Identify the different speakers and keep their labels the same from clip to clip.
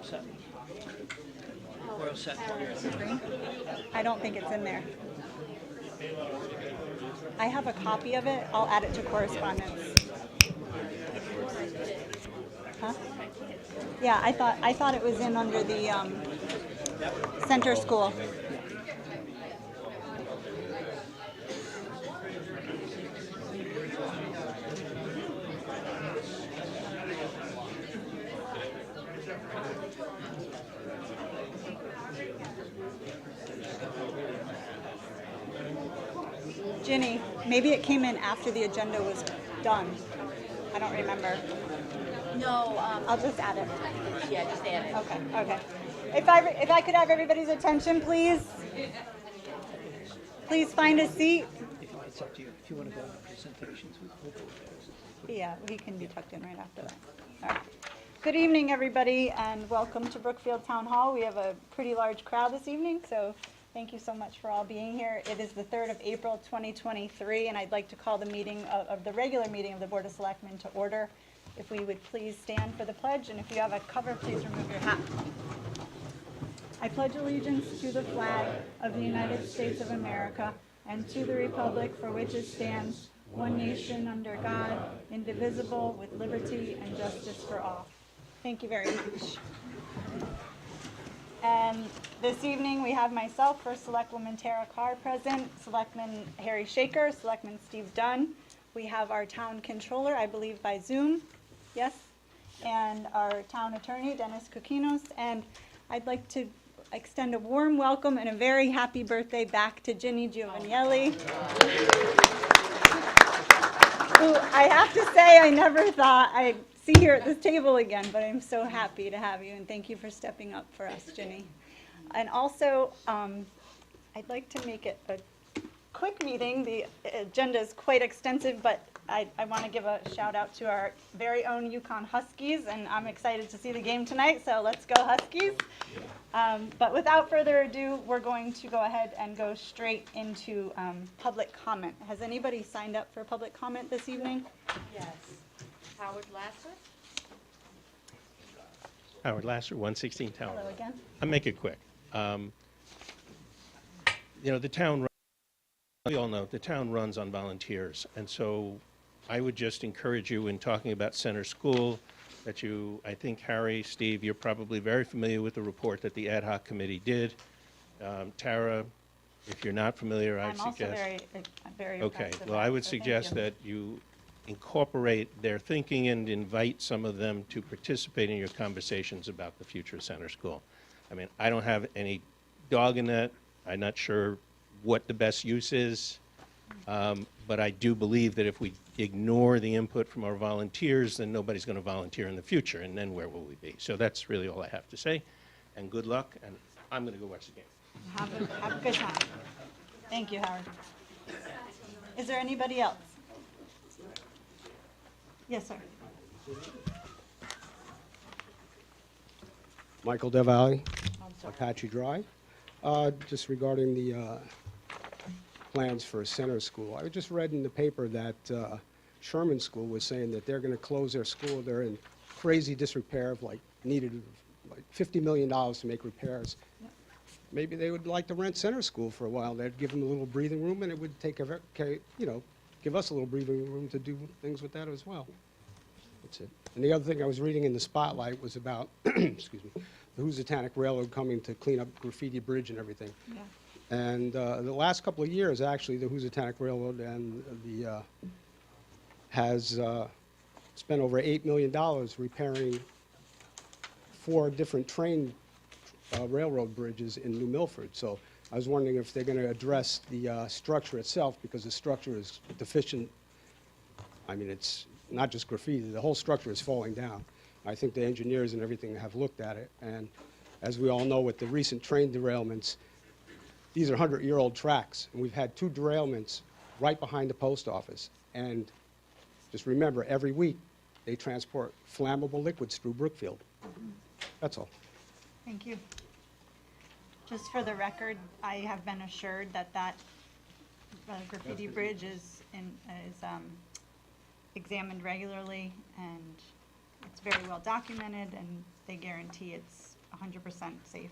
Speaker 1: set. We're all set.
Speaker 2: I don't think it's in there. I have a copy of it. I'll add it to correspondence. Huh? Yeah, I thought it was in under the center school. Ginny, maybe it came in after the agenda was done. I don't remember.
Speaker 3: No,
Speaker 2: I'll just add it.
Speaker 3: yeah, just add it.
Speaker 2: Okay, okay. If I could have everybody's attention, please. Please find a seat.
Speaker 1: It's up to you. If you want to go on presentations, we'll go there.
Speaker 2: Yeah, he can be tucked in right after that. All right. Good evening, everybody, and welcome to Brookfield Town Hall. We have a pretty large crowd this evening, so thank you so much for all being here. It is the 3rd of April, 2023, and I'd like to call the meeting of the regular meeting of the Board of Selectmen to order. If we would please stand for the pledge, and if you have a cover, please remove your hat. I pledge allegiance to the flag of the United States of America and to the republic for which it stands, one nation under God, indivisible, with liberty and justice for all. Thank you very much. And this evening we have myself, First Selectwoman Tara Carr present, Selectman Harry Shaker, Selectman Steve Dunn. We have our town controller, I believe by Zoom, yes, and our town attorney, Dennis Kukinos. And I'd like to extend a warm welcome and a very happy birthday back to Ginny Giovannielli, who I have to say I never thought I'd see here at this table again, but I'm so happy to have you, and thank you for stepping up for us, Ginny. And also, I'd like to make it a quick meeting. The agenda is quite extensive, but I want to give a shout out to our very own Yukon Huskies, and I'm excited to see the game tonight, so let's go Huskies. But without further ado, we're going to go ahead and go straight into public comment. Has anybody signed up for public comment this evening?
Speaker 3: Yes. Howard Lasser?
Speaker 4: Howard Lasser, 116 Town.
Speaker 2: Hello again.
Speaker 4: I'll make it quick. The town, we all know, the town runs on volunteers. And so I would just encourage you in talking about Center School that you, I think, Harry, Steve, you're probably very familiar with the report that the ad hoc committee did. Tara, if you're not familiar, I'd suggest.
Speaker 2: I'm also very
Speaker 4: Okay,
Speaker 2: impressed with
Speaker 4: well,
Speaker 2: that,
Speaker 4: I would
Speaker 2: so thank
Speaker 4: suggest
Speaker 2: you.
Speaker 4: that you incorporate their thinking and invite some of them to participate in your conversations about the future of Center School. I mean, I don't have any dog in that. I'm not sure what the best use is, but I do believe that if we ignore the input from our volunteers, then nobody's going to volunteer in the future, and then where will we be? So that's really all I have to say, and good luck, and I'm going to go watch the game.
Speaker 2: Have a good time. Thank you, Howard. Is there anybody else? Yes, sir.
Speaker 5: Michael DeValley, Apache Drive. Just regarding the plans for a center school. I just read in the paper that Sherman School was saying that they're going to close their school. They're in crazy disrepair of needed $50 million to make repairs. Maybe they would like to rent Center School for a while. They'd give them a little breathing room, and it would take give us a little breathing room to do things with that as well. That's it. And the other thing I was reading in the Spotlight was about, excuse me, the Housatonic Railroad coming to clean up Graffiti Bridge and everything.
Speaker 2: Yeah.
Speaker 5: And the last couple of years, actually, the Housatonic Railroad and has spent over $8 million repairing 4 different train railroad bridges in New Milford. So I was wondering if they're going to address the structure itself, because the structure is deficient. I mean, it's not just graffiti. The whole structure is falling down. I think the engineers and everything have looked at it. And as we all know, with the recent train derailments, these are 100-year-old tracks. And we've had 2 derailments right behind the post office. And just remember, every week they transport flammable liquids through Brookfield. That's all.
Speaker 2: Thank you. Just for the record, I have been assured that graffiti bridge is examined regularly, and it's very well documented, and they guarantee it's 100% safe.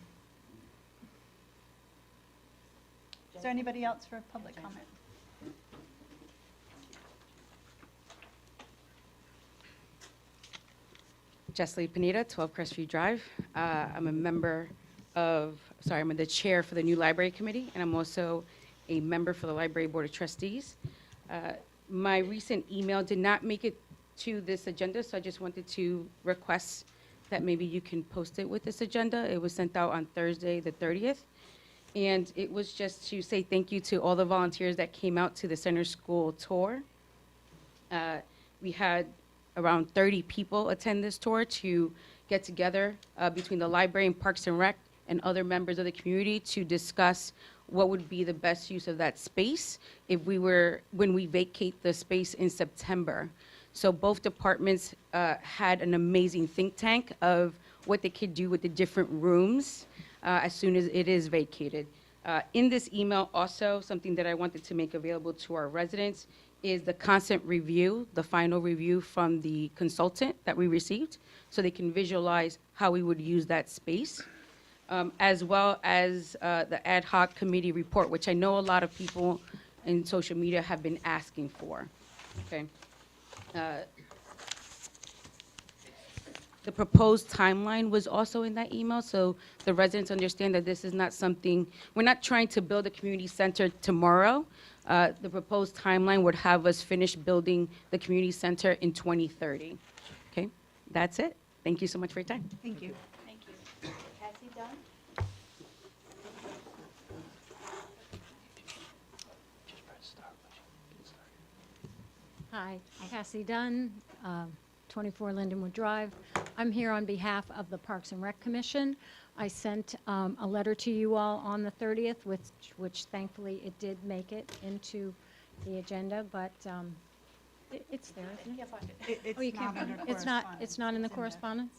Speaker 2: Is there anybody else for public comment?
Speaker 6: Jessie Pineda, 12 Crestview Drive. I'm a member I'm the chair for the new library committee, and I'm also a member for the library board of trustees. My recent email did not make it to this agenda, so I just wanted to request that maybe you can post it with this agenda. It was sent out on Thursday, the 30th. And it was just to say thank you to all the volunteers that came out to the center school tour. We had around 30 people attend this tour to get together between the library and Parks and Rec and other members of the community to discuss what would be the best use of that space when we vacate the space in September. So both departments had an amazing think tank of what they could do with the different rooms as soon as it is vacated. In this email also, something that I wanted to make available to our residents is the constant review, the final review from the consultant that we received, so they can visualize how we would use that space, as well as the ad hoc committee report, which I know a lot of people in social media have been asking for, okay? The proposed timeline was also in that email, so the residents understand that this is not something, we're not trying to build a community center tomorrow. The proposed timeline would have us finish building the community center in 2030. Okay, that's it. Thank you so much for your time.
Speaker 2: Thank you.
Speaker 3: Thank you. Cassie Dunn?
Speaker 1: Just press start when you get started.
Speaker 7: Hi, Cassie Dunn, 24 Lindenwood Drive. I'm here on behalf of the Parks and Rec Commission. I sent a letter to you all on the 30th, which thankfully it did make it into the agenda, but it's there, isn't it?
Speaker 2: It's
Speaker 7: Oh, you
Speaker 2: not
Speaker 7: can't,
Speaker 2: under
Speaker 7: it's not in the
Speaker 2: correspondence.
Speaker 7: correspondence?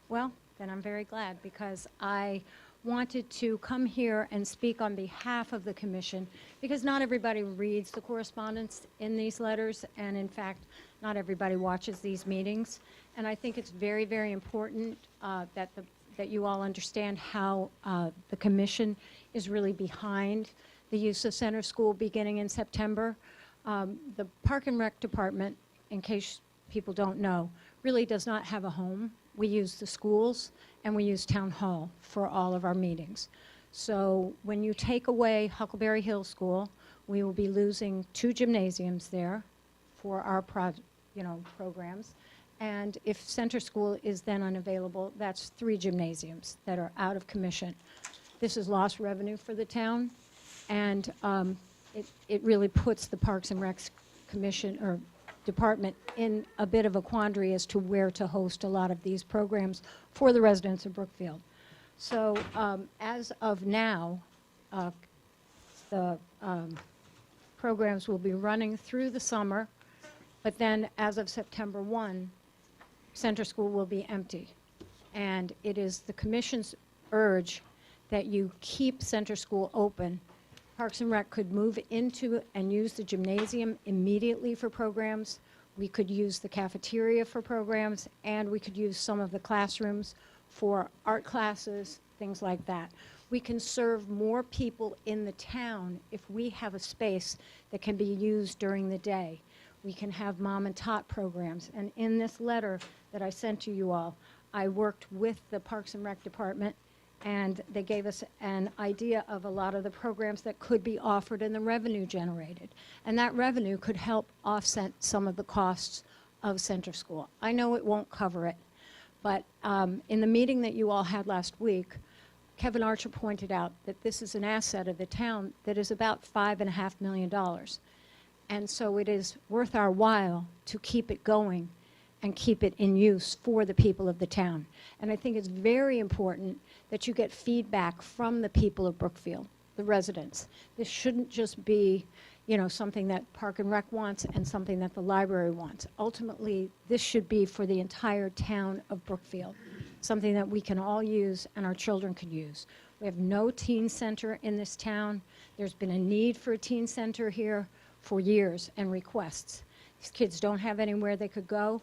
Speaker 7: Well, then I'm very glad, because I wanted to come here and speak on behalf of the commission, because not everybody reads the correspondence in these letters, and in fact, not everybody watches these meetings. And I think it's very, very important that you all understand how the commission is really behind the use of Center School beginning in September. The Park and Rec Department, in case people don't know, really does not have a home. We use the schools and we use Town Hall for all of our meetings. So when you take away Huckleberry Hill School, we will be losing 2 gymnasiums there for our programs. And if Center School is then unavailable, that's 3 gymnasiums that are out of commission. This is lost revenue for the town, and it really puts the Parks and Recs Commission or department in a bit of a quandary as to where to host a lot of these programs for the residents of Brookfield. So as of now, the programs will be running through the summer, but then as of September 1, Center School will be empty. And it is the commission's urge that you keep Center School open. Parks and Rec could move into and use the gymnasium immediately for programs. We could use the cafeteria for programs, and we could use some of the classrooms for art classes, things like that. We can serve more people in the town if we have a space that can be used during the day. We can have mom and tot programs. And in this letter that I sent to you all, I worked with the Parks and Rec Department, and they gave us an idea of a lot of the programs that could be offered and the revenue generated. And that revenue could help offset some of the costs of Center School. I know it won't cover it, but in the meeting that you all had last week, Kevin Archer pointed out that this is an asset of the town that is about $5.5 million. And so it is worth our while to keep it going and keep it in use for the people of the town. And I think it's very important that you get feedback from the people of Brookfield, the residents. This shouldn't just be, something that Park and Rec wants and something that the library wants. Ultimately, this should be for the entire town of Brookfield, something that we can all use and our children could use. We have no teen center in this town. There's been a need for a teen center here for years and requests. These kids don't have anywhere they could go.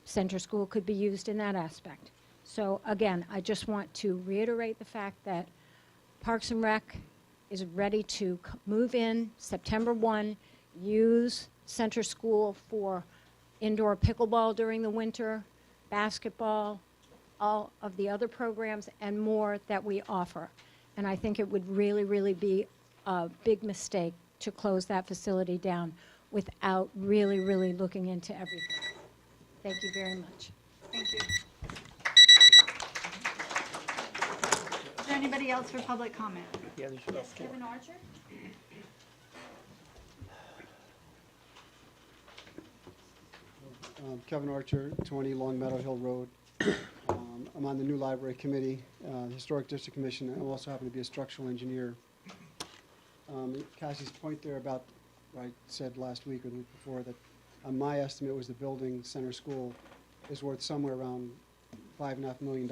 Speaker 7: Center School could be used in that aspect. So again, I just want to reiterate the fact that Parks and Rec is ready to move in September 1, use Center School for indoor pickleball during the winter, basketball, all of the other programs and more that we offer. And I think it would really, really be a big mistake to close that facility down without really, really looking into everything. Thank you very much.
Speaker 2: Thank you. Is there anybody else for public comment?
Speaker 1: Yeah, there's about four.
Speaker 3: Kevin Archer?
Speaker 8: Kevin Archer, 20 Long Meadow Hill Road. I'm on the new library committee, the Historic District Commission, and I also happen to be a structural engineer. Cassie's point there about what I said last week or the week before, that my estimate was the building center school is worth somewhere around $5.5 million.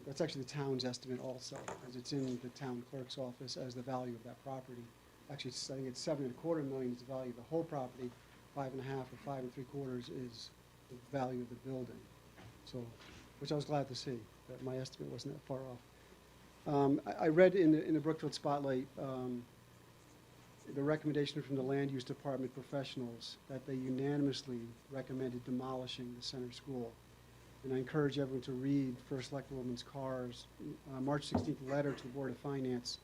Speaker 8: That's actually the town's estimate also, because it's in the town clerk's office as the value of that property. Actually, I think it's $7.25 million is the value of the whole property. 5.5 or 5.75 is the value of the building. So, which I was glad to see, that my estimate wasn't that far off. I read in the Brookfield Spotlight the recommendation from the Land Use Department professionals that they unanimously recommended demolishing the center school. And I encourage everyone to read First Selectwoman's Carr's March 16th letter to the Board of Finance,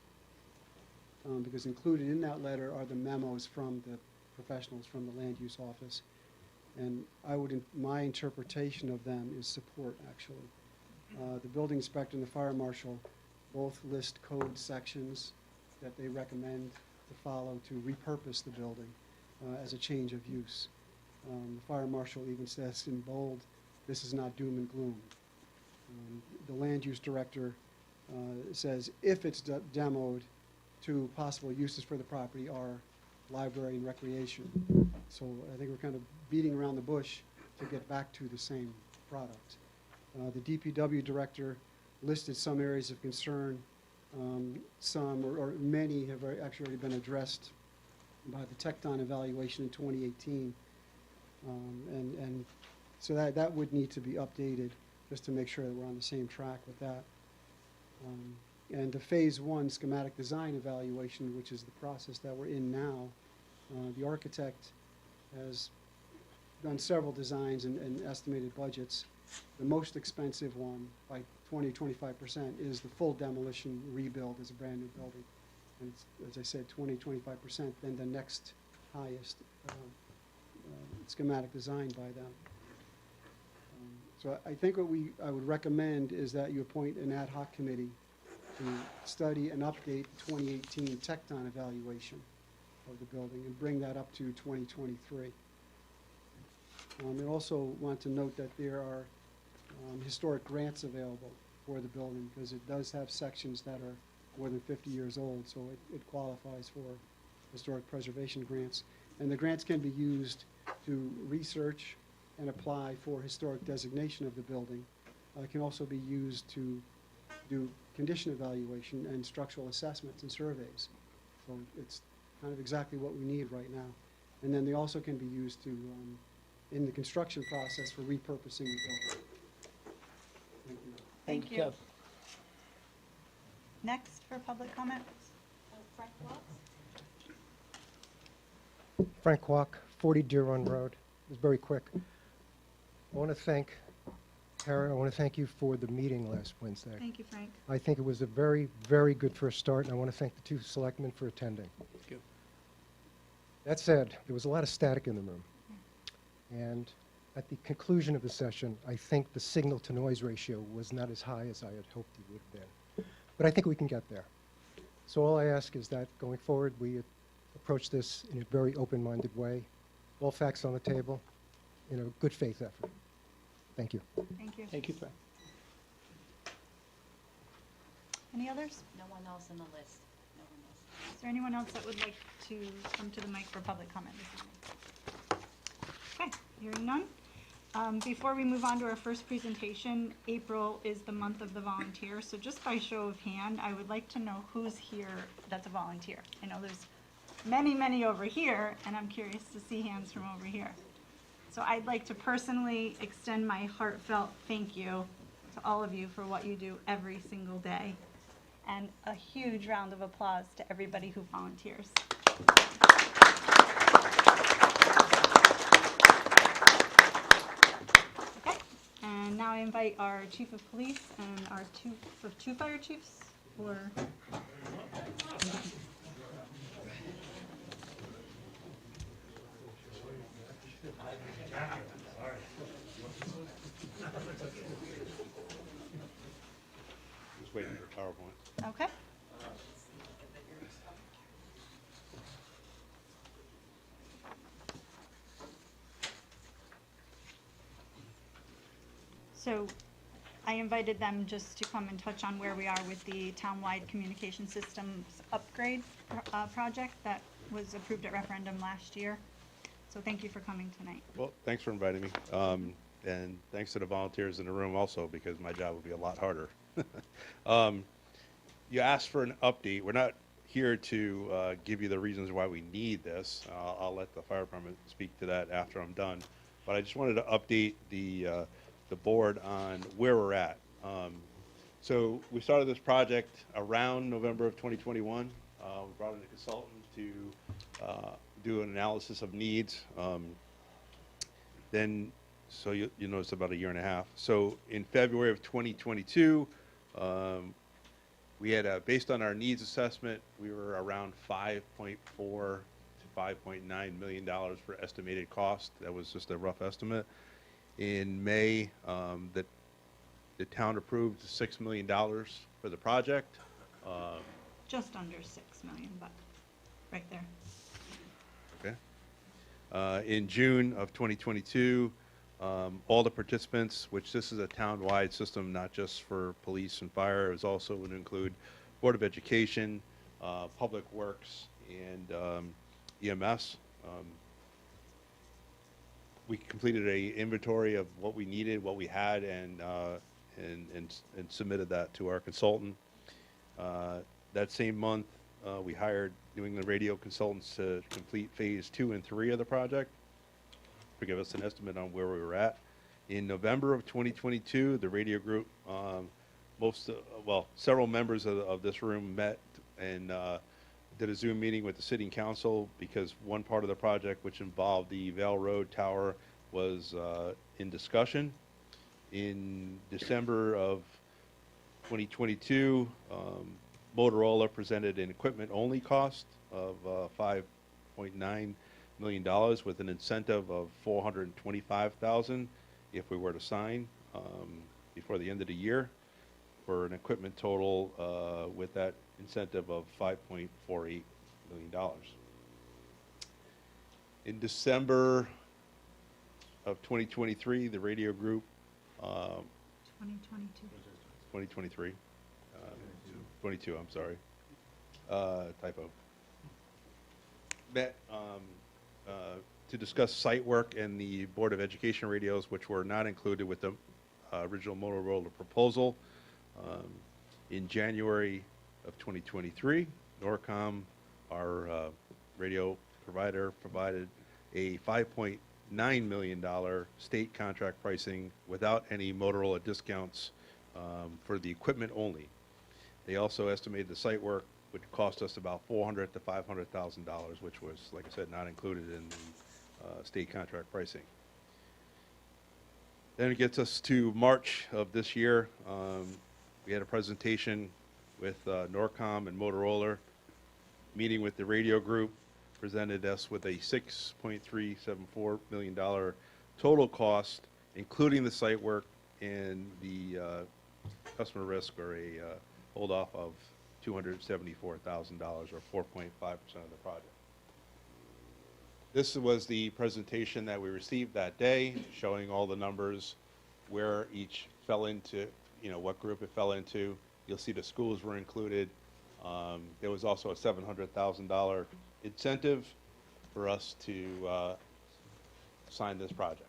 Speaker 8: because included in that letter are the memos from the professionals from the Land Use Office. And my interpretation of them is support, actually. The building inspector and the fire marshal both list code sections that they recommend to follow to repurpose the building as a change of use. The fire marshal even says in bold, this is not doom and gloom. The land use director says if it's demoed, two possible uses for the property are library and recreation. So I think we're kind of beating around the bush to get back to the same product. The DPW director listed some areas of concern. Some or many have actually already been addressed by the Tecton evaluation in 2018. And so that would need to be updated just to make sure that we're on the same track with that. And the phase 1 schematic design evaluation, which is the process that we're in now, the architect has done several designs and estimated budgets. The most expensive one, by 20-25%, is the full demolition rebuild as a brand new building. And it's, as I said, 20-25%, then the next highest schematic design by them. So I think what I would recommend is that you appoint an ad hoc committee to study and update the 2018 Tecton evaluation of the building and bring that up to 2023. I also want to note that there are historic grants available for the building because it does have sections that are more than 50 years old, so it qualifies for historic preservation grants. And the grants can be used to research and apply for historic designation of the building. It can also be used to do condition evaluation and structural assessments and surveys. So it's kind of exactly what we need right now. And then they also can be used to, in the construction process for repurposing the building. Thank you.
Speaker 2: Thank you.
Speaker 1: Kev.
Speaker 2: Next for public comment.
Speaker 3: Frank Watts?
Speaker 9: Frank Kwok, 40 Deer Run Road. It was very quick. I want to thank Kara, I want to thank you for the meeting last Wednesday.
Speaker 2: Thank you, Frank.
Speaker 9: I think it was a very, very good first start, and I want to thank the two selectmen for attending.
Speaker 1: Thank you.
Speaker 9: That said, there was a lot of static in the room. And at the conclusion of the session, I think the signal-to-noise ratio was not as high as I had hoped it would have been. But I think we can get there. So all I ask is that going forward, we approach this in a very open-minded way, all facts on the table, in a good faith effort. Thank you.
Speaker 2: Thank you.
Speaker 1: Thank you, Frank.
Speaker 2: Any others?
Speaker 3: No one else on the list. No one else.
Speaker 2: Is there anyone else that would like to come to the mic for public comment this evening? Okay, hearing none. Before we move on to our first presentation, April is the month of the volunteer, so just by show of hand, I would like to know who's here that's a volunteer. I know there's many, many over here, and I'm curious to see hands from over here. So I'd like to personally extend my heartfelt thank you to all of you for what you do every single day. And a huge round of applause to everybody who volunteers. Okay, and now I invite our chief of police and our two fire chiefs for.
Speaker 10: Just waiting for PowerPoint.
Speaker 2: Okay. So I invited them just to come and touch on where we are with the townwide communication systems upgrade project that was approved at referendum last year. So thank you for coming tonight.
Speaker 10: Well, thanks for inviting me. And thanks to the volunteers in the room also, because my job would be a lot harder. You asked for an update. We're not here to give you the reasons why we need this. I'll let the fire department speak to that after I'm done. But I just wanted to update the board on where we're at. So we started this project around November of 2021. We brought in a consultant to do an analysis of needs. Then, so you notice about a year and a half. So in February of 2022, we had, based on our needs assessment, we were around $5.4 to $5.9 million for estimated cost. That was just a rough estimate. In May, the town approved $6 million for the project.
Speaker 2: Just under 6 million, but right there.
Speaker 10: Okay. In June of 2022, all the participants, which this is a town-wide system, not just for police and fire, it was also would include Board of Education, Public Works, and EMS. We completed a inventory of what we needed, what we had, and submitted that to our consultant. That same month, we hired New England Radio consultants to complete phase 2 and 3 of the project, to give us an estimate on where we were at. In November of 2022, the radio group, several members of this room met and did a Zoom meeting with the city council, because one part of the project, which involved the Vale Road Tower, was in discussion. In December of 2022, Motorola presented an equipment-only cost of $5.9 million with an incentive of $425,000 if we were to sign before the end of the year, for an equipment total with that incentive of $5.48 million. In December of 2023, the radio group
Speaker 2: 2022.
Speaker 10: 2023. 22, I'm sorry. Typo. Met to discuss site work and the Board of Education radios, which were not included with the original Motorola proposal. In January of 2023, Norcom, our radio provider, provided a $5.9 million state contract pricing without any Motorola discounts for the equipment only. They also estimated the site work would cost us about $400,000 to $500,000, which was, like I said, not included in the state contract pricing. Then it gets us to March of this year. We had a presentation with Norcom and Motorola, meeting with the radio group, presented us with a $6.374 million total cost, including the site work and the customer risk, or a hold off of $274,000, or 4.5% of the project. This was the presentation that we received that day, showing all the numbers, where each fell into, what group it fell into. You'll see the schools were included. There was also a $700,000 incentive for us to sign this project.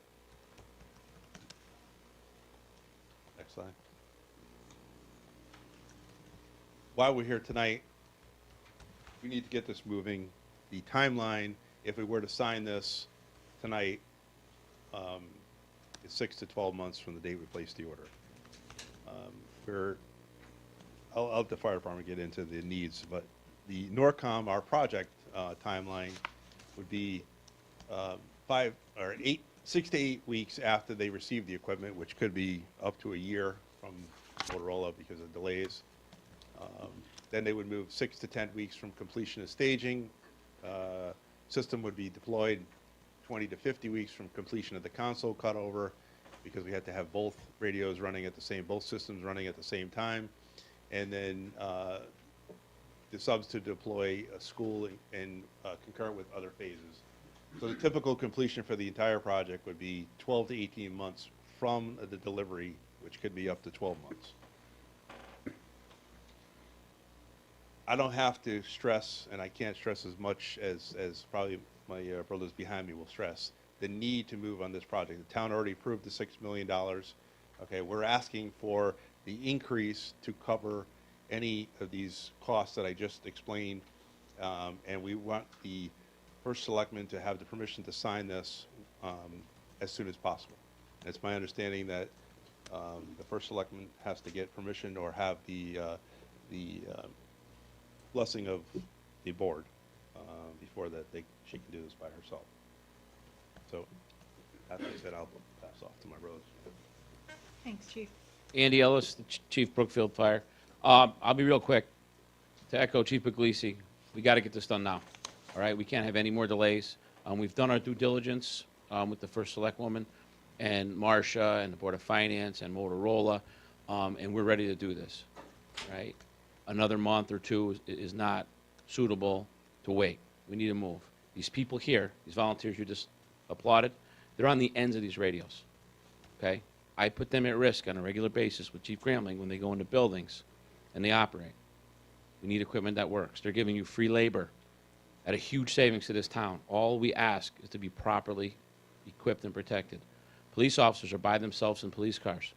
Speaker 10: Next slide. While we're here tonight, we need to get this moving. The timeline, if we were to sign this tonight, is 6 to 12 months from the date we placed the order. We're, I'll let the fire department get into the needs, but the Norcom, our project timeline would be 6 to 8 weeks after they receive the equipment, which could be up to a year from Motorola because of delays. Then they would move 6 to 10 weeks from completion of staging. System would be deployed 20 to 50 weeks from completion of the console cutover, because we had to have both radios running at the same, both systems running at the same time. And then the subs to deploy a school and concurrent with other phases. So the typical completion for the entire project would be 12 to 18 months from the delivery, which could be up to 12 months. I don't have to stress, and I can't stress as much as probably my brothers behind me will stress, the need to move on this project. The town already approved the $6 million. Okay, we're asking for the increase to cover any of these costs that I just explained, and we want the first selectman to have the permission to sign this as soon as possible. And it's my understanding that the first selectman has to get permission or have the blessing of the board before that she can do this by herself. So, that being said, I'll pass off to my brothers.
Speaker 2: Thanks, Chief.
Speaker 11: Andy Ellis, the Chief Brookfield Fire. I'll be real quick. To echo Chief Puglisi, we got to get this done now. All right, we can't have any more delays. We've done our due diligence with the first select woman and Marcia and the Board of Finance and Motorola, and we're ready to do this. Right, another month or two is not suitable to wait. We need to move. These people here, these volunteers you just applauded, they're on the ends of these radios. Okay, I put them at risk on a regular basis with Chief Gramling when they go into buildings and they operate. We need equipment that works. They're giving you free labor at a huge savings to this town. All we ask is to be properly equipped and protected. Police officers are by themselves in police cars.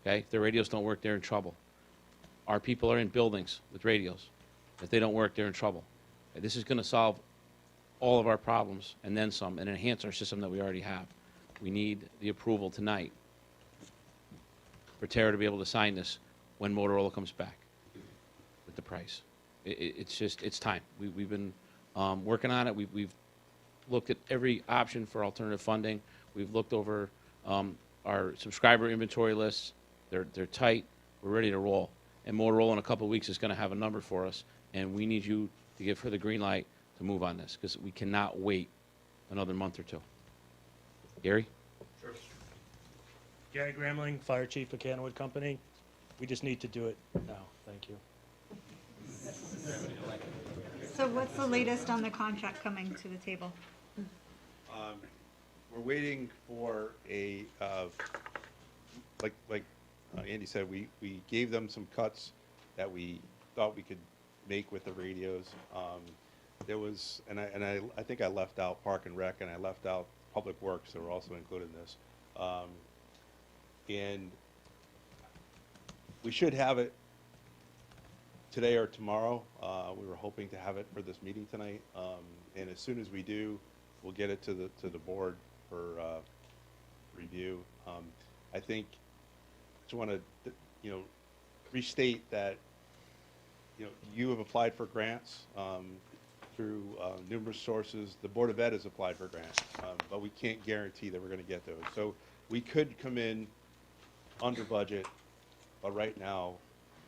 Speaker 11: Okay, if their radios don't work, they're in trouble. Our people are in buildings with radios. If they don't work, they're in trouble. Okay, this is going to solve all of our problems and then some, and enhance our system that we already have. We need the approval tonight for Tara to be able to sign this when Motorola comes back with the price. It's time. We've been working on it. We've looked at every option for alternative funding. We've looked over our subscriber inventory lists. They're tight. We're ready to roll. And Motorola in a couple of weeks is going to have a number for us, and we need you to give her the green light to move on this, because we cannot wait another month or two. Gary?
Speaker 12: Sure. Gary Gramling, Fire Chief of Canwood Company. We just need to do it now. Thank you.
Speaker 2: So what's the latest on the contract coming to the table?
Speaker 10: We're waiting for a, like Andy said, we gave them some cuts that we thought we could make with the radios. There was, and I think I left out Park and Rec, and I left out Public Works that were also included in this. And we should have it today or tomorrow. We were hoping to have it for this meeting tonight. And as soon as we do, we'll get it to the board for review. I think I just want to restate that you have applied for grants through numerous sources. The Board of Ed has applied for grants, but we can't guarantee that we're going to get those. So we could come in under budget, but right now,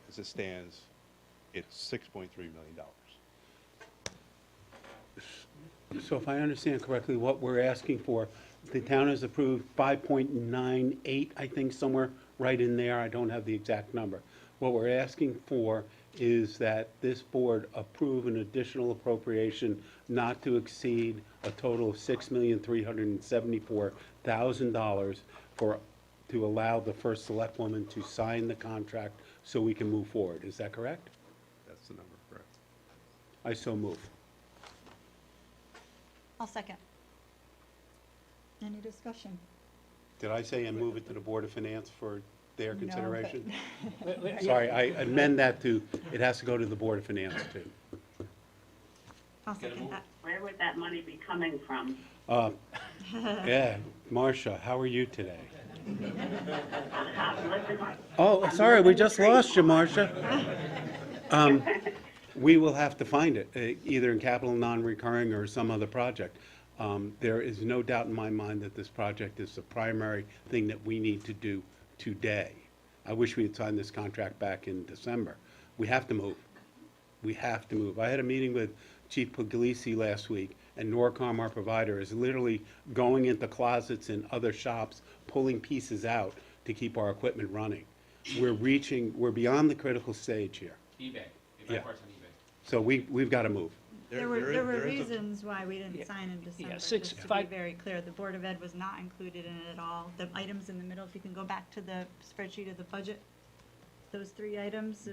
Speaker 10: as it stands, it's $6.3 million.
Speaker 13: So if I understand correctly, what we're asking for, the town has approved 5.98, I think, somewhere right in there. I don't have the exact number. What we're asking for is that this board approve an additional appropriation not to exceed a total of $6,374,000 to allow the first select woman to sign the contract so we can move forward. Is that correct?
Speaker 10: That's the number, correct?
Speaker 13: I so move.
Speaker 2: I'll second. Any discussion?
Speaker 13: Did I say and move it to the Board of Finance for their
Speaker 2: No,
Speaker 13: consideration?
Speaker 2: but-
Speaker 13: Sorry, I amend that to, it has to go to the Board of Finance too.
Speaker 2: I'll second that.
Speaker 14: Where would that money be coming from?
Speaker 13: Yeah, Marcia, how are you today? Oh, sorry, we just lost you, Marcia. We will have to find it, either in capital non-recurring or some other project. There is no doubt in my mind that this project is the primary thing that we need to do today. I wish we had signed this contract back in December. We have to move. We have to move. I had a meeting with Chief Puglisi last week, and Norcom, our provider, is literally going into closets in other shops, pulling pieces out to keep our equipment running. We're beyond the critical stage here.
Speaker 11: eBay. They buy
Speaker 13: Yeah.
Speaker 11: parts on eBay.
Speaker 13: So we've got to move.
Speaker 2: There were reasons why we didn't sign in December,
Speaker 1: six-
Speaker 2: just to be
Speaker 1: five-
Speaker 2: very clear. The Board of Ed was not included in it at all. The items in the middle, if you can go back to the spreadsheet of the budget, those three items, the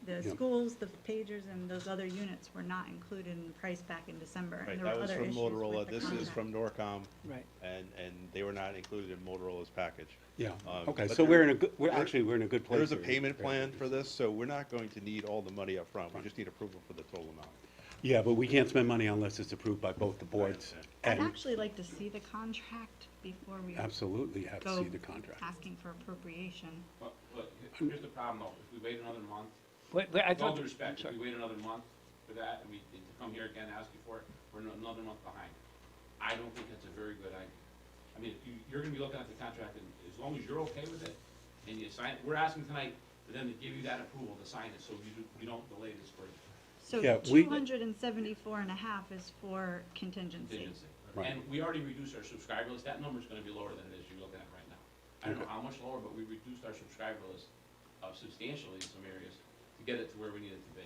Speaker 13: Yeah.
Speaker 2: schools, the pagers, and those other units were not included in the price back in December.
Speaker 10: Right,
Speaker 2: And there
Speaker 10: that
Speaker 2: were
Speaker 10: was
Speaker 2: other
Speaker 10: from
Speaker 2: issues
Speaker 10: Motorola,
Speaker 2: with the
Speaker 10: this is
Speaker 2: contract.
Speaker 10: from Norcom,
Speaker 1: Right.
Speaker 10: and they were not included in Motorola's package.
Speaker 13: Yeah, okay,
Speaker 10: but
Speaker 13: so
Speaker 10: there-
Speaker 13: we're in a good, we're in a good place.
Speaker 10: There's a
Speaker 13: here.
Speaker 10: payment plan for this, so we're not going to need all the money up front. We just need approval for the total amount.
Speaker 13: Yeah, but we can't spend money unless it's approved by both the boards.
Speaker 2: I'd
Speaker 13: And
Speaker 2: actually like to see the contract before we
Speaker 13: absolutely have to
Speaker 2: go
Speaker 13: see the contract.
Speaker 2: asking for appropriation.
Speaker 11: But here's the problem though, if we wait another month,
Speaker 1: I
Speaker 11: with all
Speaker 1: thought,
Speaker 11: due
Speaker 1: I'm
Speaker 11: respect, if
Speaker 1: sorry.
Speaker 11: we wait another month for that, and we to come here again and ask you for it, we're another month behind. I don't think that's a very good idea. I mean, you're gonna be looking at the contract, and as long as you're okay with it, and you sign it, we're asking tonight for them to give you that approval to sign it, so you don't delay this further.
Speaker 2: So
Speaker 13: Yeah, we-
Speaker 2: 274.5 is for contingency.
Speaker 11: Contingency.
Speaker 13: Right.
Speaker 11: And we already reduced our subscriber list, that number's gonna be lower than it is you're looking at right now. I don't know how much lower, but we reduced our subscriber list substantially in some areas to get it to where we need it to be.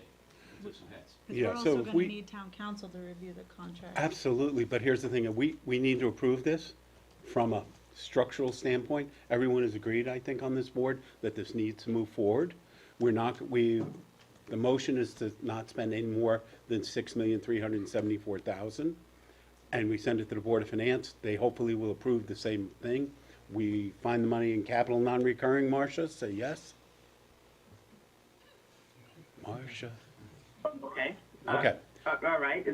Speaker 11: We took some hits.
Speaker 2: Because
Speaker 13: Yeah,
Speaker 2: we're
Speaker 13: so
Speaker 2: also
Speaker 13: if
Speaker 2: gonna
Speaker 13: we-
Speaker 2: need town council to review the contract.
Speaker 13: Absolutely, but here's the thing, we need to approve this from a structural standpoint. Everyone has agreed, I think, on this board that this needs to move forward. The motion is to not spend any more than $6,374,000. And we send it to the Board of Finance. They hopefully will approve the same thing. We find the money in capital non-recurring, Marcia, say yes? Marcia?
Speaker 14: Okay.
Speaker 13: Okay.
Speaker 14: All right,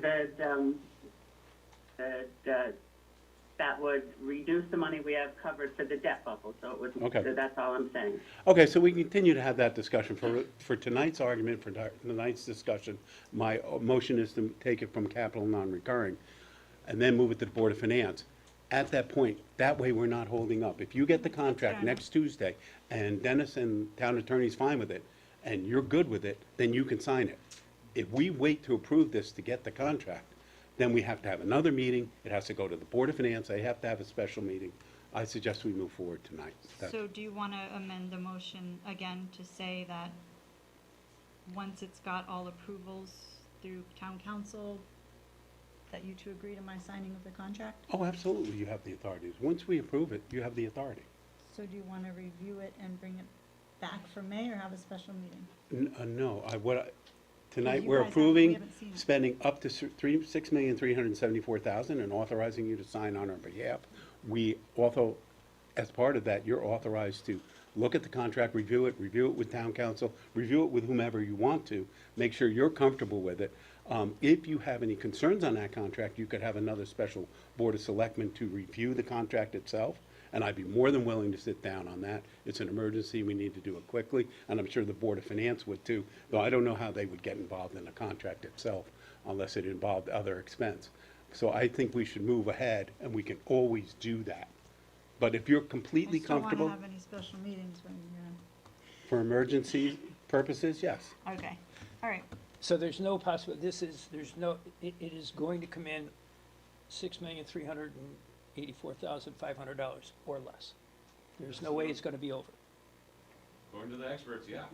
Speaker 14: that would reduce the money we have covered for the debt bubble, so it would,
Speaker 13: Okay.
Speaker 14: that's all I'm saying.
Speaker 13: Okay, so we continue to have that discussion. For tonight's argument, for tonight's discussion, my motion is to take it from capital non-recurring and then move it to the Board of Finance. At that point, that way we're not holding up. If you get the contract
Speaker 2: Fair
Speaker 13: next Tuesday and Dennis and town attorney's fine with it and you're good with it, then you can sign it. If we wait to approve this to get the contract, then we have to have another meeting. It has to go to the Board of Finance. They have to have a special meeting. I suggest we move forward tonight.
Speaker 2: So do you want to amend the motion again to say that once it's got all approvals through town council, that you two agree to my signing of the contract?
Speaker 13: Oh, absolutely, you have the authorities. Once we approve it, you have the authority.
Speaker 2: So do you want to review it and bring it back for May or have a special meeting?
Speaker 13: No, tonight,
Speaker 2: you
Speaker 13: we're
Speaker 2: guys haven't- we
Speaker 13: approving
Speaker 2: haven't seen it.
Speaker 13: spending up to $6,374,000 and authorizing you to sign on our behalf. We also, as part of that, you're authorized to look at the contract, review it with town council, review it with whomever you want to, make sure you're comfortable with it. If you have any concerns on that contract, you could have another special Board of Selectmen to review the contract itself, and I'd be more than willing to sit down on that. It's an emergency, we need to do it quickly, and I'm sure the Board of Finance would too, though I don't know how they would get involved in the contract itself unless it involved other expense. So I think we should move ahead, and we can always do that. But if you're completely comfortable,
Speaker 2: I still want to have any special meetings when
Speaker 13: for emergency purposes, yes.
Speaker 2: you're, okay, all right.
Speaker 1: So there's no possibility, it is going to come in $6,384,500 or less. There's no way it's going to be over.
Speaker 11: According to the experts, yeah.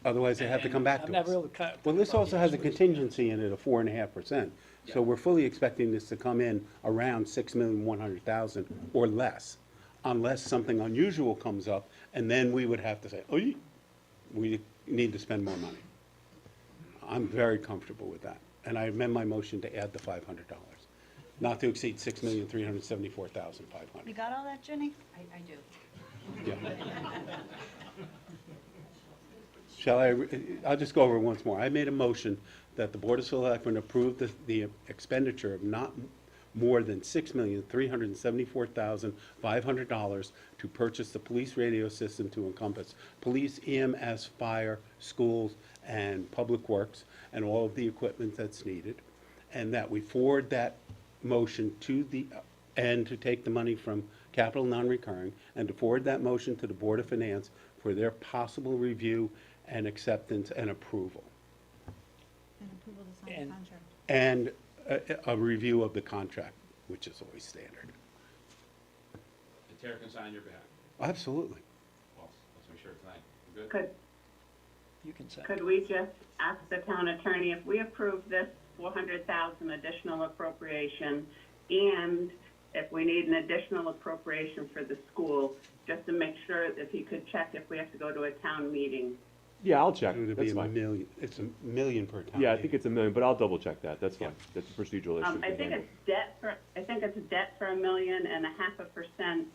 Speaker 13: Otherwise, they have to come back
Speaker 1: I'm
Speaker 13: to
Speaker 1: not
Speaker 13: us.
Speaker 1: really.
Speaker 13: Well, this also has a contingency in it of 4.5%. So we're fully expecting this to come in around $6,100,000 or less, unless something unusual comes up, and then we would have to say, oh, we need to spend more money. I'm very comfortable with that, and I amend my motion to add the $500, not to exceed $6,374,500.
Speaker 2: You got all that, Ginny?
Speaker 3: I do.
Speaker 13: Yeah. I'll just go over it once more. I made a motion that the Board of Selectmen approve the expenditure of not more than $6,374,500 to purchase the police radio system to encompass police, EMS, fire, schools, and public works, and all of the equipment that's needed. And that we forward that motion to the, and to take the money from capital non-recurring, and to forward that motion to the Board of Finance for their possible review and acceptance and approval.
Speaker 2: And approval to sign
Speaker 12: And-
Speaker 2: the contract.
Speaker 13: And a review of the contract, which is always standard.
Speaker 11: And Tara can sign on your behalf.
Speaker 13: Absolutely.
Speaker 11: Well, let's make sure tonight. You good?
Speaker 14: Could,
Speaker 12: You can say.
Speaker 14: could we just ask the town attorney if we approve this 400,000 additional appropriation, and if we need an additional appropriation for the school, just to make sure if he could check if we have to go to a town meeting?
Speaker 15: Yeah, I'll check.
Speaker 13: It would be
Speaker 15: That's
Speaker 13: a
Speaker 15: fine.
Speaker 13: million, it's a million per town.
Speaker 15: Yeah, I think
Speaker 13: meeting.
Speaker 15: it's $1 million, but I'll double check that. That's fine. That's a procedural issue.
Speaker 14: I
Speaker 15: to
Speaker 14: think
Speaker 15: handle.
Speaker 14: it's debt for, I think it's debt for $1.5 million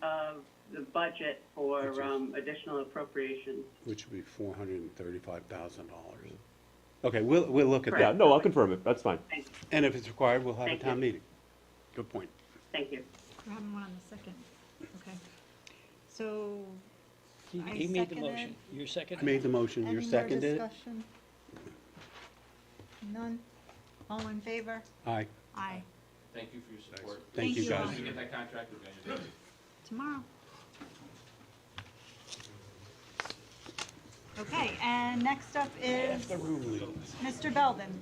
Speaker 14: of the budget for,
Speaker 13: Which is-
Speaker 14: additional appropriations.
Speaker 13: Which would be $435,000. Okay, we'll look at
Speaker 15: Yeah,
Speaker 13: that.
Speaker 15: no, I'll confirm it. That's fine.
Speaker 14: Thank,
Speaker 13: And if it's required, we'll have a
Speaker 14: Thank
Speaker 13: town
Speaker 14: you.
Speaker 13: meeting. Good point.
Speaker 14: thank you.
Speaker 2: We're having one on the second. Okay. So,
Speaker 1: He
Speaker 2: I
Speaker 1: he made the
Speaker 2: seconded.
Speaker 1: motion. You're second?
Speaker 13: I made the motion,
Speaker 2: any
Speaker 13: you're
Speaker 2: more
Speaker 13: seconded it?
Speaker 2: discussion? None? All in favor?
Speaker 13: Aye.
Speaker 2: Aye.
Speaker 11: Thank you for your support.
Speaker 13: Thank you,
Speaker 2: you.
Speaker 13: guys.
Speaker 11: Once you get that contract, we're going to do it.
Speaker 2: Tomorrow. Okay, and next up is Mr. Belden.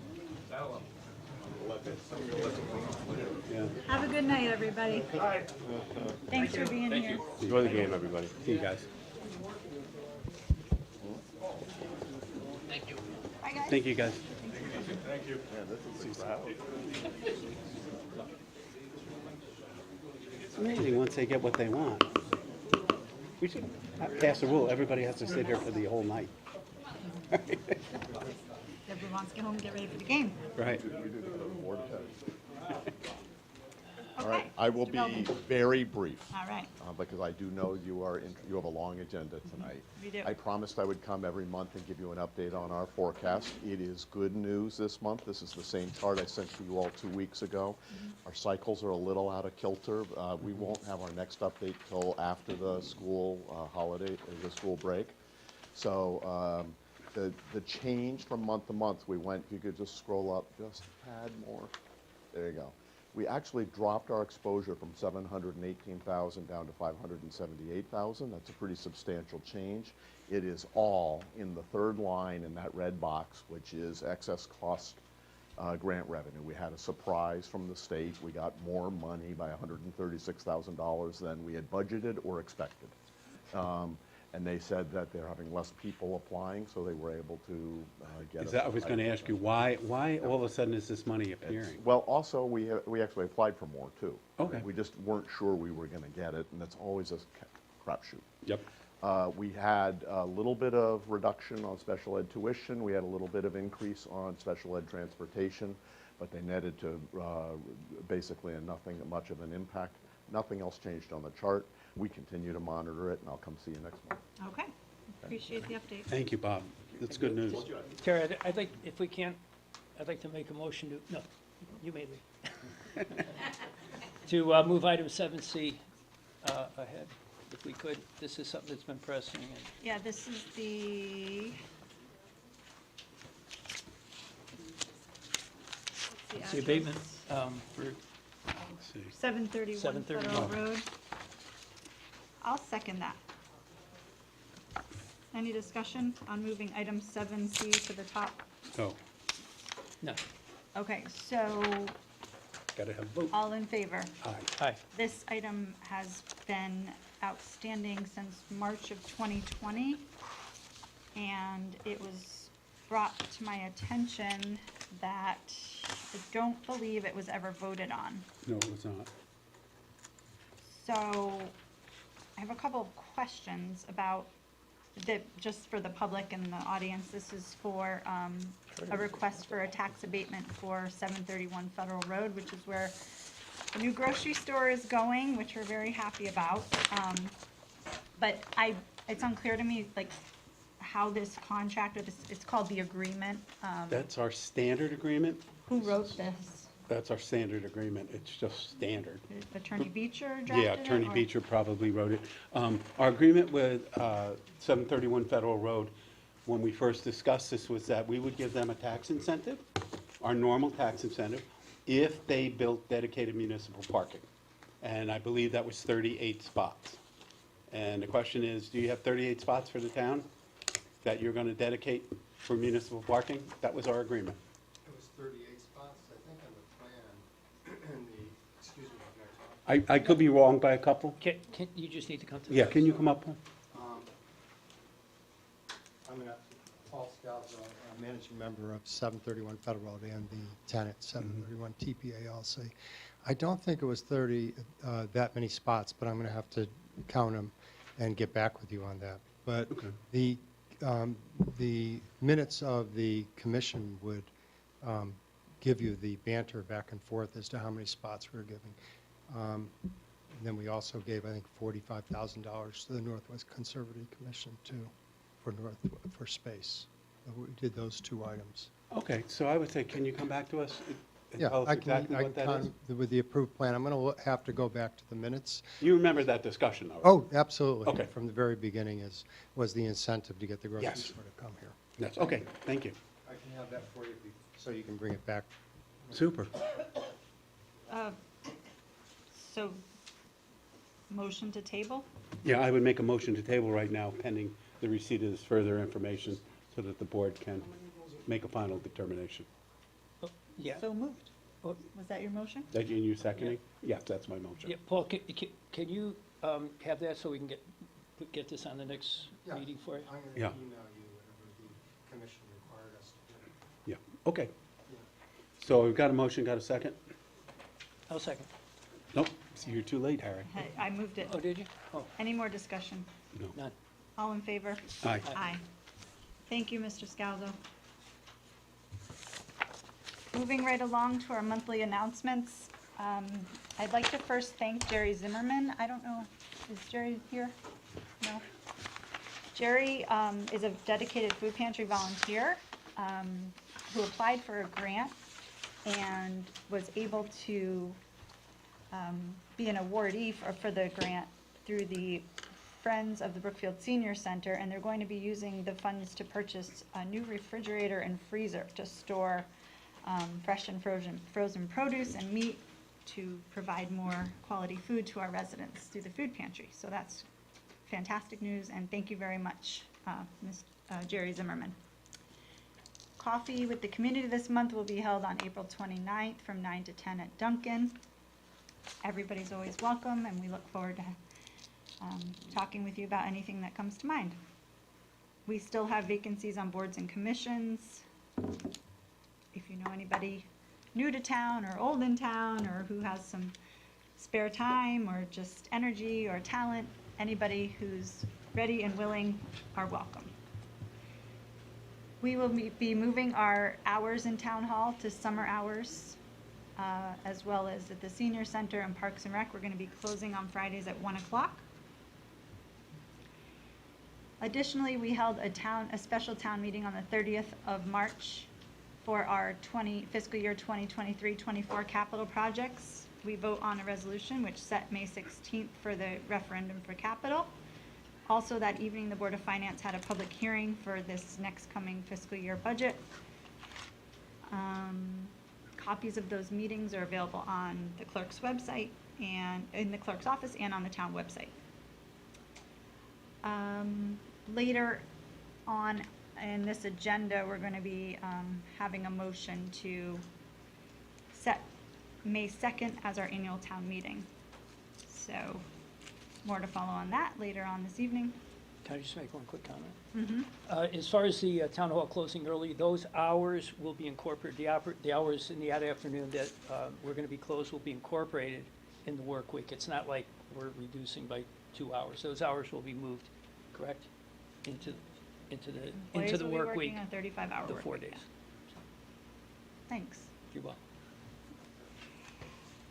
Speaker 13: Yeah.
Speaker 2: Have a good night, everybody. Thanks for being here.
Speaker 15: Enjoy the game, everybody.
Speaker 13: See you guys.
Speaker 2: Bye, guys.
Speaker 13: Thank you, guys. It's amazing once they get what they want. We should pass a rule, everybody has to sit here for the whole night.
Speaker 2: Everyone wants to get home and get ready for the game.
Speaker 13: Right.
Speaker 16: All right,
Speaker 2: Okay.
Speaker 16: I will
Speaker 2: Mr.
Speaker 16: be
Speaker 2: Belden.
Speaker 16: very brief,
Speaker 2: All right.
Speaker 16: because I do know you have a long agenda tonight.
Speaker 2: We do.
Speaker 16: I promised I would come every month and give you an update on our forecast. It is good news this month. This is the same chart I sent to you all 2 weeks ago. Our cycles are a little out of kilter. We won't have our next update till after the school holiday, the school break. So the change from month to month, we went, if you could just scroll up just a tad more. There you go. We actually dropped our exposure from 718,000 down to 578,000. That's a pretty substantial change. It is all in the third line in that red box, which is excess cost grant revenue. We had a surprise from the state. We got more money by $136,000 than we had budgeted or expected. And they said that they're having less people applying, so they were able to get us.
Speaker 13: I was going to ask you, why all of a sudden is this money appearing?
Speaker 16: Well, also, we actually applied for more, too.
Speaker 13: Okay.
Speaker 16: We just weren't sure we were going to get it, and that's always a crapshoot.
Speaker 13: Yep.
Speaker 16: We had a little bit of reduction on special ed tuition. We had a little bit of increase on special ed transportation, but they netted to basically nothing much of an impact. Nothing else changed on the chart. We continue to monitor it, and I'll come see you next month.
Speaker 2: Okay. Appreciate the update.
Speaker 13: Thank you, Bob. That's good news.
Speaker 1: Tara, I'd like, if we can, I'd like to make a motion to, no, you may leave. To move item 7C ahead, if we could. This is something that's been pressing. And
Speaker 2: Yeah, this is the.
Speaker 1: it's the abatement for,
Speaker 13: Let's see.
Speaker 2: 731
Speaker 1: 731.
Speaker 2: Federal Road. I'll second that. Any discussion on moving item 7C to the top?
Speaker 13: Oh,
Speaker 1: no,
Speaker 2: Okay, so
Speaker 13: gotta have a vote.
Speaker 2: all in favor?
Speaker 13: Aye.
Speaker 1: aye.
Speaker 2: This item has been outstanding since March of 2020, and it was brought to my attention that I don't believe it was ever voted on.
Speaker 13: No, it was not.
Speaker 2: So I have a couple of questions about just for the public and the audience. This is for a request for a tax abatement for 731 Federal Road, which is where the new grocery store is going, which we're very happy about. But it's unclear to me, like, how this contract, or this, it's called the agreement.
Speaker 13: That's our standard agreement?
Speaker 2: Who wrote this?
Speaker 13: That's our standard agreement. It's just standard.
Speaker 2: Attorney Beecher drafted it?
Speaker 13: Yeah, Attorney
Speaker 2: or-
Speaker 13: Beecher probably wrote it. Our agreement with 731 Federal Road, when we first discussed this, was that we would give them a tax incentive, our normal tax incentive, if they built dedicated municipal parking. And I believe that was 38 spots. And the question is, do you have 38 spots for the town that you're going to dedicate for municipal parking? That was our agreement.
Speaker 9: It was 38 spots, I think, on the plan, and the, excuse me, can I talk?
Speaker 13: I could be wrong by a couple.
Speaker 1: Can, you just need to come to the...
Speaker 13: Yeah, can you come up, Paul?
Speaker 9: I'm Paul Scalzo, I'm managing member of 731 Federal Road and the tenant, 731 TPA LLC. I don't think it was that many spots, but I'm going to have to count them and get back with you on that. But the minutes of the commission would give you the banter back and forth as to how many spots we're giving. And then we also gave, I think, $45,000 to the Northwest Conservative Commission too, for space. We did those two items.
Speaker 13: Okay, so I would say, can you come back to us and
Speaker 9: Yeah,
Speaker 13: tell us
Speaker 9: I can,
Speaker 13: exactly what that is?
Speaker 9: with the approved plan. I'm going to have to go back to the minutes.
Speaker 13: You remember that discussion, though?
Speaker 9: Oh, absolutely.
Speaker 13: Okay.
Speaker 9: From the very beginning was the incentive to get the grocery
Speaker 13: Yes.
Speaker 9: store to come here.
Speaker 13: Yes, okay, thank you.
Speaker 9: I can have that for you so you can bring it back.
Speaker 13: Super.
Speaker 2: So, motion to table?
Speaker 13: Yeah, I would make a motion to table right now pending the receipt of this further information so that the board can make a final determination.
Speaker 1: Yeah.
Speaker 2: So moved.
Speaker 1: Oh.
Speaker 2: Was that your motion?
Speaker 13: That you seconding? Yes, that's my motion.
Speaker 1: Yeah, Paul, can you have that so we can get this on the next
Speaker 9: Yeah.
Speaker 1: meeting for you?
Speaker 9: I'm going to
Speaker 13: Yeah.
Speaker 9: email you whatever the commission required us to do.
Speaker 13: Yeah, okay. So we've got a motion, got a second?
Speaker 1: I'll second.
Speaker 13: Nope, so you're too late, Harry.
Speaker 2: I moved it.
Speaker 1: Oh, did you? Oh,
Speaker 2: Any more discussion?
Speaker 13: No.
Speaker 1: none.
Speaker 2: All in favor?
Speaker 13: Aye.
Speaker 2: Aye. Thank you, Mr. Scalzo. Moving right along to our monthly announcements. I'd like to first thank Jerry Zimmerman. I don't know, is Jerry here? No? Jerry is a dedicated food pantry volunteer who applied for a grant and was able to be an awardee for the grant through the Friends of the Brookfield Senior Center, and they're going to be using the funds to purchase a new refrigerator and freezer to store fresh and frozen produce and meat to provide more quality food to our residents through the food pantry. So that's fantastic news, and thank you very much, Jerry Zimmerman. Coffee with the community this month will be held on April 29th from 9 to 10 at Duncan. Everybody's always welcome, and we look forward to talking with you about anything that comes to mind. We still have vacancies on boards and commissions. If you know anybody new to town or old in town or who has some spare time or just energy or talent, anybody who's ready and willing are welcome. We will be moving our hours in Town Hall to summer hours, as well as at the Senior Center and Parks and Rec. We're going to be closing on Fridays at 1 o'clock. Additionally, we held a special town meeting on the 30th of March for our fiscal year 2023-24 capital projects. We vote on a resolution which set May 16th for the referendum for capital. Also that evening, the Board of Finance had a public hearing for this next coming fiscal year budget. Copies of those meetings are available on the clerk's website and in the clerk's office and on the town website. Later on in this agenda, we're going to be having a motion to set May 2nd as our annual town meeting. So more to follow on that later on this evening.
Speaker 1: Can I just make one quick comment?
Speaker 2: Mm-hmm.
Speaker 1: As far as the town hall closing early, those hours will be incorporated, the hours in the afternoon that we're going to be closed will be incorporated in the work week. It's not like we're reducing by 2 hours. Those hours will be moved, correct, into the work week.
Speaker 2: Employees will be working a 35-hour
Speaker 1: The
Speaker 2: work
Speaker 1: 4
Speaker 2: week,
Speaker 1: days.
Speaker 2: yeah. Thanks.
Speaker 1: You're welcome.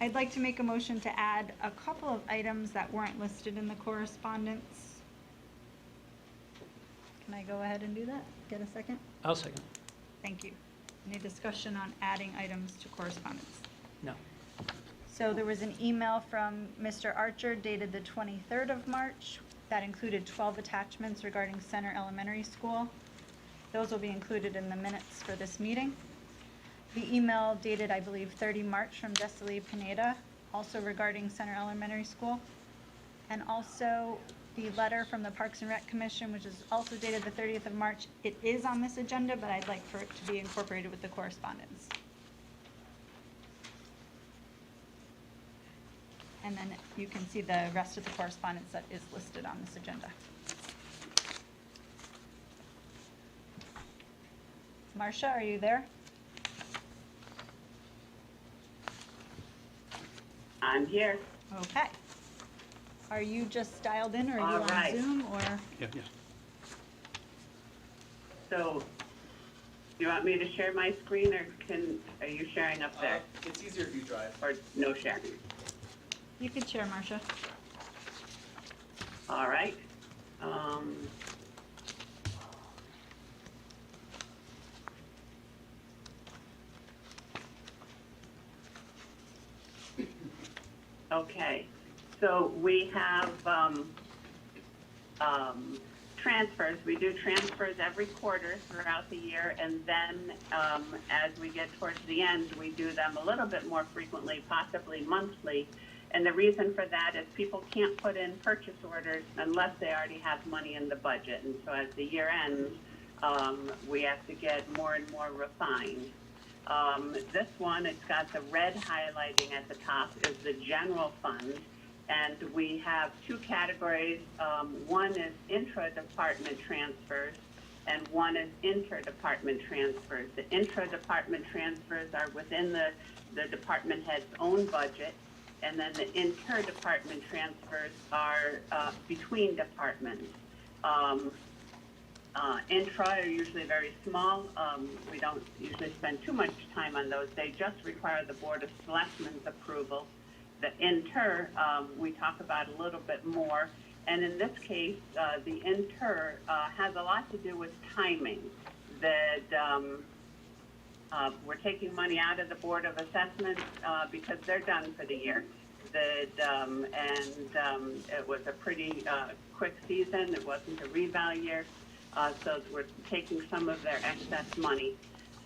Speaker 2: I'd like to make a motion to add a couple of items that weren't listed in the correspondence. Can I go ahead and do that? Get a second?
Speaker 1: I'll second.
Speaker 2: Thank you. Any discussion on adding items to correspondence?
Speaker 1: No.
Speaker 2: So there was an email from Mr. Archer dated the 23rd of March that included 12 attachments regarding Center Elementary School. Those will be included in the minutes for this meeting. The email dated, I believe, 30 March from Destiny Pineda, also regarding Center Elementary School. And also the letter from the Parks and Rec Commission, which is also dated the 30th of March. It is on this agenda, but I'd like for it to be incorporated with the correspondence. And then you can see the rest of the correspondence that is listed on this agenda. Marcia, are you there?
Speaker 14: I'm here.
Speaker 2: Okay. Are you just dialed in, or are
Speaker 14: All
Speaker 2: you on
Speaker 14: right.
Speaker 2: Zoom, or?
Speaker 13: Yeah.
Speaker 14: So, do you want me to share my screen, or are you sharing up there?
Speaker 17: It's easier if you drive.
Speaker 14: Or no sharing?
Speaker 2: You can share, Marcia.
Speaker 14: All right. Okay, so we have transfers. We do transfers every quarter throughout the year, and then as we get towards the end, we do them a little bit more frequently, possibly monthly. And the reason for that is people can't put in purchase orders unless they already have money in the budget. And so as the year ends, we have to get more and more refined. This one, it's got the red highlighting at the top, is the general fund. And we have two categories. One is intra-department transfers, and one is inter-department transfers. The intra-department transfers are within the department head's own budget, and then the inter-department transfers are between departments. Intra are usually very small. We don't usually spend too much time on those. They just require the Board of Selectmen's approval. The inter, we talk about a little bit more. And in this case, the inter has a lot to do with timing. That we're taking money out of the Board of Assessment because they're done for the year. It was a pretty quick season. It wasn't a reval year. So we're taking some of their excess money.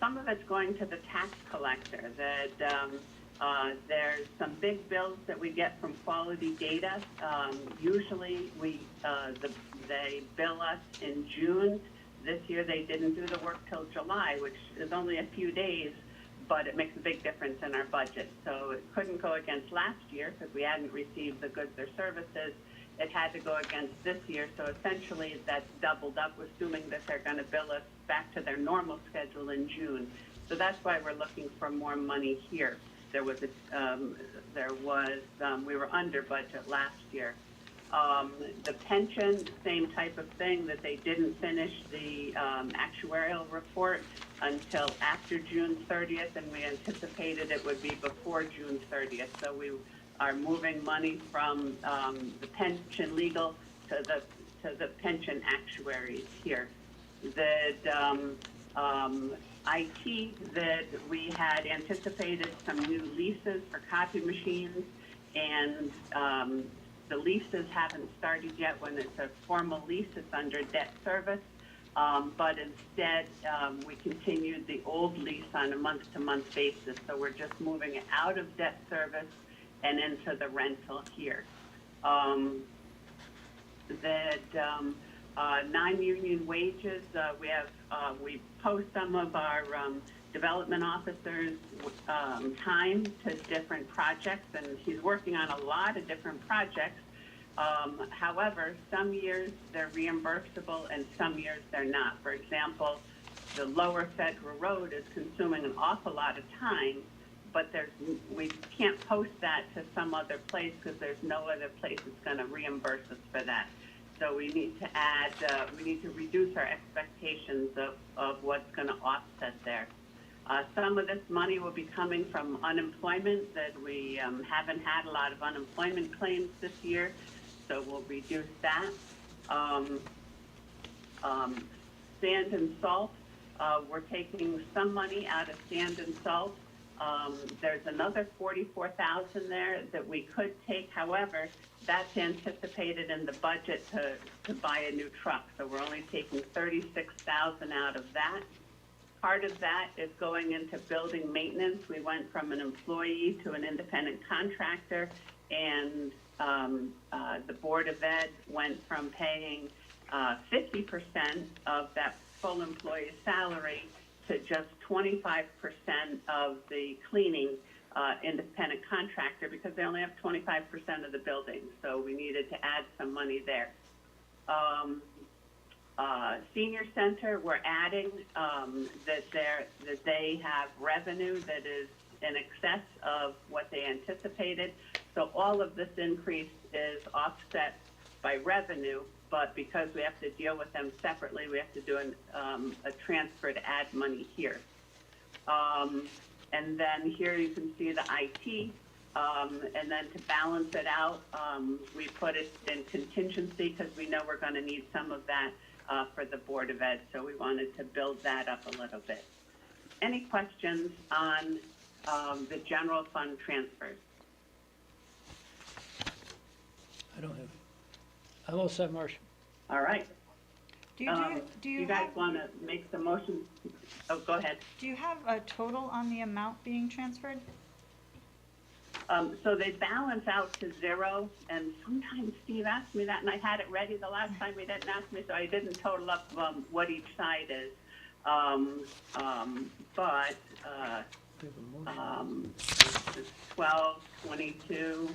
Speaker 14: Some of it's going to the tax collector. There's some big bills that we get from Quality Data. Usually they bill us in June. This year they didn't do the work till July, which is only a few days, but it makes a big difference in our budget. So it couldn't go against last year because we hadn't received the goods or services. It had to go against this year, so essentially that's doubled up, assuming that they're going to bill us back to their normal schedule in June. So that's why we're looking for more money here. We were under budget last year. The pension, same type of thing, that they didn't finish the actuarial report until after June 30th, and we anticipated it would be before June 30th. So we are moving money from the pension legal to the pension actuaries here. IT, that we had anticipated some new leases for copy machines, and the leases haven't started yet. When it's a formal lease, it's under debt service. But instead, we continued the old lease on a month-to-month basis. So we're just moving it out of debt service and into the rental here. Non-union wages, we post some of our development officers' time to different projects, and he's working on a lot of different projects. However, some years they're reimbursable and some years they're not. For example, the Lower Federal Road is consuming an awful lot of time, but we can't post that to some other place because there's no other place that's going to reimburse us for that. So we need to reduce our expectations of what's going to offset there. Some of this money will be coming from unemployment, that we haven't had a lot of unemployment claims this year, so we'll reduce that. Sand and salt, we're taking some money out of sand and salt There's another 44,000 there that we could take. However, that's anticipated in the budget to buy a new truck. So we're only taking 36,000 out of that. Part of that is going into building maintenance. We went from an employee to an independent contractor, and the Board of Ed went from paying 50% of that full employee's salary to just 25% of the cleaning independent contractor, because they only have 25% of the building. So we needed to add some money there. Senior Center, we're adding that they have revenue that is in excess of what they anticipated. So all of this increase is offset by revenue, but because we have to deal with them separately, we have to do a transfer to add money here. And then here you can see the IT, and then to balance it out, we put it in contingency because we know we're going to need some of that for the Board of Ed, so we wanted to build that up a little bit. Any questions on the general fund transfers?
Speaker 1: I don't have, I'm all set, Marcia.
Speaker 14: All right.
Speaker 2: Do you
Speaker 14: guys
Speaker 2: have,
Speaker 14: want to make the motion? Oh, go ahead.
Speaker 2: do you have a total on the amount being transferred?
Speaker 14: So they balance out to zero, and sometimes Steve asked me that, and I had it ready the last time he didn't ask me, so I didn't total up what each side is. But it's 12, 22,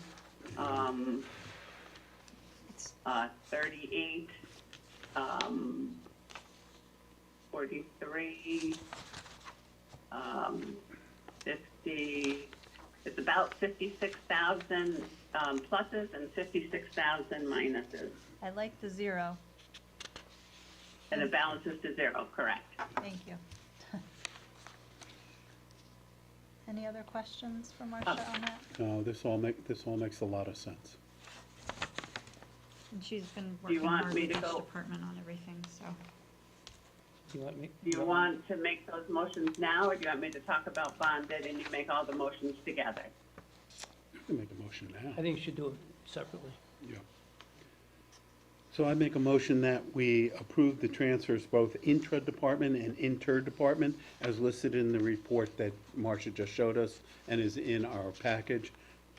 Speaker 14: 38, 43, 50. It's about 56,000 pluses and 56,000 minuses.
Speaker 2: I like the zero.
Speaker 14: And it balances to zero, correct.
Speaker 2: Thank you. Any other questions for Marcia on that?
Speaker 13: No, this all makes a lot of sense.
Speaker 2: And she's been
Speaker 14: Do you
Speaker 2: working
Speaker 14: want
Speaker 2: hard
Speaker 14: me
Speaker 2: with
Speaker 14: to
Speaker 2: each
Speaker 14: go-
Speaker 2: department on everything, so.
Speaker 1: Do you want me?
Speaker 14: Do you want to make those motions now, or do you want me to talk about bonded and you make all the motions together?
Speaker 13: You can make a motion now.
Speaker 1: I think you should do it separately.
Speaker 13: Yeah. So I make a motion that we approve the transfers both intra-department and inter-department as listed in the report that Marcia just showed us and is in our package,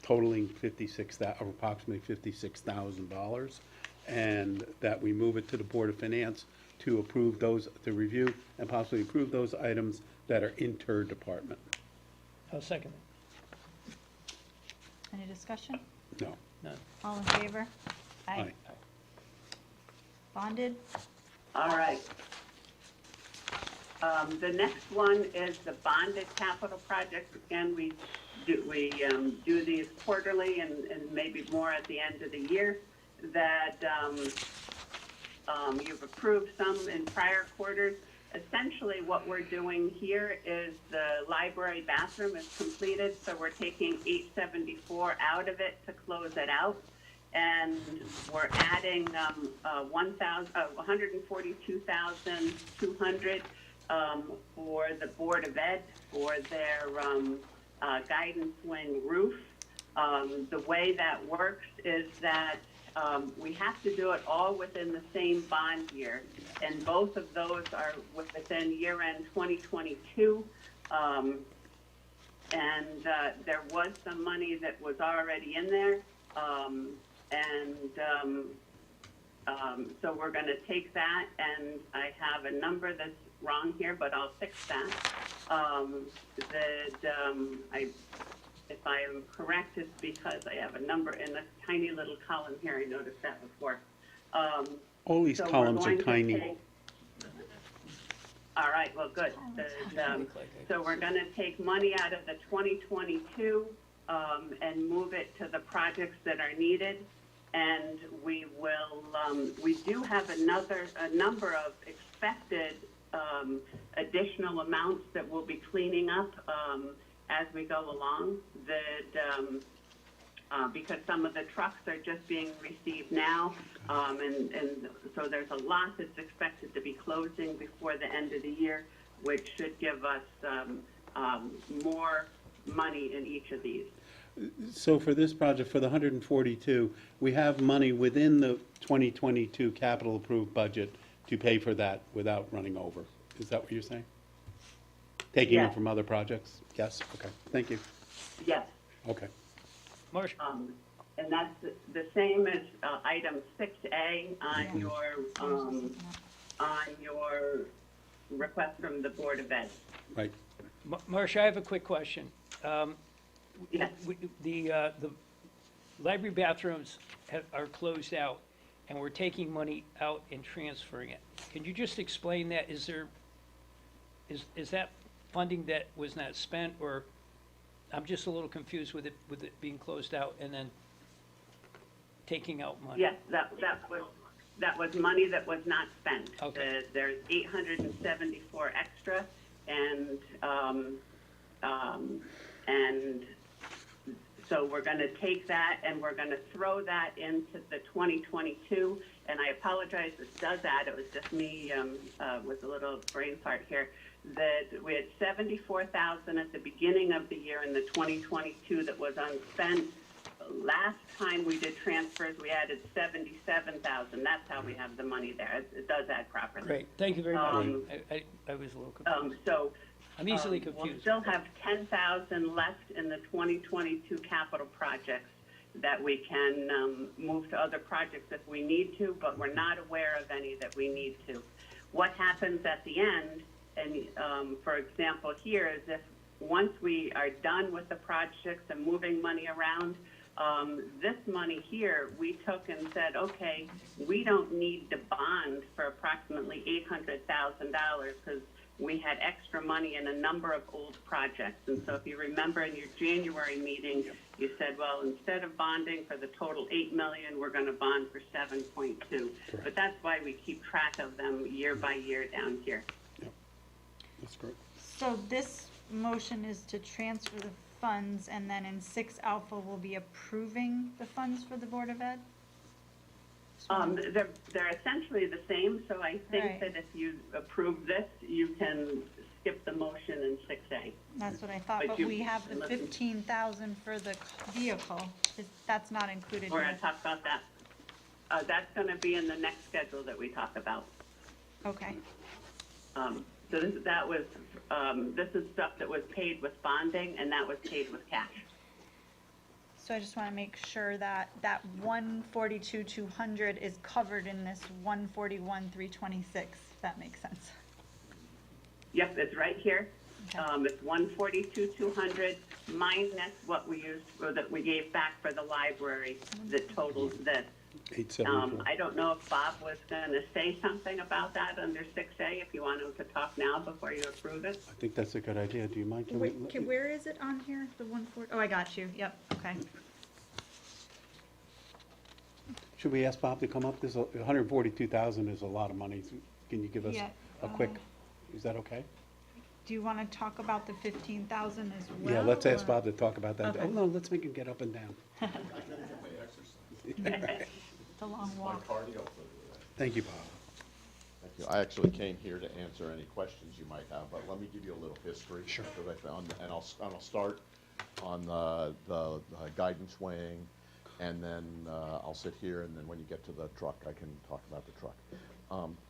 Speaker 13: totaling approximately $56,000, and that we move it to the Board of Finance to approve those, to review and possibly approve those items that are inter-department.
Speaker 1: I'll second
Speaker 2: Any discussion?
Speaker 13: No.
Speaker 1: it. None.
Speaker 2: All in favor?
Speaker 13: Aye.
Speaker 2: Bonded?
Speaker 14: All right. The next one is the bonded capital projects. Again, we do these quarterly and maybe more at the end of the year. That you've approved some in prior quarters. Essentially, what we're doing here is the library bathroom is completed, so we're taking 874 out of it to close it out. And we're adding 142,200 for the Board of Ed for their guidance wing roof. The way that works is that we have to do it all within the same bond year, and both of those are within year-end 2022. There was some money that was already in there. So we're going to take that, and I have a number that's wrong here, but I'll fix that. If I am correct, it's because I have a number in a tiny little column here. I noticed that before.
Speaker 13: All these
Speaker 14: So we're
Speaker 13: columns are
Speaker 14: going to
Speaker 13: tiny.
Speaker 14: take- All right, well, good. So we're going to take money out of the 2022 and move it to the projects that are needed. And we will, we do have a number of expected additional amounts that we'll be cleaning up as we go along. Because some of the trucks are just being received now, and so there's a lot that's expected to be closing before the end of the year, which should give us more money in each of these.
Speaker 13: So for this project, for the 142, we have money within the 2022 capital approved budget to pay for that without running over. Is that what you're saying? Taking
Speaker 14: Yes.
Speaker 13: it from other projects? Yes, okay, thank you.
Speaker 14: Yes.
Speaker 13: Okay.
Speaker 1: Marcia?
Speaker 14: And that's the same as item 6A on your request from the Board of Ed.
Speaker 13: Right.
Speaker 1: Marcia, I have a quick question.
Speaker 14: Yes.
Speaker 1: The library bathrooms are closed out, and we're taking money out and transferring it. Can you just explain that? Is that funding that was not spent, or I'm just a little confused with it being closed out and then taking out money?
Speaker 14: Yes, that was money that was not spent.
Speaker 1: Okay.
Speaker 14: There's 874 extra, and so we're going to take that and we're going to throw that into the 2022. And I apologize, this does add, it was just me with a little brain fart here, that we had 74,000 at the beginning of the year in the 2022 that was unspent. Last time we did transfers, we added 77,000. That's how we have the money there. It does add properly.
Speaker 1: Great, thank you very much. I was a little confused. I'm easily
Speaker 14: We'll
Speaker 1: confused.
Speaker 14: still have 10,000 left in the 2022 capital projects that we can move to other projects if we need to, but we're not aware of any that we need to. What happens at the end, and for example here, is if once we are done with the projects and moving money around, this money here, we took and said, okay, we don't need to bond for approximately $800,000 because we had extra money in a number of old projects. And so if you remember in your January meeting, you said, well, instead of bonding for the total $8 million, we're going to bond for 7.2. But that's why we keep track of them year by year down here.
Speaker 13: Yep. That's great.
Speaker 2: So this motion is to transfer the funds, and then in 6 alpha, we'll be approving the funds for the Board of Ed?
Speaker 14: They're essentially the same, so I think
Speaker 2: Right.
Speaker 14: that if you approve this, you can skip the motion in 6A.
Speaker 2: That's what I thought,
Speaker 14: But
Speaker 2: but
Speaker 14: you-
Speaker 2: we have the 15,000 for the vehicle. That's not included
Speaker 14: We're
Speaker 2: here.
Speaker 14: going to talk about that. That's going to be in the next schedule that we talk about.
Speaker 2: Okay.
Speaker 14: So this is stuff that was paid with bonding, and that was paid with cash.
Speaker 2: So I just want to make sure that that 142,200 is covered in this 141,326, if that makes sense.
Speaker 14: Yep, it's right here.
Speaker 2: Okay.
Speaker 14: It's 142,200 minus what we used, or that we gave back for the library, that totals this.
Speaker 13: 874.
Speaker 14: I don't know if Bob was going to say something about that under 6A, if you want him to talk now before you approve it.
Speaker 13: I think that's a good idea. Do you mind? Can we-
Speaker 2: Wait, okay, where is it on here, the 140? Oh, I got you, yep, okay.
Speaker 13: Should we ask Bob to come up? This 142,000 is a lot of money. Can you give us
Speaker 2: Yeah,
Speaker 13: a quick, is that okay?
Speaker 2: Do you want to talk about the 15,000 as well?
Speaker 13: Yeah, let's ask
Speaker 2: or-
Speaker 13: Bob to talk about that.
Speaker 2: Okay.
Speaker 13: Oh, no, let's make him get up and down.
Speaker 2: It's a long walk.
Speaker 13: Thank you, Bob.
Speaker 16: Thank you. I actually came here to answer any questions you might have, but let me give you a little history.
Speaker 13: Sure.
Speaker 16: Because I found, and I'll start on the guidance wing, and then I'll sit here, and then when you get to the truck, I can talk about the truck.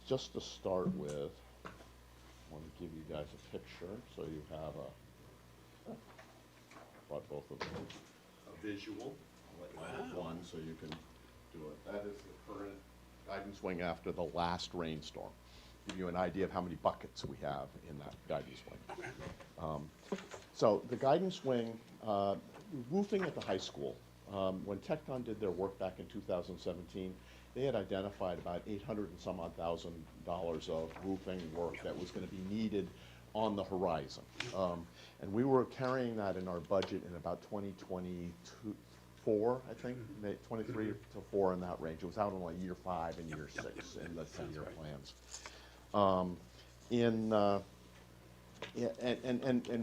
Speaker 16: Just to start with, I want to give you guys a picture, so you have brought both of them, a visual. I'll let you have one, so you can do it. That is the current guidance wing after the last rainstorm. Give you an idea of how many buckets we have in that guidance wing. So the guidance wing, roofing at the high school. When Tecton did their work back in 2017, they had identified about $800 and some odd thousand of roofing work that was going to be needed on the horizon. And we were carrying that in our budget in about 2024, I think, 23 to 4 in that range. It was out on like year 5 and year 6 in the 10-year plans. And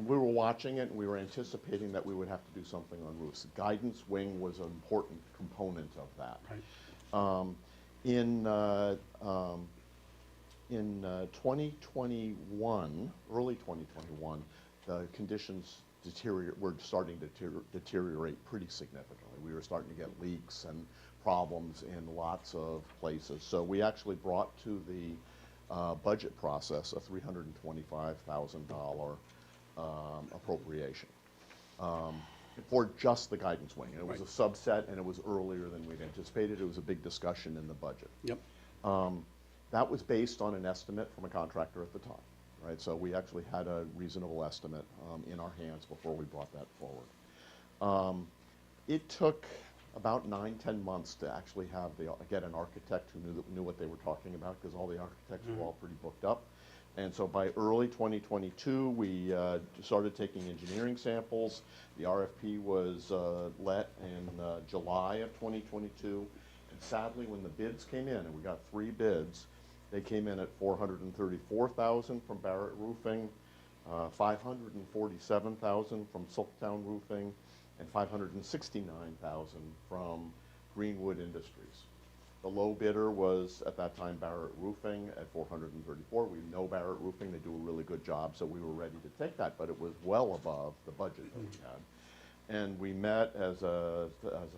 Speaker 16: we were watching it, and we were anticipating that we would have to do something on roofs. The guidance wing was an important component of that.
Speaker 13: Right.
Speaker 16: In 2021, early 2021, the conditions were starting to deteriorate pretty significantly. We were starting to get leaks and problems in lots of places. So we actually brought to the budget process a $325,000 appropriation for just the guidance wing. And it was a subset, and it was earlier than we'd anticipated. It was a big discussion in the budget.
Speaker 13: Yep.
Speaker 16: That was based on an estimate from a contractor at the time, right? So we actually had a reasonable estimate in our hands before we brought that forward. It took about 9-10 months to actually get an architect who knew what they were talking about, because all the architects were all pretty booked up. And so by early 2022, we started taking engineering samples. The RFP was let in July of 2022. And sadly, when the bids came in, and we got 3 bids, they came in at $434,000 from Barrett Roofing, $547,000 from Silktown Roofing, and $569,000 from Greenwood Industries. The low bidder was, at that time, Barrett Roofing at $434,000. We know Barrett Roofing, they do a really good job, so we were ready to take that, but it was well above the budget that we had. And we met as a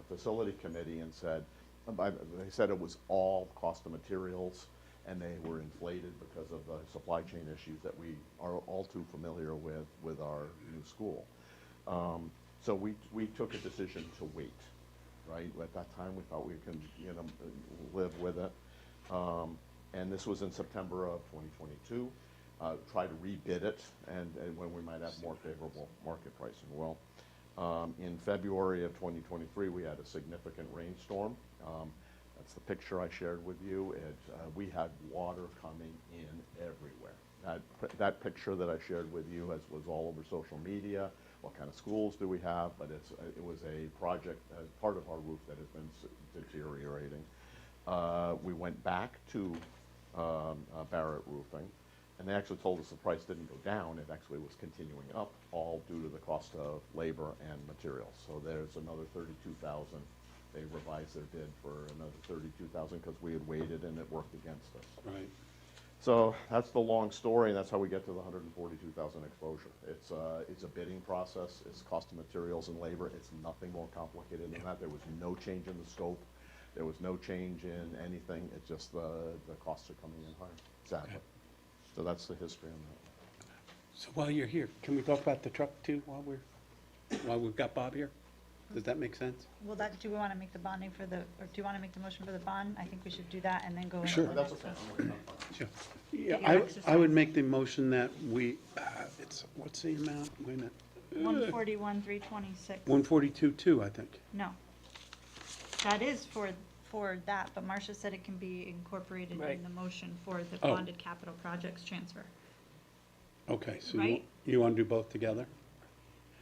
Speaker 16: facility committee and said, they said it was all cost of materials, and they were inflated because of the supply chain issues that we are all too familiar with our new school. So we took a decision to wait, right? At that time, we thought we could, live with it. And this was in September of 2022. Try to rebid it, and when we might have more favorable market pricing. Well, in February of 2023, we had a significant rainstorm. That's the picture I shared with you. We had water coming in everywhere. That picture that I shared with you was all over social media. What kind of schools do we have? But it was a project, part of our roof that has been deteriorating. We went back to Barrett Roofing, and they actually told us the price didn't go down. It actually was continuing up, all due to the cost of labor and materials. So there's another $32,000. They revised their bid for another $32,000 because we had waited and it worked against us.
Speaker 13: Right.
Speaker 16: So that's the long story, and that's how we get to the $142,000 exposure. It's a bidding process. It's cost of materials and labor. It's nothing more complicated than that. There was no change in the scope. There was no change in anything. It's just the costs are coming in higher, sadly.
Speaker 13: Okay.
Speaker 16: So that's the history on that.
Speaker 13: So while you're here, can we talk about the truck too while we've got Bob here? Does that make sense?
Speaker 2: Well, do we want to make the bonding or do you want to make the motion for the bond? I think we should do that and then go into
Speaker 13: Sure.
Speaker 2: the
Speaker 16: That's
Speaker 2: next
Speaker 16: okay.
Speaker 2: one.
Speaker 13: Sure. Yeah,
Speaker 2: Your
Speaker 13: I
Speaker 2: exercise.
Speaker 13: would make the motion that we, what's the amount? Wait a minute.
Speaker 2: 141, 326.
Speaker 13: 142.2, I think.
Speaker 2: No. That is for that, but Marcia said it can be incorporated
Speaker 1: Right.
Speaker 2: in the motion for the
Speaker 13: Oh.
Speaker 2: bonded capital projects transfer.
Speaker 13: Okay, so
Speaker 2: Right?
Speaker 13: you want to do both together?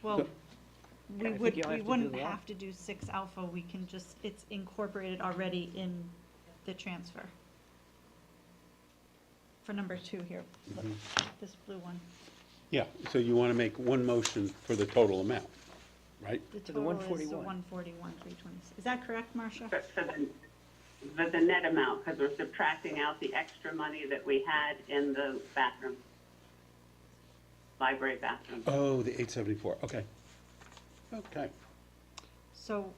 Speaker 2: Well,
Speaker 1: I think you'll have to do
Speaker 2: wouldn't
Speaker 1: the law.
Speaker 2: have to do 6 alpha, we can just, it's incorporated already in the transfer. For number 2 here, look, this blue one.
Speaker 13: Yeah, so you want to make one motion for the total amount, right?
Speaker 2: The
Speaker 1: For the
Speaker 2: total is the
Speaker 1: 141.
Speaker 2: 141, 326. Is that correct, Marcia?
Speaker 14: For the net amount, because we're subtracting out the extra money that we had in the bathroom, library bathroom.
Speaker 13: Oh, the 874, okay. Okay.
Speaker 2: So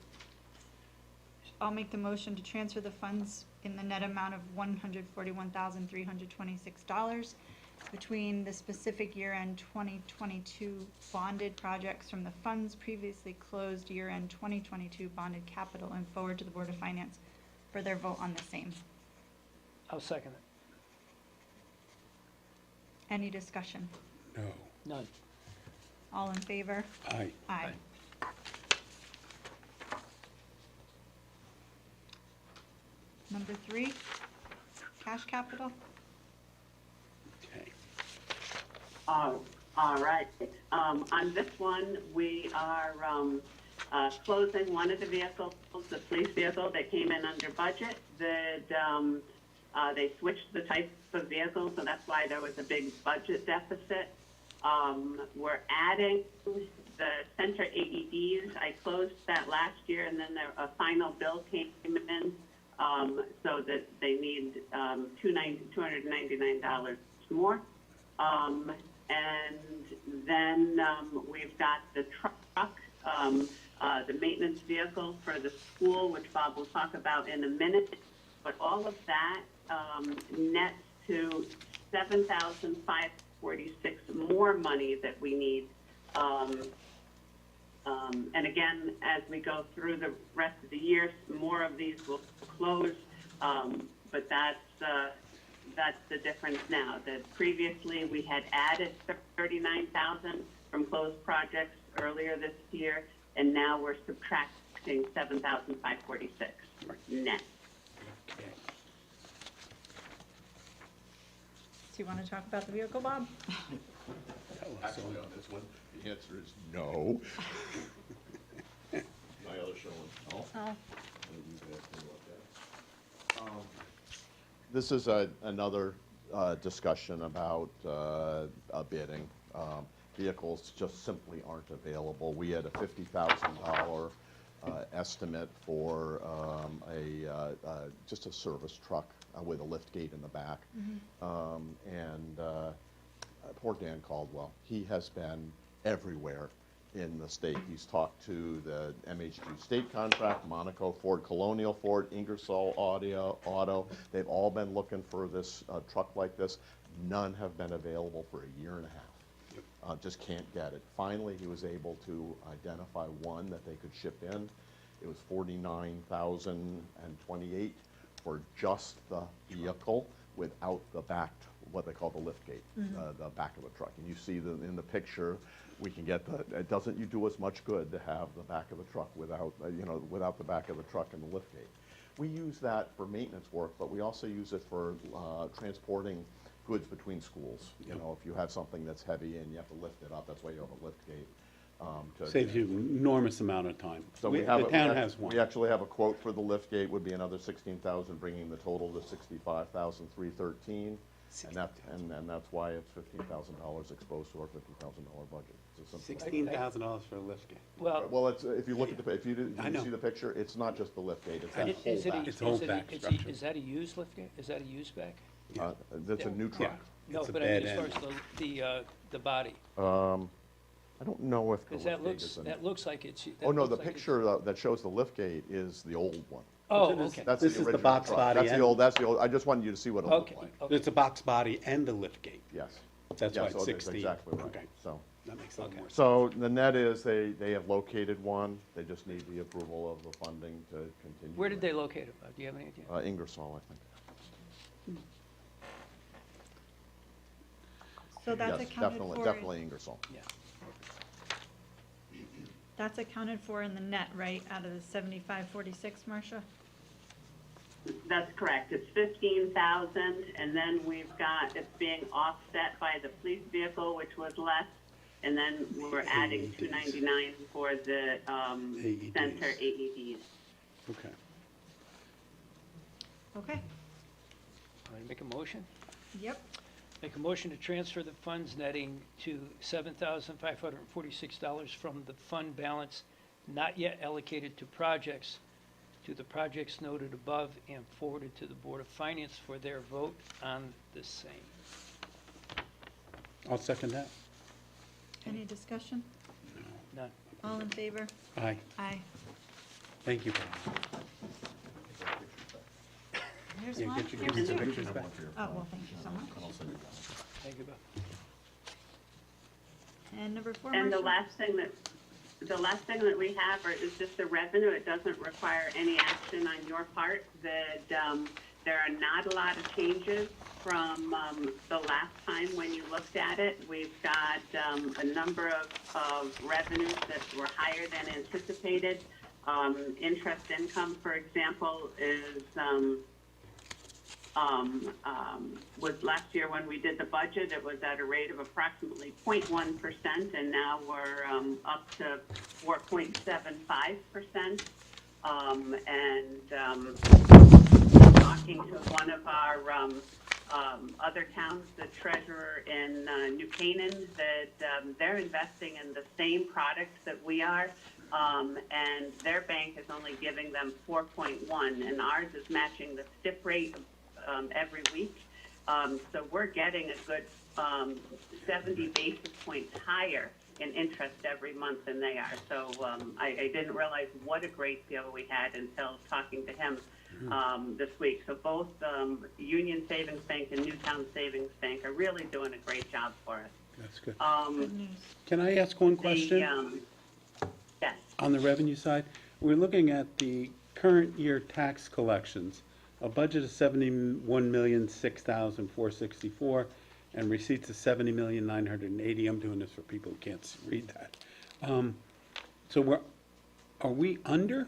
Speaker 2: I'll make the motion to transfer the funds in the net amount of $141,326 between the specific year-end 2022 bonded projects from the funds previously closed year-end 2022 bonded capital and forward to the Board of Finance for their vote on the same.
Speaker 1: I'll second it.
Speaker 2: Any discussion?
Speaker 13: No.
Speaker 1: None.
Speaker 2: All in favor?
Speaker 13: Aye.
Speaker 2: Aye. Number 3, cash capital.
Speaker 13: Okay.
Speaker 14: All right. On this one, we are closing one of the vehicles, the police vehicle that came in under budget. They switched the type of vehicle, so that's why there was a big budget deficit. We're adding the center AEDs. I closed that last year, and then a final bill came in, so that they need $299 more. And Then we've got the truck, the maintenance vehicle for the school, which Bob will talk about in a minute. But all of that nets to $7,546 more money that we need. And again, as we go through the rest of the year, more of these will close. But that's the difference now. That previously we had added 39,000 from closed projects earlier this year, and now we're subtracting 7,546 net.
Speaker 2: Do you want to talk about the vehicle, Bob?
Speaker 16: Actually, on this one, the answer is no. My other showing, no.
Speaker 2: Oh.
Speaker 16: This is another discussion about bidding. Vehicles just simply aren't available. We had a $50,000 estimate for just a service truck with a lift gate in the back. Poor Dan Caldwell, he has been everywhere in the state. He's talked to the MHG state contract, Monaco Ford, Colonial Ford, Ingersoll Auto. They've all been looking for this truck like this. None have been available for a year and a half. Just can't get it. Finally, he was able to identify one that they could ship in. It was $49,028 for just the vehicle without the back, what they call the lift gate, the back of the truck. And you see in the picture, we can get it doesn't do us much good to have the back of the truck without, without the back of the truck and the lift gate. We use that for maintenance work, but we also use it for transporting goods between schools. You know, if you have something that's heavy and you have to lift it up, that's why you have a lift gate.
Speaker 13: Saves you an enormous amount of time.
Speaker 16: So
Speaker 13: The town has one.
Speaker 16: We actually have a quote for the lift gate, would be another $16,000, bringing the total to $65,313. And that's why it's $15,000 exposed to our $50,000 budget. It's a simple-
Speaker 13: $16,000 for a lift gate.
Speaker 16: Well, it's, if you look at if you see the picture, it's not just the lift gate, it's that whole back.
Speaker 13: It's whole back structure.
Speaker 1: Is that a used lift gate? Is that a used back?
Speaker 16: That's a new truck.
Speaker 1: No,
Speaker 13: It's a
Speaker 1: but I mean,
Speaker 13: bad
Speaker 1: as far as the body.
Speaker 16: I don't know if the
Speaker 1: Because
Speaker 16: lift gate is
Speaker 1: that looks like it's.
Speaker 16: Oh, no, the picture that shows the lift gate is the old one.
Speaker 1: Oh, okay.
Speaker 16: That's
Speaker 13: This is the
Speaker 16: original
Speaker 13: box
Speaker 16: truck.
Speaker 13: body
Speaker 16: That's the
Speaker 13: and-
Speaker 16: old, I just wanted you to see what it looked
Speaker 1: Okay,
Speaker 16: like.
Speaker 1: okay.
Speaker 13: It's a box body and a lift gate.
Speaker 16: Yes.
Speaker 13: That's
Speaker 16: Yeah,
Speaker 13: why
Speaker 16: so
Speaker 13: it's
Speaker 16: that's
Speaker 13: 16.
Speaker 16: exactly right.
Speaker 13: Okay,
Speaker 16: So,
Speaker 13: that makes a lot more sense.
Speaker 16: so the net is they have located one. They just need the approval of the funding to continue.
Speaker 1: Where did they locate it? Do you have any idea?
Speaker 16: Ingersoll, I think.
Speaker 2: So that's
Speaker 16: Yes,
Speaker 2: accounted for.
Speaker 16: definitely Ingersoll.
Speaker 1: Yeah.
Speaker 2: That's accounted for in the net, right, out of the 7546, Marcia?
Speaker 14: That's correct. It's 15,000, and then we've got, it's being offset by the police vehicle, which was less, and then we're adding 299 for the center AEDs.
Speaker 13: Okay.
Speaker 2: Okay.
Speaker 1: Want to make a motion?
Speaker 2: Yep.
Speaker 1: Make a motion to transfer the funds netting to $7,546 from the fund balance not yet allocated to projects to the projects noted above and forwarded to the Board of Finance for their vote on the same.
Speaker 13: I'll second that.
Speaker 2: Any discussion?
Speaker 1: None.
Speaker 2: All in favor?
Speaker 13: Aye.
Speaker 2: Aye.
Speaker 13: Thank you.
Speaker 2: Here's
Speaker 13: Yeah,
Speaker 2: one.
Speaker 13: give me
Speaker 2: Here's
Speaker 13: the
Speaker 2: two.
Speaker 13: pictures back.
Speaker 2: Oh, well, thank you so much.
Speaker 1: Thank you, Bob.
Speaker 2: And number 4,
Speaker 14: And the
Speaker 2: Marcia?
Speaker 14: last thing that we have is just the revenue. It doesn't require any action on your part. There are not a lot of changes from the last time when you looked at it. We've got a number of revenues that were higher than anticipated. Interest income, for example, was last year when we did the budget, it was at a rate of approximately 0.1%, and now we're up to 4.75%. Talking to one of our other towns, the treasurer in New Canaan, that they're investing in the same products that we are, and their bank is only giving them 4.1, and ours is matching the STIP rate every week. So we're getting a good 70 basis points higher in interest every month than they are. So I didn't realize what a great deal we had until talking to him this week. So both Union Savings Bank and Newtown Savings Bank are really doing a great job for us.
Speaker 13: That's good.
Speaker 2: Good news.
Speaker 13: Can I ask one question?
Speaker 14: Yes.
Speaker 13: On the revenue side, we're looking at the current year tax collections, a budget of 71,006,464, and receipts of 70,980. I'm doing this for people who can't read that. So are we under?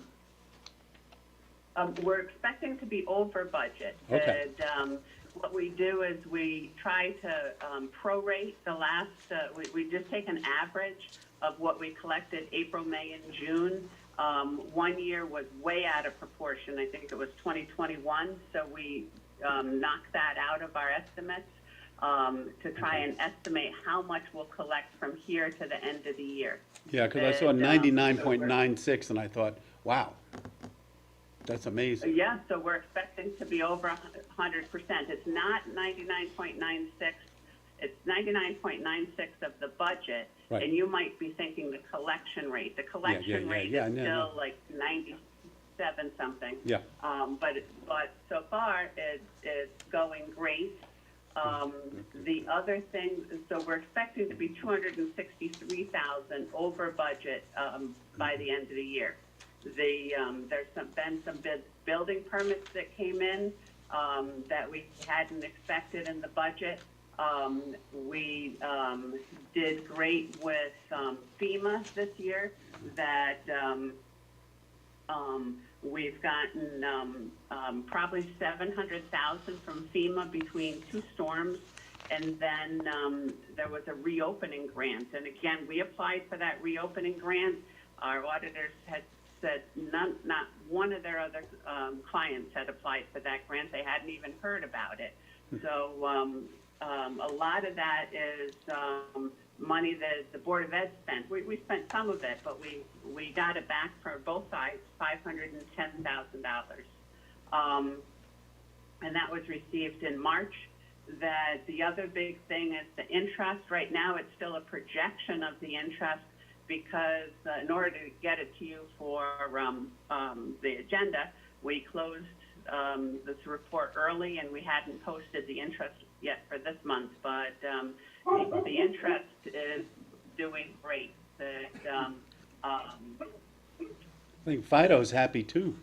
Speaker 14: We're expecting to be over budget.
Speaker 13: Okay.
Speaker 14: And, what we do is we try to prorate the last, we just take an average of what we collected April, May, and June. 1 year was way out of proportion. I think it was 2021. So we knocked that out of our estimates to try and estimate how much we'll collect from here to the end of the year.
Speaker 13: Yeah, because I saw 99.96, and I thought, wow, that's amazing.
Speaker 14: Yeah, so we're expecting to be over 100%. It's not 99.96. It's 99.96 of the budget.
Speaker 13: Right.
Speaker 14: And you might be thinking the collection rate. The collection rate is still like 97 something.
Speaker 13: Yeah.
Speaker 14: But so far it's going great. The other thing, so we're expecting to be 263,000 over budget by the end of the year. There's been some building permits that came in that we hadn't expected in the budget. We did great with FEMA this year, that we've gotten probably 700,000 from FEMA between two storms. And then there was a reopening grant. And again, we applied for that reopening grant. Our auditors had said not one of their other clients had applied for that grant. They hadn't even heard about it. So a lot of that is money that the Board of Ed spent. We spent some of it, but we got it back for both sides, $510,000. And that was received in March. That the other big thing is the interest. Right now, it's still a projection of the interest, because in order to get it to you for the agenda, we closed this report early, and we hadn't posted the interest yet for this month. But the interest is doing great.
Speaker 13: I think Fido's happy too.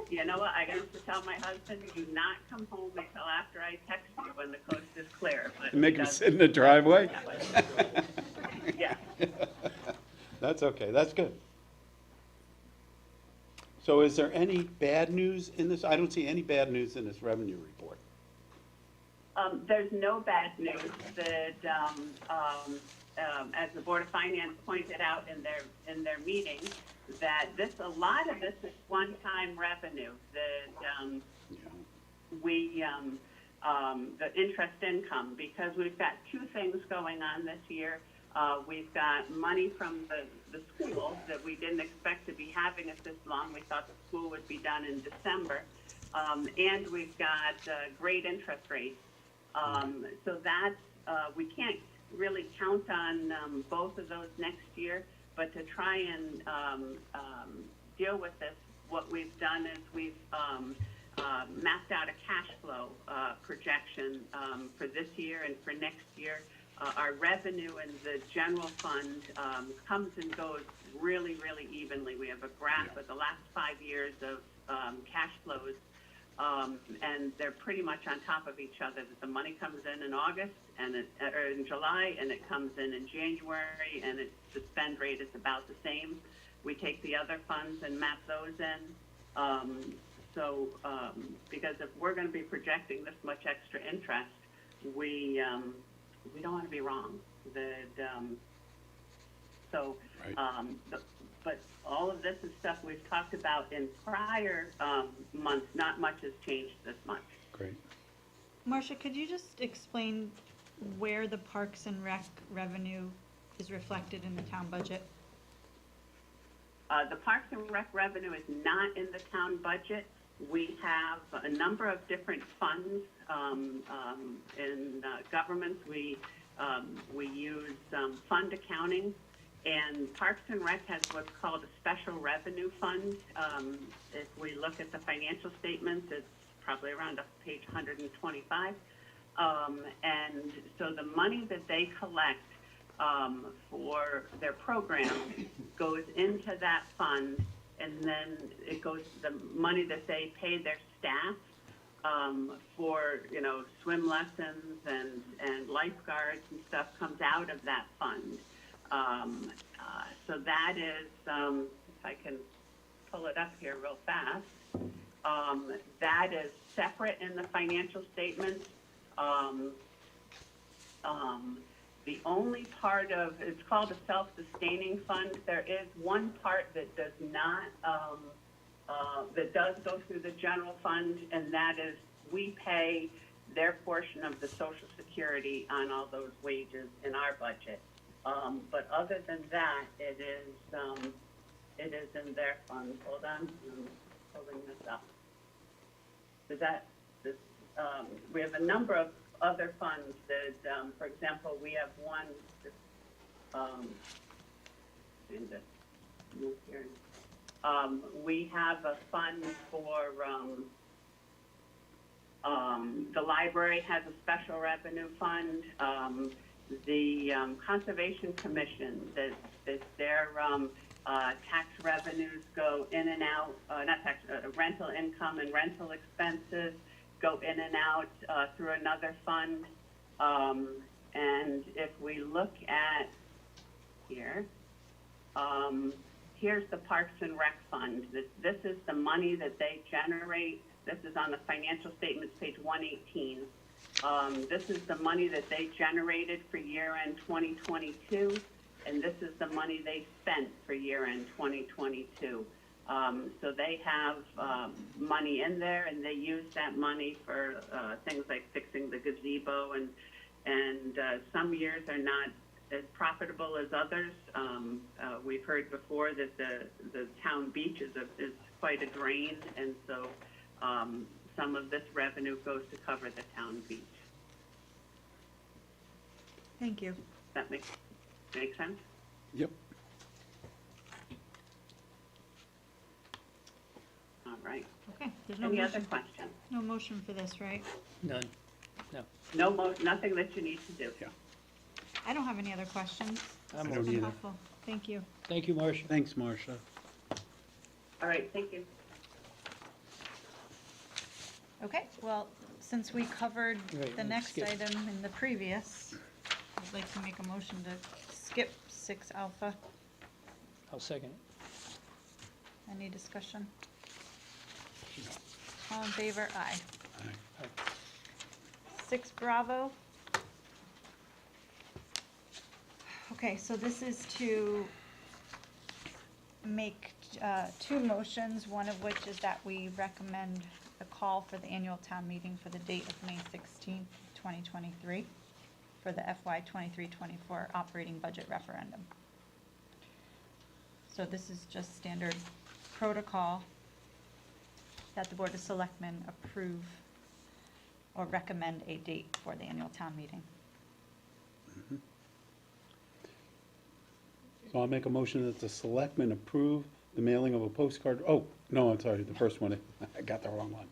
Speaker 14: You know what? I have to tell my husband, do not come home until after I text you when the coast is clear. But
Speaker 13: Make him sit in the driveway?
Speaker 14: Yeah.
Speaker 13: That's okay, that's good. So is there any bad news in this? I don't see any bad news in this revenue report.
Speaker 14: There's no bad news. That as the Board of Finance pointed out in their meeting, that a lot of this is one-time revenue. That the interest income, because we've got two things going on this year. We've got money from the school that we didn't expect to be having it this long. We thought the school would be done in December. And we've got great interest rates. So that's, we can't really count on both of those next year, but to try and deal with this, what we've done is we've mapped out a cash flow projection for this year and for next year. Our revenue in the general fund comes and goes really, really evenly. We have a graph of the last 5 years of cash flows, and they're pretty much on top of each other. The money comes in August and or in July, and it comes in January, and the spend rate is about the same. We take the other funds and map those in. Because if we're going to be projecting this much extra interest, we don't want to be wrong. But all of this is stuff we've talked about in prior months. Not much has changed this much.
Speaker 13: Great.
Speaker 2: Marcia, could you just explain where the Parks and Rec revenue is reflected in the town budget?
Speaker 14: The Parks and Rec revenue is not in the town budget. We have a number of different funds in governments. We use fund accounting, and Parks and Rec has what's called a special revenue fund. If we look at the financial statements, it's probably around page 125. And so the money that they collect for their program goes into that fund, and then it goes, the money that they pay their staff for, you know, swim lessons and lifeguards and stuff comes out of that fund. So that is, if I can pull it up here real fast, that is separate in the financial statements. The only part of, it's called a self-sustaining fund. There is one part that does not, that does go through the general fund, and that is we pay their portion of the Social Security on all those wages in our budget. But other than that, it is in their fund. Hold on, I'm pulling this up. So that, this, we have a number of other funds that, for example, we have one, we have a fund for, the library has a special revenue fund. The Conservation Commission, that their tax revenues go in and out, not tax, rental income and rental expenses go in and out through another fund. And if we look at here, here's the Parks and Rec Fund. This is the money that they generate. This is on the financial statements, page 118. This is the money that they generated for year-end 2022, and this is the money they spent for year-end 2022. So they have money in there, and they use that money for things like fixing the gazebo, and some years are not as profitable as others. We've heard before that the town beach is quite a drain, and so some of this revenue goes to cover the town beach.
Speaker 2: Thank you.
Speaker 14: That make sense?
Speaker 13: Yep.
Speaker 14: All right.
Speaker 2: Okay, there's no
Speaker 14: Any other
Speaker 2: motion.
Speaker 14: questions?
Speaker 2: No motion for this, right?
Speaker 1: None, no.
Speaker 14: Nothing that you need to do.
Speaker 13: Yeah.
Speaker 2: I don't have any other questions.
Speaker 1: I'm
Speaker 13: I don't
Speaker 1: all-
Speaker 13: either.
Speaker 2: Helpful. Thank you.
Speaker 1: Thank you, Marcia.
Speaker 13: Thanks, Marcia.
Speaker 14: All right, thank you.
Speaker 2: Okay, well, since we covered
Speaker 1: Right,
Speaker 2: the
Speaker 1: let's
Speaker 2: next
Speaker 1: skip.
Speaker 2: item in the previous, I'd like to make a motion to skip 6 alpha.
Speaker 1: I'll second it.
Speaker 2: Any discussion? All in favor? Aye.
Speaker 13: Aye.
Speaker 2: 6 Bravo. Okay, so this is to make 2 motions, one of which is that we recommend a call for the annual town meeting for the date of May 16th, 2023, for the FY 23-24 operating budget referendum. So this is just standard protocol that the Board of Selectmen approve or recommend a date for the annual town meeting.
Speaker 13: So I'll make a motion that the selectmen approve the mailing of a postcard, oh, no, I'm sorry, the first one, I got the wrong one.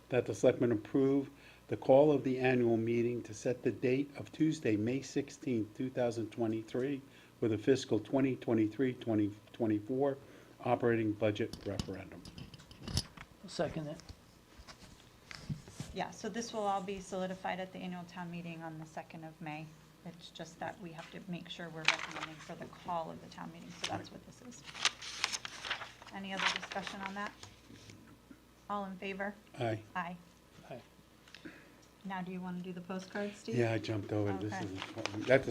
Speaker 13: That the selectmen approve the call of the annual meeting to set the date of Tuesday, May 16th, 2023, for the fiscal 2023-2024 operating budget referendum.
Speaker 1: I'll second it.
Speaker 2: Yeah, so this will all be solidified at the annual town meeting on the 2nd of May. It's just that we have to make sure we're recommending for the call of the town meeting, so that's what this is. Any other discussion on that? All in favor?
Speaker 13: Aye.
Speaker 2: Aye.
Speaker 1: Aye.
Speaker 2: Now, do you want to do the postcard, Steve?
Speaker 13: Yeah, I jumped over, this
Speaker 2: Okay.
Speaker 13: is, that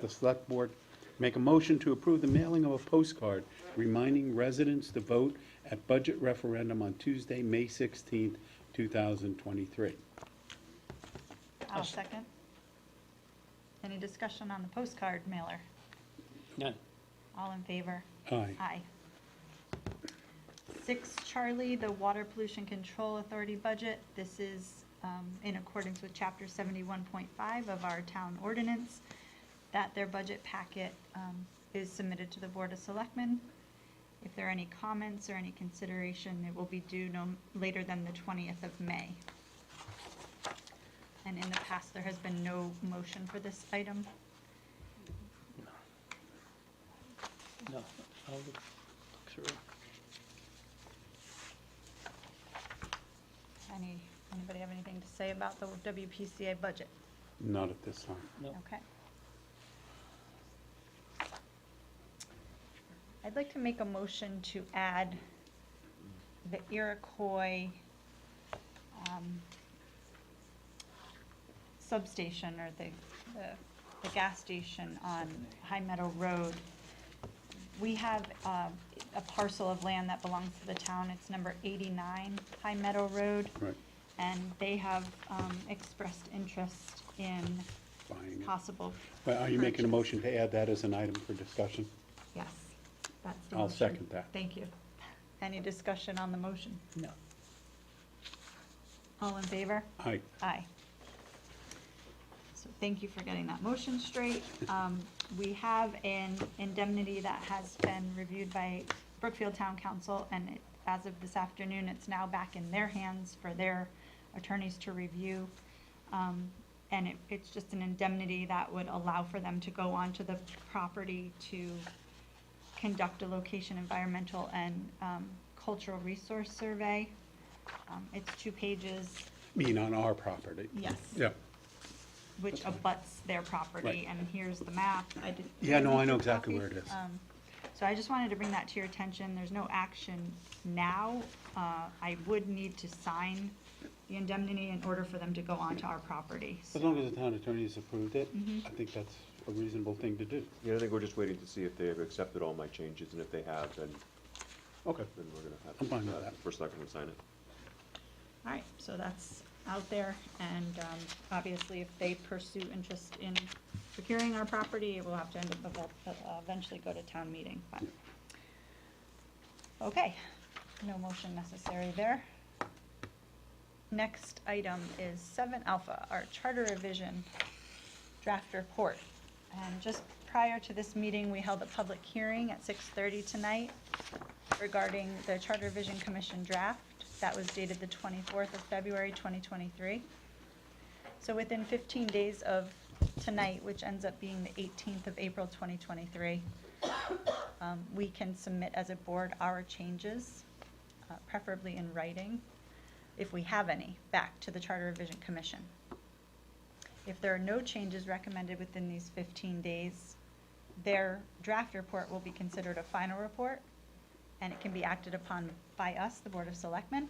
Speaker 13: the select board make a motion to approve the mailing of a postcard reminding residents to vote at budget referendum on Tuesday, May 16th, 2023.
Speaker 2: I'll second. Any discussion on the postcard mailer?
Speaker 1: None.
Speaker 2: All in favor?
Speaker 13: Aye.
Speaker 2: Aye. 6 Charlie, the Water Pollution Control Authority budget. This is in accordance with Chapter 71.5 of our town ordinance, that their budget packet is submitted to the Board of Selectmen. If there are any comments or any consideration, it will be due no later than the 20th of May. And in the past, there has been no motion for this item.
Speaker 1: No, I'll look through.
Speaker 2: Anybody have anything to say about the WPCA budget?
Speaker 13: Not at this time.
Speaker 1: No.
Speaker 2: Okay. I'd like to make a motion to add the Iroquois substation, or the gas station on High Meadow Road. We have a parcel of land that belongs to the town. It's number 89 High Meadow Road.
Speaker 13: Right.
Speaker 2: And they have expressed interest in
Speaker 13: Buying it.
Speaker 2: possible
Speaker 13: Well, are you making a
Speaker 2: purchase.
Speaker 13: motion to add that as an item for discussion?
Speaker 2: Yes, that's the
Speaker 13: I'll
Speaker 2: motion.
Speaker 13: second that.
Speaker 2: Thank you. Any discussion on the motion?
Speaker 1: No.
Speaker 2: All in favor?
Speaker 13: Aye.
Speaker 2: Aye. So thank you for getting that motion straight. We have an indemnity that has been reviewed by Brookfield Town Council, and as of this afternoon, it's now back in their hands for their attorneys to review. And it's just an indemnity that would allow for them to go onto the property to conduct a location, environmental, and cultural resource survey. It's 2 pages,
Speaker 13: Mean on our property?
Speaker 2: yes,
Speaker 13: Yeah.
Speaker 2: which abuts their property,
Speaker 13: Right.
Speaker 2: and here's the map.
Speaker 13: Yeah, no, I know
Speaker 2: need a
Speaker 13: exactly
Speaker 2: copy.
Speaker 13: where it is.
Speaker 2: So I just wanted to bring that to your attention. There's no action now. I would need to sign the indemnity in order for them to go onto our property.
Speaker 13: As long as the town attorney has approved it,
Speaker 2: Mhm.
Speaker 13: I think that's a reasonable thing to do.
Speaker 15: Yeah, I think we're just waiting to see if they've accepted all my changes, and if they have, then,
Speaker 13: Okay.
Speaker 15: then we're gonna have.
Speaker 13: I'm fine with that.
Speaker 15: First selectman sign it.
Speaker 2: All right, so that's out there, and obviously, if they pursue interest in procuring our property, it will have to eventually go to town meeting, but. Okay, no motion necessary there. Next item is 7 Alpha, our charter revision draft report. And just prior to this meeting, we held a public hearing at 6:30 tonight regarding the Charter Revision Commission draft. That was dated the 24th of February, 2023. So within 15 days of tonight, which ends up being the 18th of April, 2023, we can submit as a board our changes, preferably in writing, if we have any, back to the Charter Revision Commission. If there are no changes recommended within these 15 days, their draft report will be considered a final report, and it can be acted upon by us, the Board of Selectmen.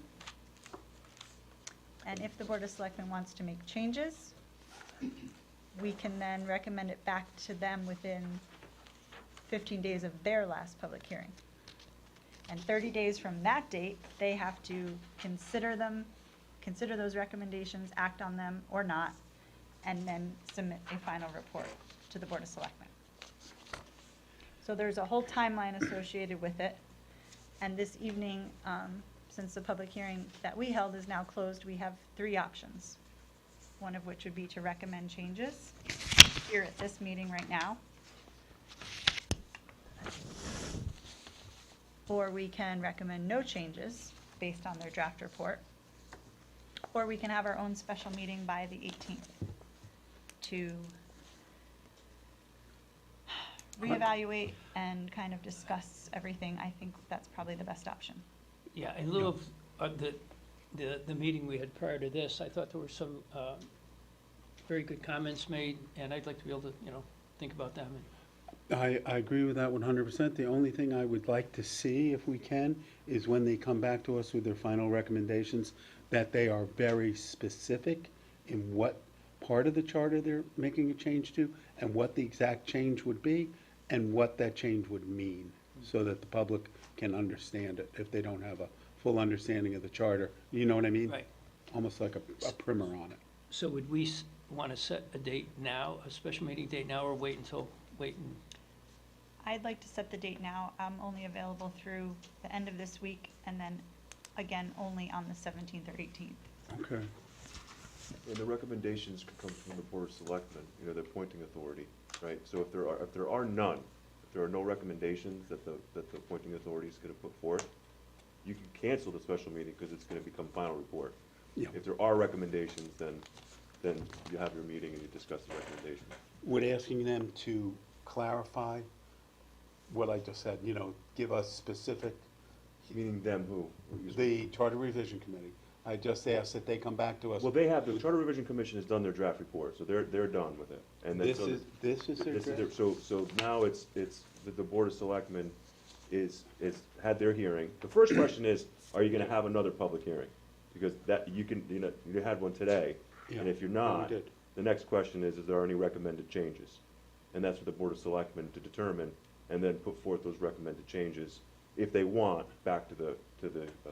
Speaker 2: And if the Board of Selectmen wants to make changes, we can then recommend it back to them within 15 days of their last public hearing. And 30 days from that date, they have to consider them, consider those recommendations, act on them or not, and then submit a final report to the Board of Selectmen. So there's a whole timeline associated with it. And this evening, since the public hearing that we held is now closed, we have 3 options. One of which would be to recommend changes here at this meeting right now. Or we can recommend no changes based on their draft report. Or we can have our own special meeting by the 18th to reevaluate and kind of discuss everything. I think that's probably the best option.
Speaker 1: Yeah, in lieu of the meeting we had prior to this, I thought there were some very good comments made, and I'd like to be able to, think about them.
Speaker 13: I agree with that 100%. The only thing I would like to see, if we can, is when they come back to us with their final recommendations, that they are very specific in what part of the charter they're making a change to, and what the exact change would be, and what that change would mean, so that the public can understand it, if they don't have a full understanding of the charter. You know what I mean?
Speaker 1: Right.
Speaker 13: Almost like a primer on it.
Speaker 1: So would we want to set a date now, a special meeting date now, or wait and
Speaker 2: I'd like to set the date now. I'm only available through the end of this week, and then again, only on the 17th or 18th.
Speaker 13: Okay.
Speaker 15: And the recommendations could come from the Board of Selectmen, you know, the appointing authority, right? So if there are none, if there are no recommendations that the appointing authority is gonna put forth, you can cancel the special meeting because it's gonna become final report.
Speaker 13: Yeah.
Speaker 15: If there are recommendations, then you have your meeting and you discuss the recommendations.
Speaker 13: Would asking them to clarify what I just said, you know, give us specific,
Speaker 15: Meaning them who?
Speaker 13: the Charter Revision Committee. I just asked that they come back to us.
Speaker 15: Well, they have, the Charter Revision Commission has done their draft report, so they're done with it. And then
Speaker 13: This
Speaker 15: so
Speaker 13: is their
Speaker 15: This is
Speaker 13: draft?
Speaker 15: so now it's, the Board of Selectmen is had their hearing. The first question is, are you gonna have another public hearing? Because that, you can, you know, you had one today, and
Speaker 13: Yeah,
Speaker 15: if you're
Speaker 13: yeah, we
Speaker 15: not,
Speaker 13: did.
Speaker 15: the next question is there any recommended changes? And that's for the Board of Selectmen to determine, and then put forth those recommended changes, if they want, back to the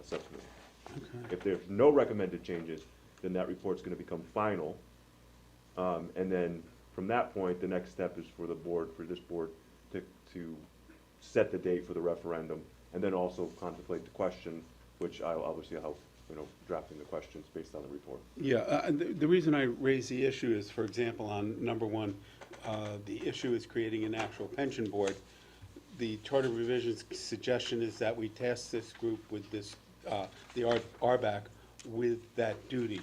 Speaker 15: subcommittee.
Speaker 13: Okay.
Speaker 15: If there's no recommended changes, then that report's gonna become final. And then, from that point, the next step is for this board to set the date for the referendum, and then also contemplate the question, which I'll obviously help, you know, drafting the questions based on the report.
Speaker 13: Yeah, the reason I raise the issue is, for example, on number one, the issue is creating an actual pension board. The Charter Revision's suggestion is that we task this group with this, the RBAC with that duty.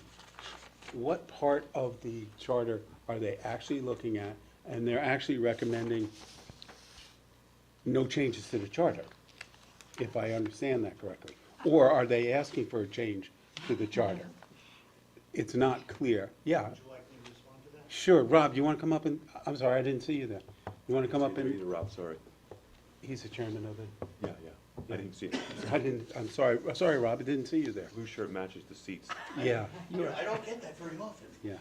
Speaker 13: What part of the charter are they actually looking at? And they're actually recommending no changes to the charter, if I understand that correctly. Or are they asking for a change to the charter? It's not clear. Yeah.
Speaker 17: Would you like me to respond to that?
Speaker 13: Sure, Rob, you want to come up and, I'm sorry, I didn't see you there. You want to come up
Speaker 15: Either,
Speaker 13: and,
Speaker 15: Rob, sorry.
Speaker 13: he's the chairman of it.
Speaker 15: Yeah, I didn't see it.
Speaker 13: I'm sorry, Rob, I didn't see you there.
Speaker 15: Blue shirt matches the seats.
Speaker 13: Yeah,
Speaker 17: Yeah, I don't get that very often.
Speaker 13: yeah.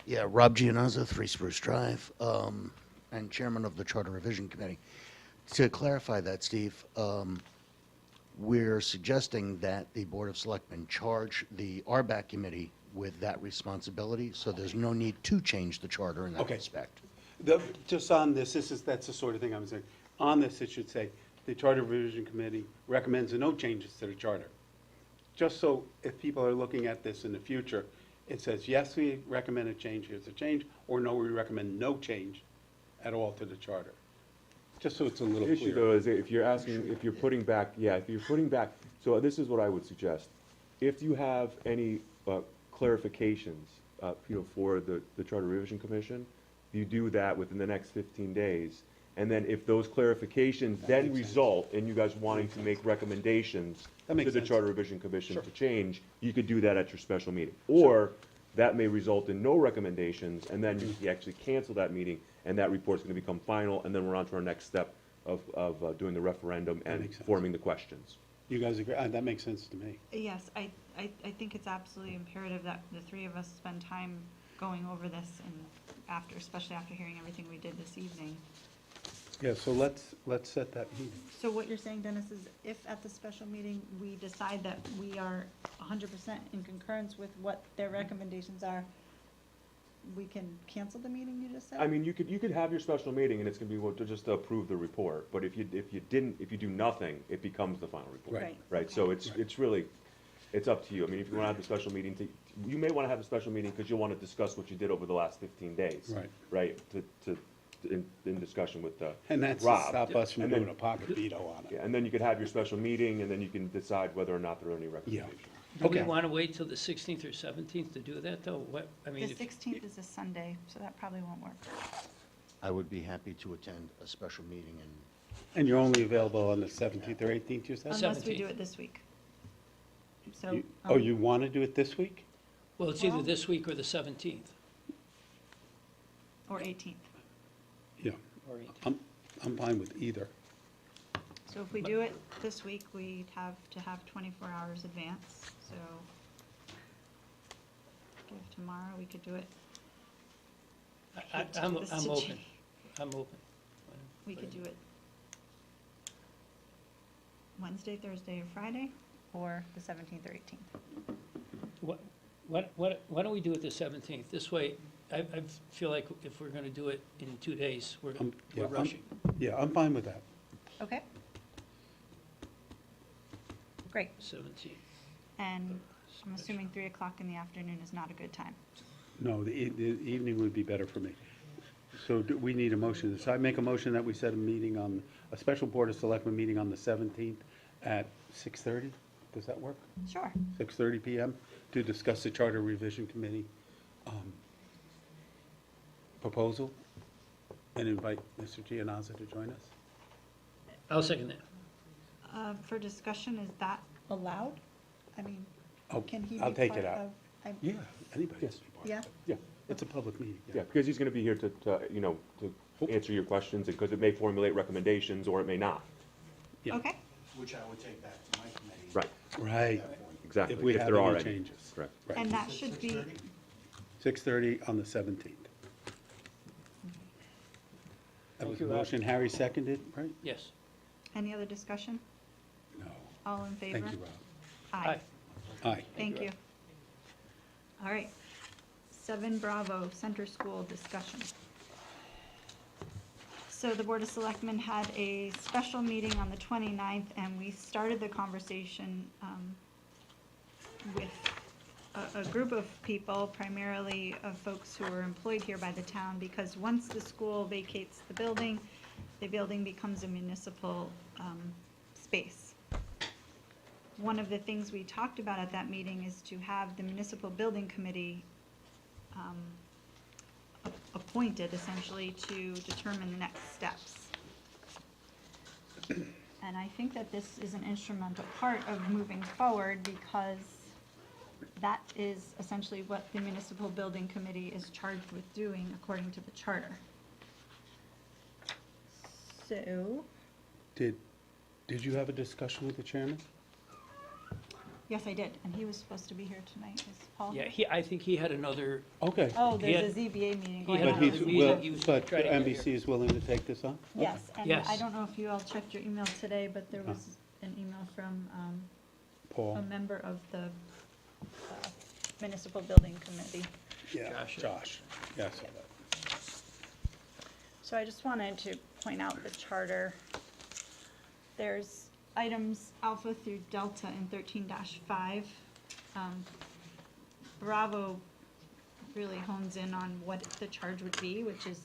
Speaker 17: Yeah, Rob Gianazza, 3 Spruce Drive, and Chairman of the Charter Revision Committee. To clarify that, Steve, we're suggesting that the Board of Selectmen charge the RBAC committee with that responsibility, so there's no need to change the charter in that
Speaker 13: Okay.
Speaker 17: respect.
Speaker 13: Just on this, that's the sort of thing I'm saying. On this, it should say, the Charter Revision Committee recommends no changes to the charter. Just so if people are looking at this in the future, it says, yes, we recommend a change, here's a change, or no, we recommend no change at all to the charter. Just so it's a little
Speaker 15: The issue,
Speaker 13: clearer.
Speaker 15: though, is if you're asking, if you're putting back, so this is what I would suggest. If you have any clarifications, you know, for the Charter Revision Commission, you do that within the next 15 days. And then if those clarifications then
Speaker 13: makes sense.
Speaker 15: result in you guys wanting to make recommendations
Speaker 13: That
Speaker 15: to
Speaker 13: makes
Speaker 15: the
Speaker 13: sense.
Speaker 15: Charter Revision Commission
Speaker 13: Sure.
Speaker 15: to change, you could do that at your special meeting. Or that may result in no recommendations, and then you actually cancel that meeting, and that report's gonna become final, and then we're on to our next step of doing the referendum and
Speaker 13: makes sense.
Speaker 15: forming the questions.
Speaker 13: You guys agree? That makes sense to me.
Speaker 2: Yes, I think it's absolutely imperative that the three of us spend time going over this and after, especially after hearing everything we did this evening.
Speaker 13: Yeah, so let's set that meeting.
Speaker 2: So what you're saying, Dennis, is if at the special meeting, we decide that we are 100% in concurrence with what their recommendations are, we can cancel the meeting, you just said?
Speaker 15: I mean, you could have your special meeting, and it's gonna be to just approve the report, but if you do nothing, it becomes the final report.
Speaker 2: Right.
Speaker 15: Right, so it's really, it's up to you. I mean, if you wanna have the special meeting, you may wanna have a special meeting because you wanna discuss what you did over the last 15 days.
Speaker 13: Right.
Speaker 15: Right, in discussion with
Speaker 13: And that's to
Speaker 15: Rob.
Speaker 13: stop us from
Speaker 15: And then-
Speaker 13: doing a pocket veto on it.
Speaker 15: Yeah, and then you could have your special meeting, and then you can decide whether or not there are any recommendations.
Speaker 1: Do we
Speaker 13: Okay.
Speaker 1: want to wait till the 16th or 17th to do that, though? What, I mean,
Speaker 2: The
Speaker 1: if-
Speaker 2: 16th is a Sunday, so that probably won't work.
Speaker 17: I would be happy to attend a special meeting and
Speaker 13: And you're only available on the 17th or 18th, you said?
Speaker 2: Unless we
Speaker 1: 17th.
Speaker 2: do it this week. So.
Speaker 13: Oh, you want to do it this week?
Speaker 1: well, it's either
Speaker 2: Well-
Speaker 1: this week or the 17th.
Speaker 2: Or 18th.
Speaker 13: Yeah,
Speaker 1: Or 18th.
Speaker 13: I'm fine with either.
Speaker 2: So if we do it this week, we'd have to have 24 hours advance, so if tomorrow, we could do it. hate to do
Speaker 1: I'm
Speaker 2: this to
Speaker 1: open.
Speaker 2: Jimmy.
Speaker 1: I'm open.
Speaker 2: We could do it Wednesday, Thursday, or Friday, or the 17th or 18th.
Speaker 1: Why don't we do it the 17th? This way, I feel like if we're going to do it in 2 days, we're
Speaker 13: Yeah,
Speaker 1: rushing.
Speaker 13: Yeah, I'm fine with that.
Speaker 2: Okay. Great.
Speaker 1: 17th.
Speaker 2: And I'm assuming 3 o'clock in the afternoon is not a good time.
Speaker 13: No, the evening would be better for me. So do we need a motion? So I make a motion that we set a special Board of Selectmen meeting on the 17th at 6:30? Does that work?
Speaker 2: Sure.
Speaker 13: 6:30 PM to discuss the Charter Revision Committee proposal and invite Mr. Gianazza to join us.
Speaker 1: I'll second that.
Speaker 2: For discussion, is that allowed? I mean,
Speaker 13: Oh,
Speaker 2: can he be
Speaker 13: I'll
Speaker 2: part
Speaker 13: take it out.
Speaker 2: of?
Speaker 13: Yeah, anybody can be part of
Speaker 2: Yeah?
Speaker 13: it. Yeah, it's a public meeting.
Speaker 15: Yeah, because he's gonna be here to, to answer your questions, because it may formulate recommendations, or it may not.
Speaker 13: Yeah.
Speaker 2: Okay.
Speaker 17: Which I would take back to my committee.
Speaker 15: Right,
Speaker 13: Right.
Speaker 15: exactly,
Speaker 13: If we
Speaker 15: if
Speaker 13: have
Speaker 15: there are
Speaker 13: any
Speaker 15: any.
Speaker 13: changes.
Speaker 15: Correct.
Speaker 13: Right.
Speaker 2: And that should be,
Speaker 13: 6:30 on the 17th. That was a
Speaker 1: you, Rob.
Speaker 13: motion, Harry seconded, right?
Speaker 1: Yes.
Speaker 2: any other discussion?
Speaker 13: No.
Speaker 2: All in favor?
Speaker 13: Thank you, Rob.
Speaker 2: Aye.
Speaker 13: Aye.
Speaker 2: Thank you. All right. 7 Bravo, Center School discussion. So the Board of Selectmen had a special meeting on the 29th, and we started the conversation with a group of people, primarily of folks who are employed here by the town, because once the school vacates the building becomes a municipal space. One of the things we talked about at that meeting is to have the municipal building committee appointed essentially to determine the next steps. And I think that this is an instrumental part of moving forward, because that is essentially what the municipal building committee is charged with doing according to the charter. So,
Speaker 13: Did you have a discussion with the chairman?
Speaker 2: yes, I did, and he was supposed to be here tonight. Is Paul
Speaker 1: Yeah,
Speaker 2: here?
Speaker 1: I think he had another,
Speaker 13: Okay.
Speaker 2: Oh,
Speaker 1: He
Speaker 2: there's a
Speaker 1: had-
Speaker 2: ZBA meeting
Speaker 1: he
Speaker 2: going
Speaker 1: had
Speaker 2: on.
Speaker 13: But
Speaker 1: another meeting. He was
Speaker 13: but
Speaker 1: trying to get
Speaker 13: NBC is willing to take this on?
Speaker 2: Yes, and
Speaker 1: Yes.
Speaker 2: I don't know if you all checked your email today, but there was an email from a
Speaker 13: Paul?
Speaker 2: member of the municipal building committee.
Speaker 13: Yeah, Josh. Yeah, I saw that.
Speaker 2: So I just wanted to point out the charter. There's items alpha through delta in 13-5. Bravo really hones in on what the charge would be, which is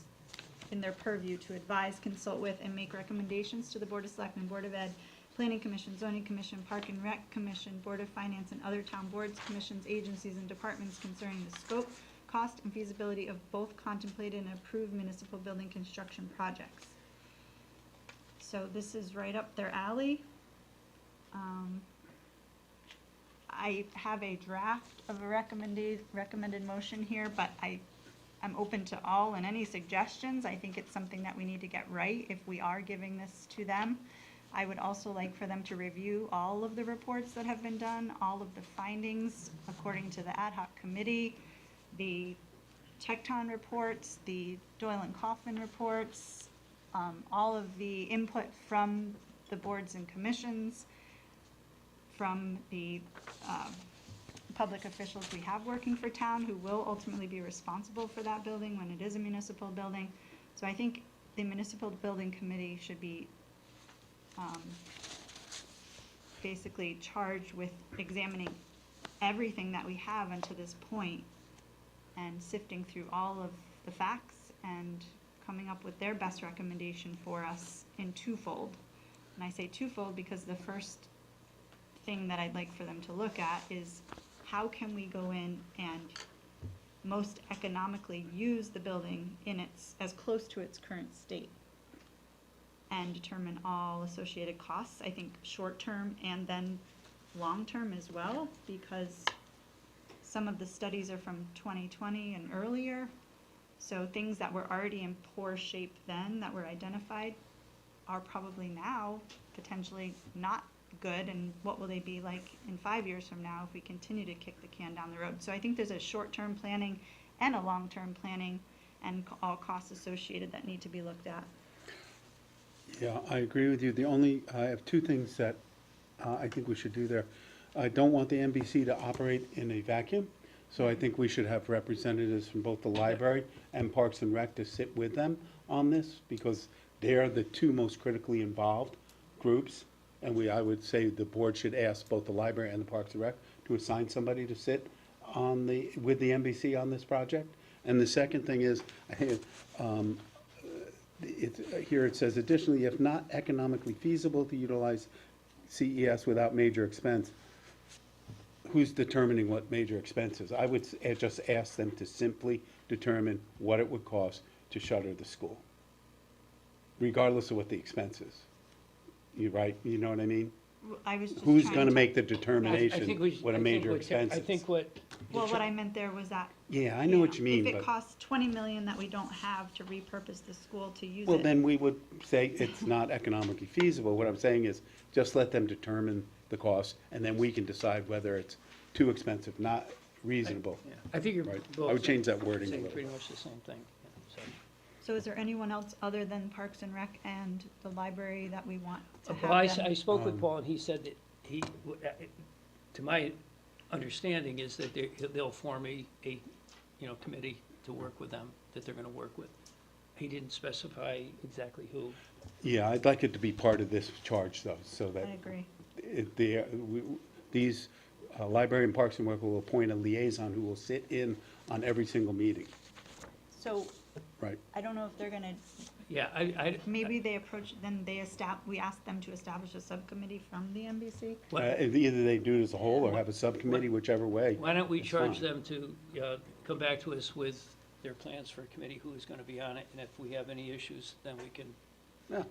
Speaker 2: in their purview to advise, consult with, and make recommendations to the Board of Selectmen, Board of Ed, Planning Commission, Zoning Commission, Park and Rec Commission, Board of Finance, and other town boards, commissions, agencies, and departments concerning the scope, cost, and feasibility of both contemplated and approved municipal building construction projects. So this is right up their alley. I have a draft of a recommended motion here, but I'm open to all and any suggestions. I think it's something that we need to get right if we are giving this to them. I would also like for them to review all of the reports that have been done, all of the findings according to the ad hoc committee, the Tecton reports, the Doyle and Coffin reports, all of the input from the boards and commissions, from the public officials we have working for town who will ultimately be responsible for that building when it is a municipal building. So I think the municipal building committee should be basically charged with examining everything that we have until this point and sifting through all of the facts and coming up with their best recommendation for us in twofold. And I say twofold because the first thing that I'd like for them to look at is how can we go in and most economically use the building in its, as close to its current state, and determine all associated costs, I think short-term and then long-term as well, because some of the studies are from 2020 and earlier. So things that were already in poor shape then that were identified are probably now potentially not good, and what will they be like in 5 years from now if we continue to kick the can down the road? So I think there's a short-term planning and a long-term planning and all costs associated that need to be looked at.
Speaker 13: Yeah, I agree with you. I have two things that I think we should do there. I don't want the NBC to operate in a vacuum, So I think we should have representatives from both the library and Parks and Rec to sit with them on this, because they're the two most critically involved groups. And I would say the board should ask both the library and the Parks and Rec to assign somebody to sit with the NBC on this project. And the second thing is, here it says, additionally, if not economically feasible to utilize CES without major expense, who's determining what major expense is? I would just ask them to simply determine what it would cost to shutter the school, regardless of what the expense is. You right? You know what I mean?
Speaker 2: I was just
Speaker 13: Who's
Speaker 2: trying
Speaker 13: going to
Speaker 2: to-
Speaker 13: make the
Speaker 1: I think
Speaker 13: determination
Speaker 1: we-
Speaker 13: what a
Speaker 1: I think
Speaker 13: major
Speaker 1: what-
Speaker 13: expense is?
Speaker 1: I think what.
Speaker 2: Well, what I meant there was that.
Speaker 13: Yeah, I know what you mean,
Speaker 2: If it
Speaker 13: but,
Speaker 2: costs 20 million that we don't have to repurpose the school to use it.
Speaker 13: well, then we would say it's not economically feasible. What I'm saying is, just let them determine the cost, and then we can decide whether it's too expensive, not reasonable.
Speaker 1: Yeah, I think you're
Speaker 13: Right.
Speaker 1: both
Speaker 13: I would change that wording a
Speaker 1: saying
Speaker 13: little.
Speaker 1: pretty much the same thing. Yeah, so.
Speaker 2: So is there anyone else other than Parks and Rec and the library that we want to have
Speaker 1: Well, I
Speaker 2: them?
Speaker 1: spoke with Paul, and he said that to my understanding is that they'll form a committee to work with them, that they're gonna work with. He didn't specify exactly who.
Speaker 13: Yeah, I'd like it to be part of this charge, though, so that
Speaker 2: I agree.
Speaker 13: these library and Parks and Rec will appoint a liaison who will sit in on every single meeting.
Speaker 2: So
Speaker 13: Right.
Speaker 2: I don't know if they're gonna,
Speaker 1: Yeah,
Speaker 2: maybe they approach, then we ask them to establish a subcommittee from the NBC?
Speaker 13: Either they do it as a whole or have a subcommittee, whichever way.
Speaker 1: why don't we
Speaker 13: It's
Speaker 1: charge
Speaker 13: fine.
Speaker 1: them to come back to us with their plans for a committee, who is gonna be on it, and if we have any issues, then we can
Speaker 13: Yeah,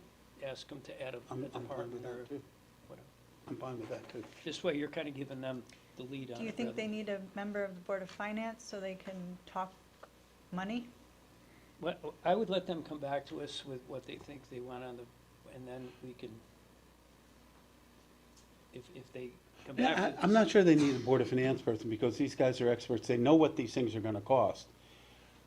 Speaker 1: ask them to add a
Speaker 13: I'm fine with
Speaker 1: department or
Speaker 13: that, too.
Speaker 1: whatever.
Speaker 13: I'm fine with that, too.
Speaker 1: This way, you're kinda giving them the lead on it.
Speaker 2: Do you think
Speaker 1: rather-
Speaker 2: they need a member of the Board of Finance so they can talk money?
Speaker 1: I would let them come back to us with what they think they want and then we can, if they come back
Speaker 13: Yeah,
Speaker 1: with.
Speaker 13: I'm not sure they need a Board of Finance person, because these guys are experts. They know what these things are gonna cost.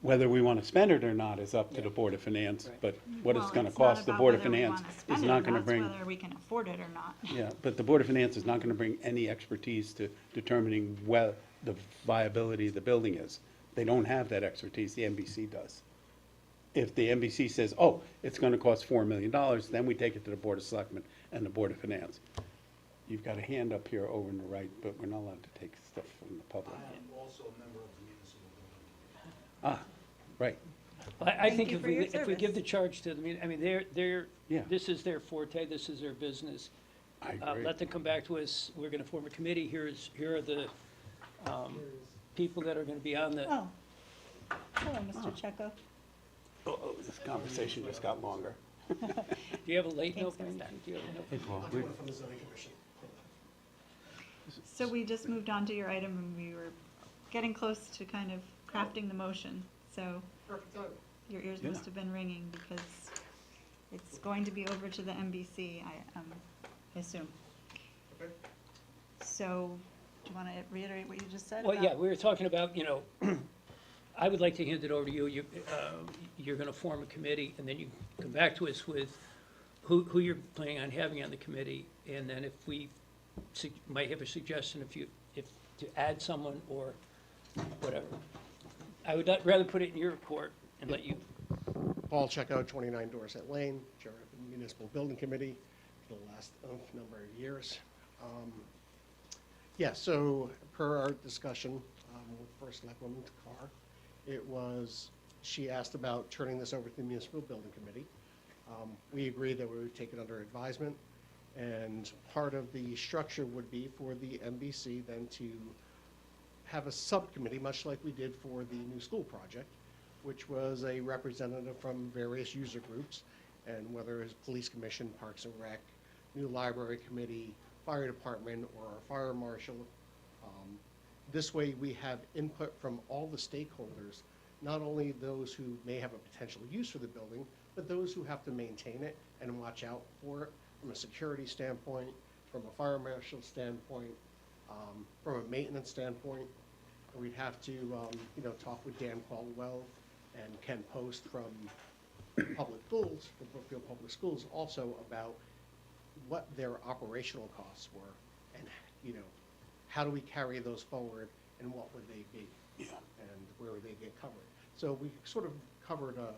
Speaker 13: Whether we wanna spend it or not is up to the Board of Finance,
Speaker 1: Right.
Speaker 13: but what it's
Speaker 2: Well,
Speaker 13: gonna
Speaker 2: it's not
Speaker 13: cost the
Speaker 2: about
Speaker 13: Board of
Speaker 2: whether we
Speaker 13: Finance
Speaker 2: wanna spend
Speaker 13: is
Speaker 2: it
Speaker 13: not
Speaker 2: or
Speaker 13: gonna
Speaker 2: it's
Speaker 13: bring.
Speaker 2: whether we can afford it or not.
Speaker 13: Yeah, but the Board of Finance is not gonna bring any expertise to determining what the viability of the building is. They don't have that expertise, the NBC does. If the NBC says, oh, it's gonna cost $4 million, then we take it to the Board of Selectmen and the Board of Finance. You've got a hand up here over on the right, but we're not allowed to take stuff from the public.
Speaker 18: I am also a member of the municipal building.
Speaker 13: Ah, right.
Speaker 1: I
Speaker 2: Thank
Speaker 1: think
Speaker 2: you
Speaker 1: if
Speaker 2: for
Speaker 1: we,
Speaker 2: your
Speaker 1: if we give
Speaker 2: service.
Speaker 1: the charge to them, I mean,
Speaker 13: Yeah.
Speaker 1: this is their forte, this is their business.
Speaker 13: I agree.
Speaker 1: Let them come back to us, we're gonna form a committee, here are the, people that are gonna be on the,
Speaker 2: Oh. Hello, Mr. Checo.
Speaker 13: Oh, this conversation just got longer.
Speaker 1: do you have a late note?
Speaker 2: Thanks,
Speaker 1: Brandon?
Speaker 2: Krista.
Speaker 1: Do you have a note?
Speaker 13: Hey, Paul,
Speaker 18: I'm from the zoning commission.
Speaker 2: So we just moved on to your item and we were getting close to kind of crafting the motion. So
Speaker 18: Perfect time.
Speaker 2: your ears
Speaker 13: Yeah.
Speaker 2: must have been ringing because it's going to be over to the NBC, I assume.
Speaker 18: Okay.
Speaker 2: So, do you want to reiterate what you just said?
Speaker 1: Well,
Speaker 2: about-
Speaker 1: yeah, we were talking about, I would like to hand it over to you. You're gonna form a committee, and then you come back to us with who you're planning on having on the committee, and then if we might have a suggestion if to add someone or whatever. I would rather put it in your report and let you,
Speaker 9: Paul Checo, 29 Dorset Lane, Chair of the Municipal Building Committee for the last number of years. Yeah, so per our discussion with First Selectwoman Carr, she asked about turning this over to the Municipal Building Committee. We agreed that we would take it under advisement, and part of the structure would be for the MBC then to have a subcommittee, much like we did for the new school project, which was a representative from various user groups, and whether it's Police Commission, Parks and Rec, new library committee, fire department, or our fire marshal. This way, we have input from all the stakeholders, not only those who may have a potential use for the building, but those who have to maintain it and watch out for it from a security standpoint, from a fire marshal standpoint, from a maintenance standpoint. We'd have to, talk with Dan Caldwell and Ken Post from Public Schools, from Brookfield Public Schools, also about what their operational costs were and, how do we carry those forward and what would they be? and where they get covered. So we sort of covered a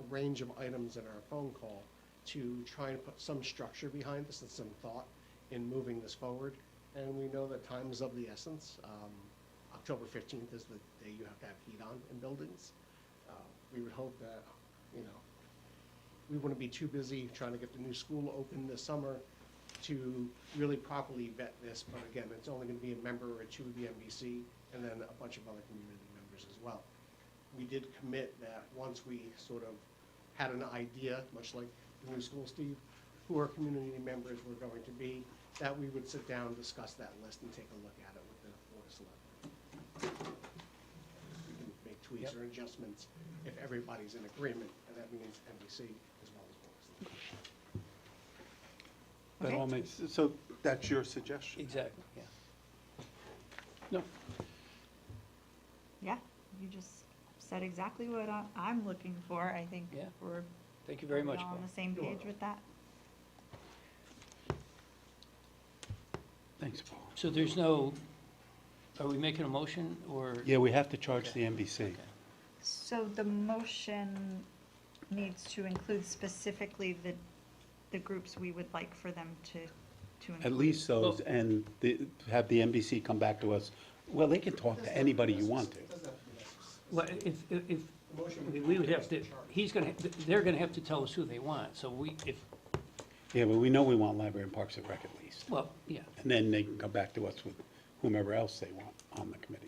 Speaker 9: range of items in our phone call to try and put some structure behind this and some thought in moving this forward. And we know that time is of the essence. October 15th is the day you have to have heat on in buildings. We would hope that, we wouldn't be too busy trying to get the new school open this summer to really properly vet this. But again, it's only going to be a member or two of the MBC and then a bunch of other community members as well. We did commit that once we sort of had an idea, much like the new school, Steve, who our community members were going to be, that we would sit down, discuss that list, and take a look at it with the Board of Selectmen. We can make tweaks or adjustments if everybody's in agreement, and that means NBC as well as Board of Selectmen.
Speaker 13: That all makes, so that's your suggestion?
Speaker 1: Exactly, yeah.
Speaker 13: No.
Speaker 2: Yeah, you just said exactly what I'm looking for. I think
Speaker 1: Yeah.
Speaker 2: we're
Speaker 1: Thank you very much,
Speaker 2: all on
Speaker 1: Paul.
Speaker 2: the same page with that.
Speaker 13: Thanks, Paul.
Speaker 1: So there's no, are we making a motion, or?
Speaker 13: Yeah, we have to charge the NBC.
Speaker 2: So the motion needs to include specifically the groups we would like for them to include.
Speaker 13: At least those, and have the NBC come back to us. Well, they can talk to anybody you want to.
Speaker 1: Well, if, we would have to, they're gonna have to tell us who they want, so
Speaker 13: Yeah, but we know we want Library and Parks and Rec at least.
Speaker 1: well, yeah.
Speaker 13: And then they can come back to us with whomever else they want on the committee.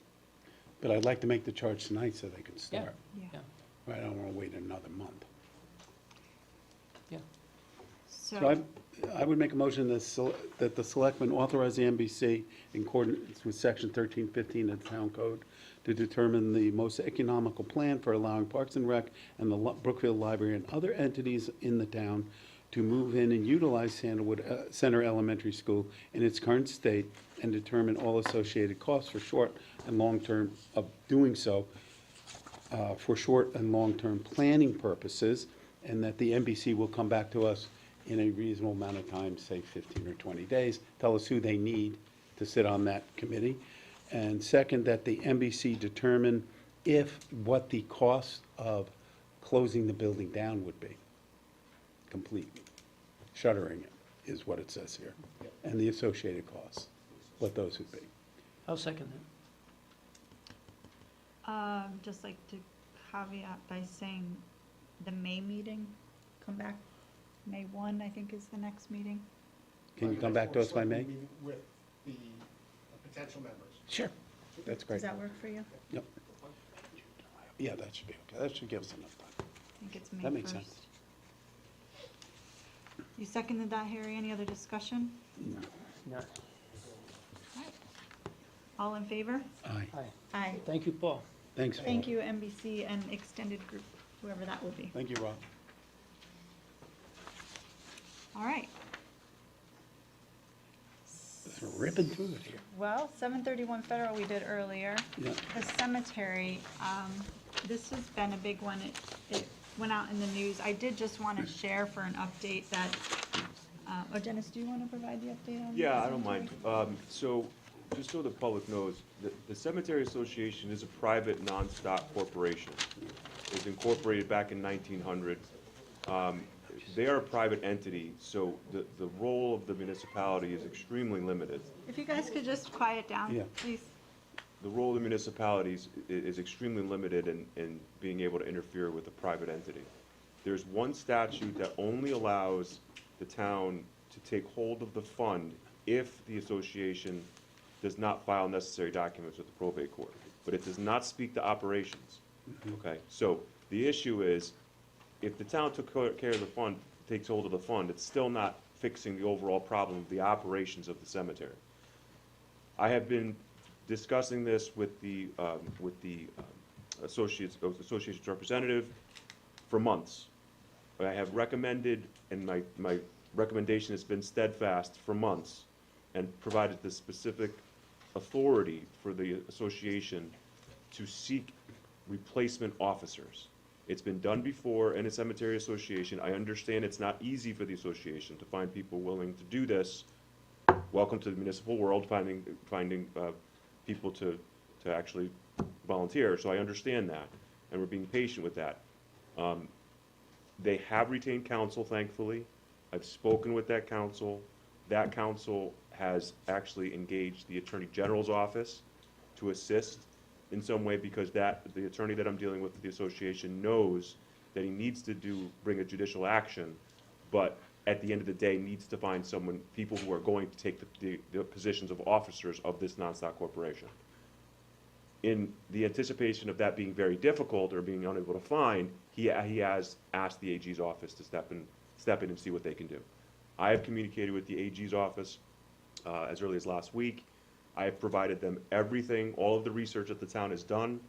Speaker 13: But I'd like to make the charge tonight so they can start.
Speaker 1: Yeah.
Speaker 13: I don't want to wait another month.
Speaker 1: Yeah.
Speaker 13: So I would make a motion that the selectmen authorize the NBC in accordance with section 1315 of the town code to determine the most economical plan for allowing Parks and Rec and the Brookfield Library and other entities in the town to move in and utilize Sandalwood Center Elementary School in its current state and determine all associated costs for short and long-term of doing so for short and long-term planning purposes, and that the NBC will come back to us in a reasonable amount of time, say 15 or 20 days, tell us who they need to sit on that committee. And second, that the NBC determine what the cost of closing the building down would be, completely. Shuttering it is what it says here, and the associated costs, what those would be.
Speaker 1: I'll second that.
Speaker 2: Just like to caveat by saying the May meeting, come back, May 1, I think is the next meeting.
Speaker 13: Can you come back to us by May?
Speaker 9: With the potential members.
Speaker 13: Sure. That's great.
Speaker 2: Does that work for you?
Speaker 13: Yep. Yeah, that should be okay. That should give us enough time.
Speaker 2: I think it's May 1st.
Speaker 13: That makes sense.
Speaker 2: You seconded that, Harry? Any other discussion?
Speaker 1: No.
Speaker 2: All in favor?
Speaker 13: Aye.
Speaker 2: Aye.
Speaker 1: Thank you, Paul.
Speaker 13: Thanks, Paul.
Speaker 2: Thank you, NBC and extended group, whoever that will be.
Speaker 13: Thank you, Rob.
Speaker 2: All right.
Speaker 13: We're ripping through it here.
Speaker 2: Well, 731 Federal we did earlier.
Speaker 13: Yeah.
Speaker 2: The cemetery, this has been a big one. It went out in the news. I did just want to share for an update that, Dennis, do you want to provide the update on?
Speaker 15: Yeah,
Speaker 2: the
Speaker 15: I don't mind.
Speaker 2: cemetery?
Speaker 15: So, just so the public knows, the Cemetery Association is a private, non-stock corporation. It was incorporated back in 1900. They are a private entity, so the role of the municipality is extremely limited.
Speaker 2: If you guys could just quiet down,
Speaker 15: Yeah.
Speaker 2: please.
Speaker 15: The role of the municipalities is extremely limited in being able to interfere with a private entity. There's one statute that only allows the town to take hold of the fund if the association does not file necessary documents with the probate court, but it does not speak to operations. Okay, so the issue is, if the town took care of the fund, takes hold of the fund, it's still not fixing the overall problem of the operations of the cemetery. I have been discussing this with the association's representative for months. I have recommended, and my recommendation has been steadfast for months, and provided the specific authority for the association to seek replacement officers. It's been done before in a cemetery association. I understand it's not easy for the association to find people willing to do this. Welcome to the municipal world, finding people to actually volunteer, so I understand that, and we're being patient with that. They have retained counsel, thankfully. I've spoken with that counsel. That counsel has actually engaged the Attorney General's office to assist in some way, because the attorney that I'm dealing with at the association knows that he needs to bring a judicial action, but at the end of the day needs to find people who are going to take the positions of officers of this non-stock corporation. In the anticipation of that being very difficult or being unable to find, he has asked the AG's office to step in and see what they can do. I have communicated with the AG's office as early as last week. I have provided them everything, all of the research that the town has done,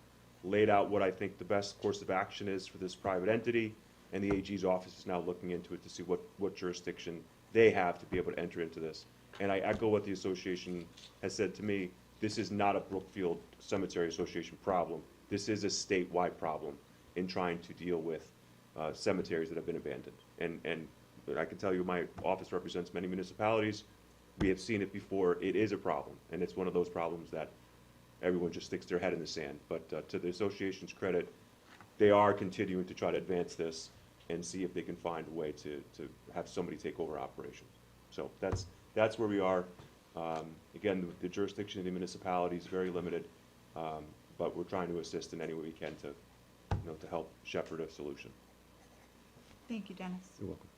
Speaker 15: laid out what I think the best course of action is for this private entity, and the AG's office is now looking into it to see what jurisdiction they have to be able to enter into this. And I echo what the association has said to me. This is not a Brookfield Cemetery Association problem. This is a statewide problem in trying to deal with cemeteries that have been abandoned. And I can tell you, my office represents many municipalities. We have seen it before. It is a problem, and it's one of those problems that everyone just sticks their head in the sand. But to the association's credit, they are continuing to try to advance this and see if they can find a way to have somebody take over operations. So that's where we are. Again, the jurisdiction of the municipality is very limited, but we're trying to assist in any way we can to help shepherd a solution.
Speaker 2: Thank you, Dennis.
Speaker 15: You're welcome.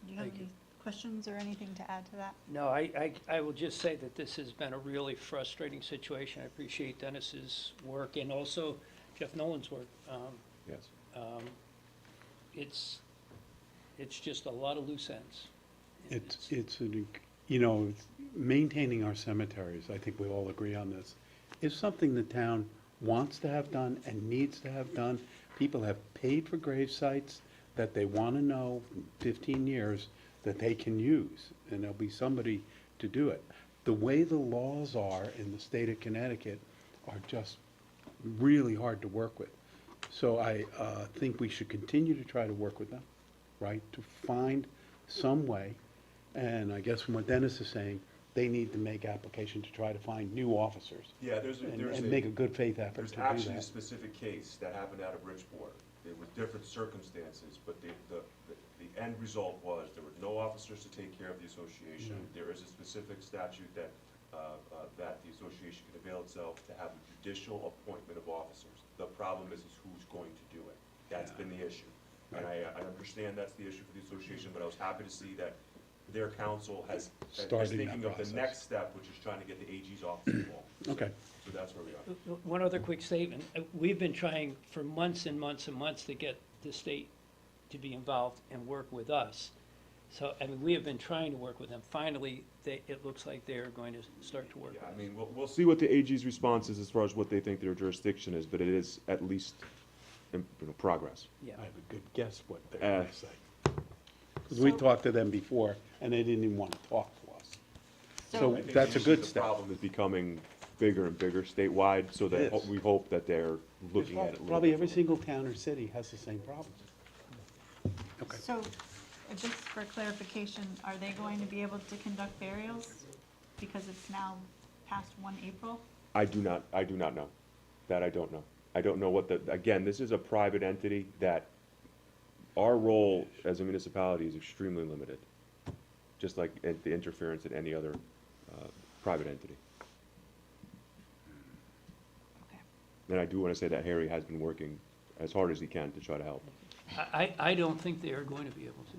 Speaker 2: Do you have any questions or anything to add to that?
Speaker 1: No, I will just say that this has been a really frustrating situation. I appreciate Dennis's work and also Jeff Nolan's work.
Speaker 15: Yes.
Speaker 1: It's just a lot of loose ends.
Speaker 13: Maintaining our cemeteries, I think we all agree on this, is something the town wants to have done and needs to have done. People have paid for grave sites that they want to know in 15 years that they can use, and there'll be somebody to do it. The way the laws are in the state of Connecticut are just really hard to work with. So I think we should continue to try to work with them, right, to find some way. And I guess from what Dennis is saying, they need to make application to try to find new officers.
Speaker 15: Yeah,
Speaker 13: and make a good faith effort to do that.
Speaker 15: There's actually a specific case that happened out of Bridgeport. There were different circumstances, but the end result was there were no officers to take care of the association. There is a specific statute that the association can avail itself to have a judicial appointment of officers. The problem is who's going to do it. That's been the issue. And I understand that's the issue for the association, but I was happy to see that their council is thinking of the next step, which is trying to get the AG's office involved.
Speaker 13: Okay.
Speaker 15: So that's where we are.
Speaker 1: One other quick statement. We've been trying for months and months and months to get the state to be involved and work with us. So, I mean, we have been trying to work with them. Finally, it looks like they're going to start to work with us.
Speaker 15: I mean, we'll see what the AG's response is as far as what they think their jurisdiction is, but it is at least progress.
Speaker 1: Yeah.
Speaker 13: I have a good guess what they're going to say. Because we talked to them before, and they didn't even want to talk to us. So
Speaker 15: I think
Speaker 13: that's a good
Speaker 15: the
Speaker 13: step.
Speaker 15: problem is becoming bigger and bigger statewide, so
Speaker 13: It
Speaker 15: that
Speaker 13: is.
Speaker 15: we hope that they're looking at it a little
Speaker 13: Probably
Speaker 15: bit.
Speaker 13: every single town or city has the same problem. Okay.
Speaker 2: So, just for clarification, are they going to be able to conduct burials? Because it's now past 1 April?
Speaker 15: I do not know. That I don't know. I don't know again, this is a private entity that our role as a municipality is extremely limited, just like the interference in any other private entity.
Speaker 2: Okay.
Speaker 15: And I do want to say that Harry has been working as hard as he can to try to help.
Speaker 1: I don't think they are going to be able to,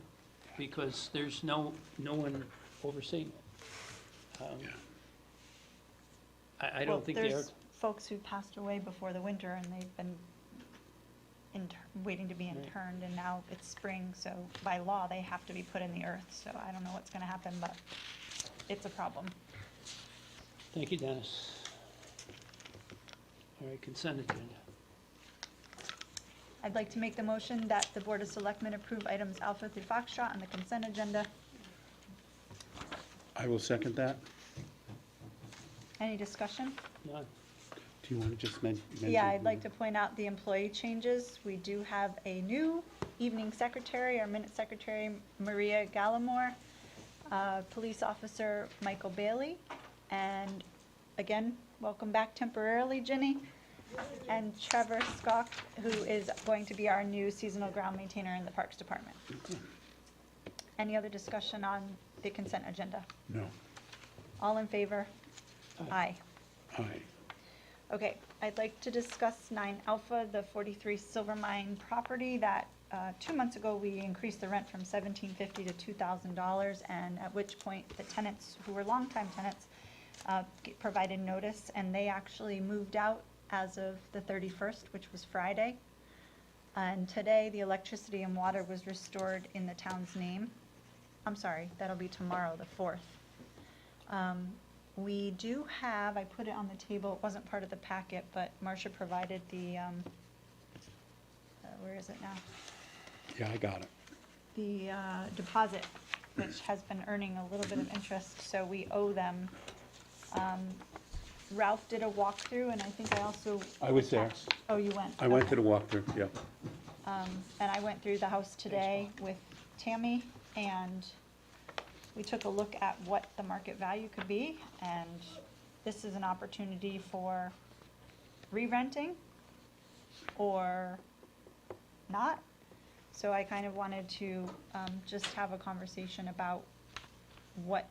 Speaker 1: because there's no one overseeing it. I don't think they are.
Speaker 2: There's folks who passed away before the winter and they've been waiting to be interned, and now it's spring, so by law, they have to be put in the earth. So I don't know what's gonna happen, but it's a problem.
Speaker 1: Thank you, Dennis. All right, consent agenda.
Speaker 2: I'd like to make the motion that the Board of Selectmen approve items Alpha through Foxtrot on the consent agenda.
Speaker 13: I will second that.
Speaker 2: Any discussion?
Speaker 1: None.
Speaker 13: Do you want to just mention?
Speaker 2: Yeah, I'd like to point out the employee changes. We do have a new evening secretary, our minute secretary, Maria Gallimore, police officer Michael Bailey, and again, welcome back temporarily, Ginny. and Trevor Skock, who is going to be our new seasonal ground maintainer in the Parks Department. Any other discussion on the consent agenda?
Speaker 13: No.
Speaker 2: All in favor? Aye.
Speaker 13: Aye.
Speaker 2: Okay, I'd like to discuss 9 Alpha, the 43 Silver Mine property that 2 months ago we increased the rent from $1,750 to $2,000, and at which point the tenants, who were longtime tenants, provided notice, and they actually moved out as of the 31st, which was Friday. And today, the electricity and water was restored in the town's name. I'm sorry, that'll be tomorrow, the 4th. We do have, I put it on the table, it wasn't part of the packet, but Marcia provided the, where is it now?
Speaker 13: Yeah, I got it.
Speaker 2: The deposit, which has been earning a little bit of interest, so we owe them. Ralph did a walkthrough, and I think I also.
Speaker 13: I was there.
Speaker 2: attached- Oh, you went?
Speaker 13: I went
Speaker 2: Okay.
Speaker 13: to the walkthrough, yeah.
Speaker 2: And I went through the house today with Tammy, and we took a look at what the market value could be, and this is an opportunity for re-renting or not. So I kind of wanted to just have a conversation about what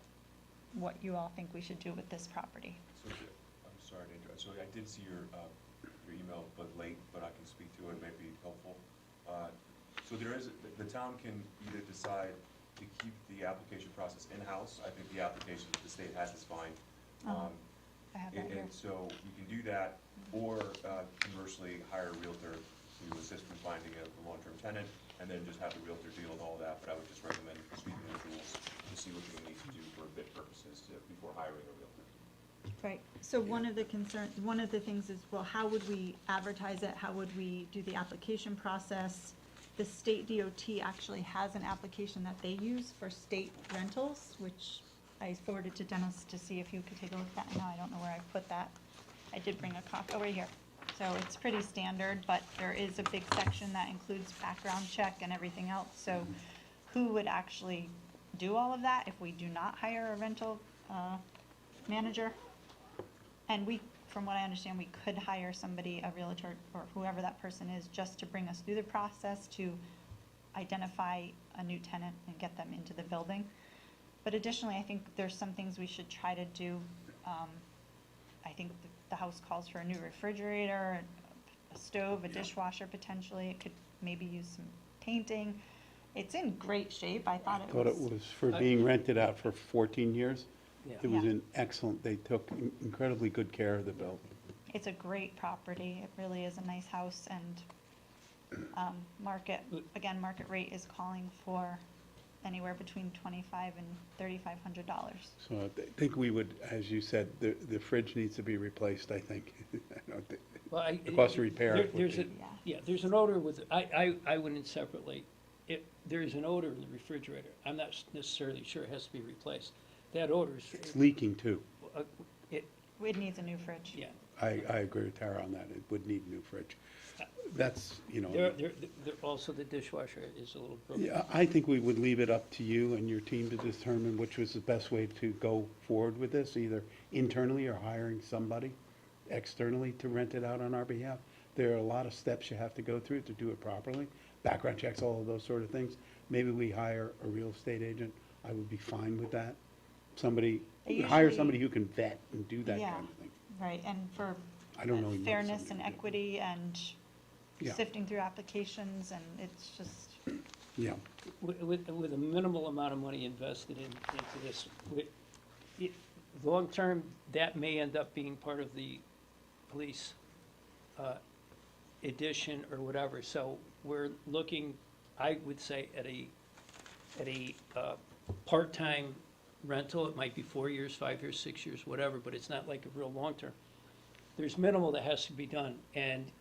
Speaker 2: you all think we should do with this property.
Speaker 15: So, I'm sorry to interrupt. So I did see your email, but late, but I can speak to it, it may be helpful. So there is, the town can either decide to keep the application process in-house. I think the application that the state has is fine.
Speaker 2: I have that here.
Speaker 15: And so you can do that, or conversely, hire a realtor to assist in finding a long-term tenant, and then just have the realtor deal with all that. But I would just recommend speaking with rules to see what you need to do for bid purposes before hiring a realtor.
Speaker 2: Right, so one of the things is, well, how would we advertise it? How would we do the application process? The state DOT actually has an application that they use for state rentals, which I forwarded to Dennis to see if you could take a look at that. Now I don't know where I put that. I did bring a copy, right here. So it's pretty standard, but there is a big section that includes background check and everything else. So who would actually do all of that if we do not hire a rental manager? And we, from what I understand, we could hire somebody, a realtor or whoever that person is, just to bring us through the process to identify a new tenant and get them into the building. But additionally, I think there's some things we should try to do. I think the house calls for a new refrigerator, a stove, a dishwasher potentially. It could maybe use some painting. It's in great shape. I thought
Speaker 13: Thought it was for being rented out for 14 years.
Speaker 1: Yeah.
Speaker 13: It was
Speaker 2: Yeah.
Speaker 13: an excellent, they took incredibly good care of the building.
Speaker 2: It's a great property. It really is a nice house, and market rate is calling for anywhere between $2,500 and $3,500.
Speaker 13: So I think we would, as you said, the fridge needs to be replaced, I think. I don't think-
Speaker 1: Well,
Speaker 13: The cost of repair
Speaker 1: there-
Speaker 13: would
Speaker 1: there's
Speaker 13: be-
Speaker 1: a- Yeah, there's an odor with, I wouldn't separately, there's an odor in the refrigerator. I'm not necessarily sure it has to be replaced. That odor is.
Speaker 13: It's leaking too.
Speaker 2: It needs a new fridge.
Speaker 1: Yeah.
Speaker 13: I agree with Tara on that. It would need a new fridge. That's, you know.
Speaker 1: There, also the dishwasher is a little broken.
Speaker 13: Yeah, I think we would leave it up to you and your team to determine which was the best way to go forward with this, either internally or hiring somebody externally to rent it out on our behalf. There are a lot of steps you have to go through to do it properly, background checks, all of those sort of things. Maybe we hire a real estate agent. I would be fine with that. Hire somebody who can vet and do that
Speaker 2: Yeah.
Speaker 13: kind of thing.
Speaker 2: Right, and for
Speaker 13: I don't know.
Speaker 2: fairness and equity and
Speaker 13: Yeah.
Speaker 2: sifting through applications, and it's just,
Speaker 13: Yeah.
Speaker 1: With a minimal amount of money invested into this, long-term, that may end up being part of the police addition or whatever. So we're looking, I would say, at a part-time rental. It might be 4 years, 5 years, 6 years, whatever, but it's not like a real long-term. There's minimal that has to be done, and,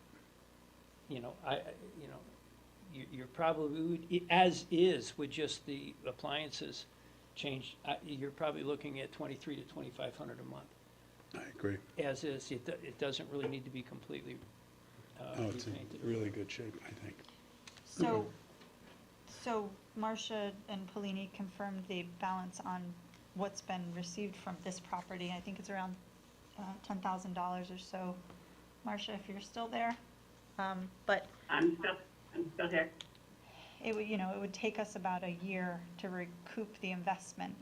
Speaker 1: you're probably, as is with just the appliances change, you're probably looking at $2,300 to $2,500 a month.
Speaker 13: I agree.
Speaker 1: As is, it doesn't really need to be completely
Speaker 13: Oh, it's in
Speaker 1: repainted.
Speaker 13: really good shape, I think.
Speaker 2: so Marcia and Polini confirmed the balance on what's been received from this property. I think it's around $10,000 or so Marcia, if you're still there. But
Speaker 14: I'm still here.
Speaker 2: it would, it would take us about a year to recoup the investment.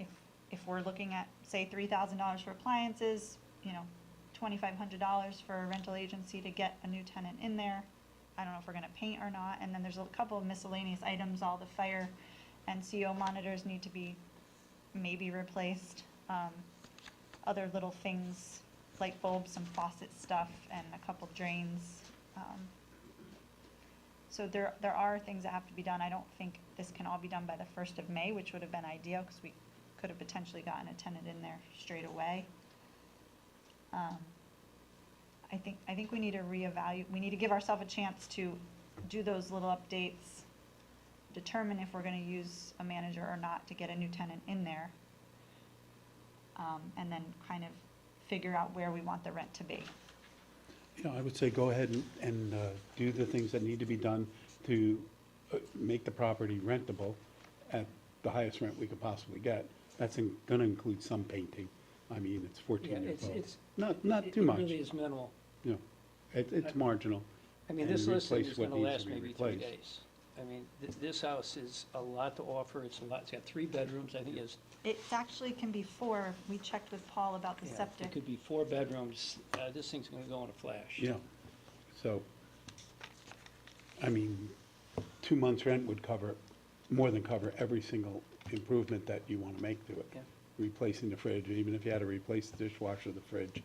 Speaker 2: If we're looking at, say, $3,000 for appliances, $2,500 for a rental agency to get a new tenant in there. I don't know if we're gonna paint or not, and then there's a couple of miscellaneous items, all the fire and CO monitors need to be maybe replaced. Other little things, light bulbs, some faucet stuff, and a couple drains. So there are things that have to be done. I don't think this can all be done by the 1st of May, which would have been ideal, because we could have potentially gotten a tenant in there straight away. I think we need to reevaluate, we need to give ourselves a chance to do those little updates, determine if we're gonna use a manager or not to get a new tenant in there. And then kind of figure out where we want the rent to be.
Speaker 13: I would say go ahead and do the things that need to be done to make the property rentable at the highest rent we could possibly get. That's gonna include some painting. I mean, it's 14 years old.
Speaker 1: It's.
Speaker 13: Not too much.
Speaker 1: It really is minimal.
Speaker 13: Yeah, it's marginal.
Speaker 1: I mean,
Speaker 13: and
Speaker 1: this listing
Speaker 13: replace
Speaker 1: is
Speaker 13: what
Speaker 1: gonna
Speaker 13: needs
Speaker 1: last
Speaker 13: to be
Speaker 1: maybe 3
Speaker 13: replaced.
Speaker 1: days. I mean, this house is a lot to offer, it's a lot, it's got 3 bedrooms, I think it's.
Speaker 2: It actually can be 4. We checked with Paul about the
Speaker 1: Yeah,
Speaker 2: septic.
Speaker 1: It could be 4 bedrooms, this thing's gonna go in a flash.
Speaker 13: Yeah, so, I mean, 2 months' rent would more than cover every single improvement that you want to make to it.
Speaker 1: Yeah.
Speaker 13: Replacing the fridge, even if you had to replace the dishwasher, the fridge,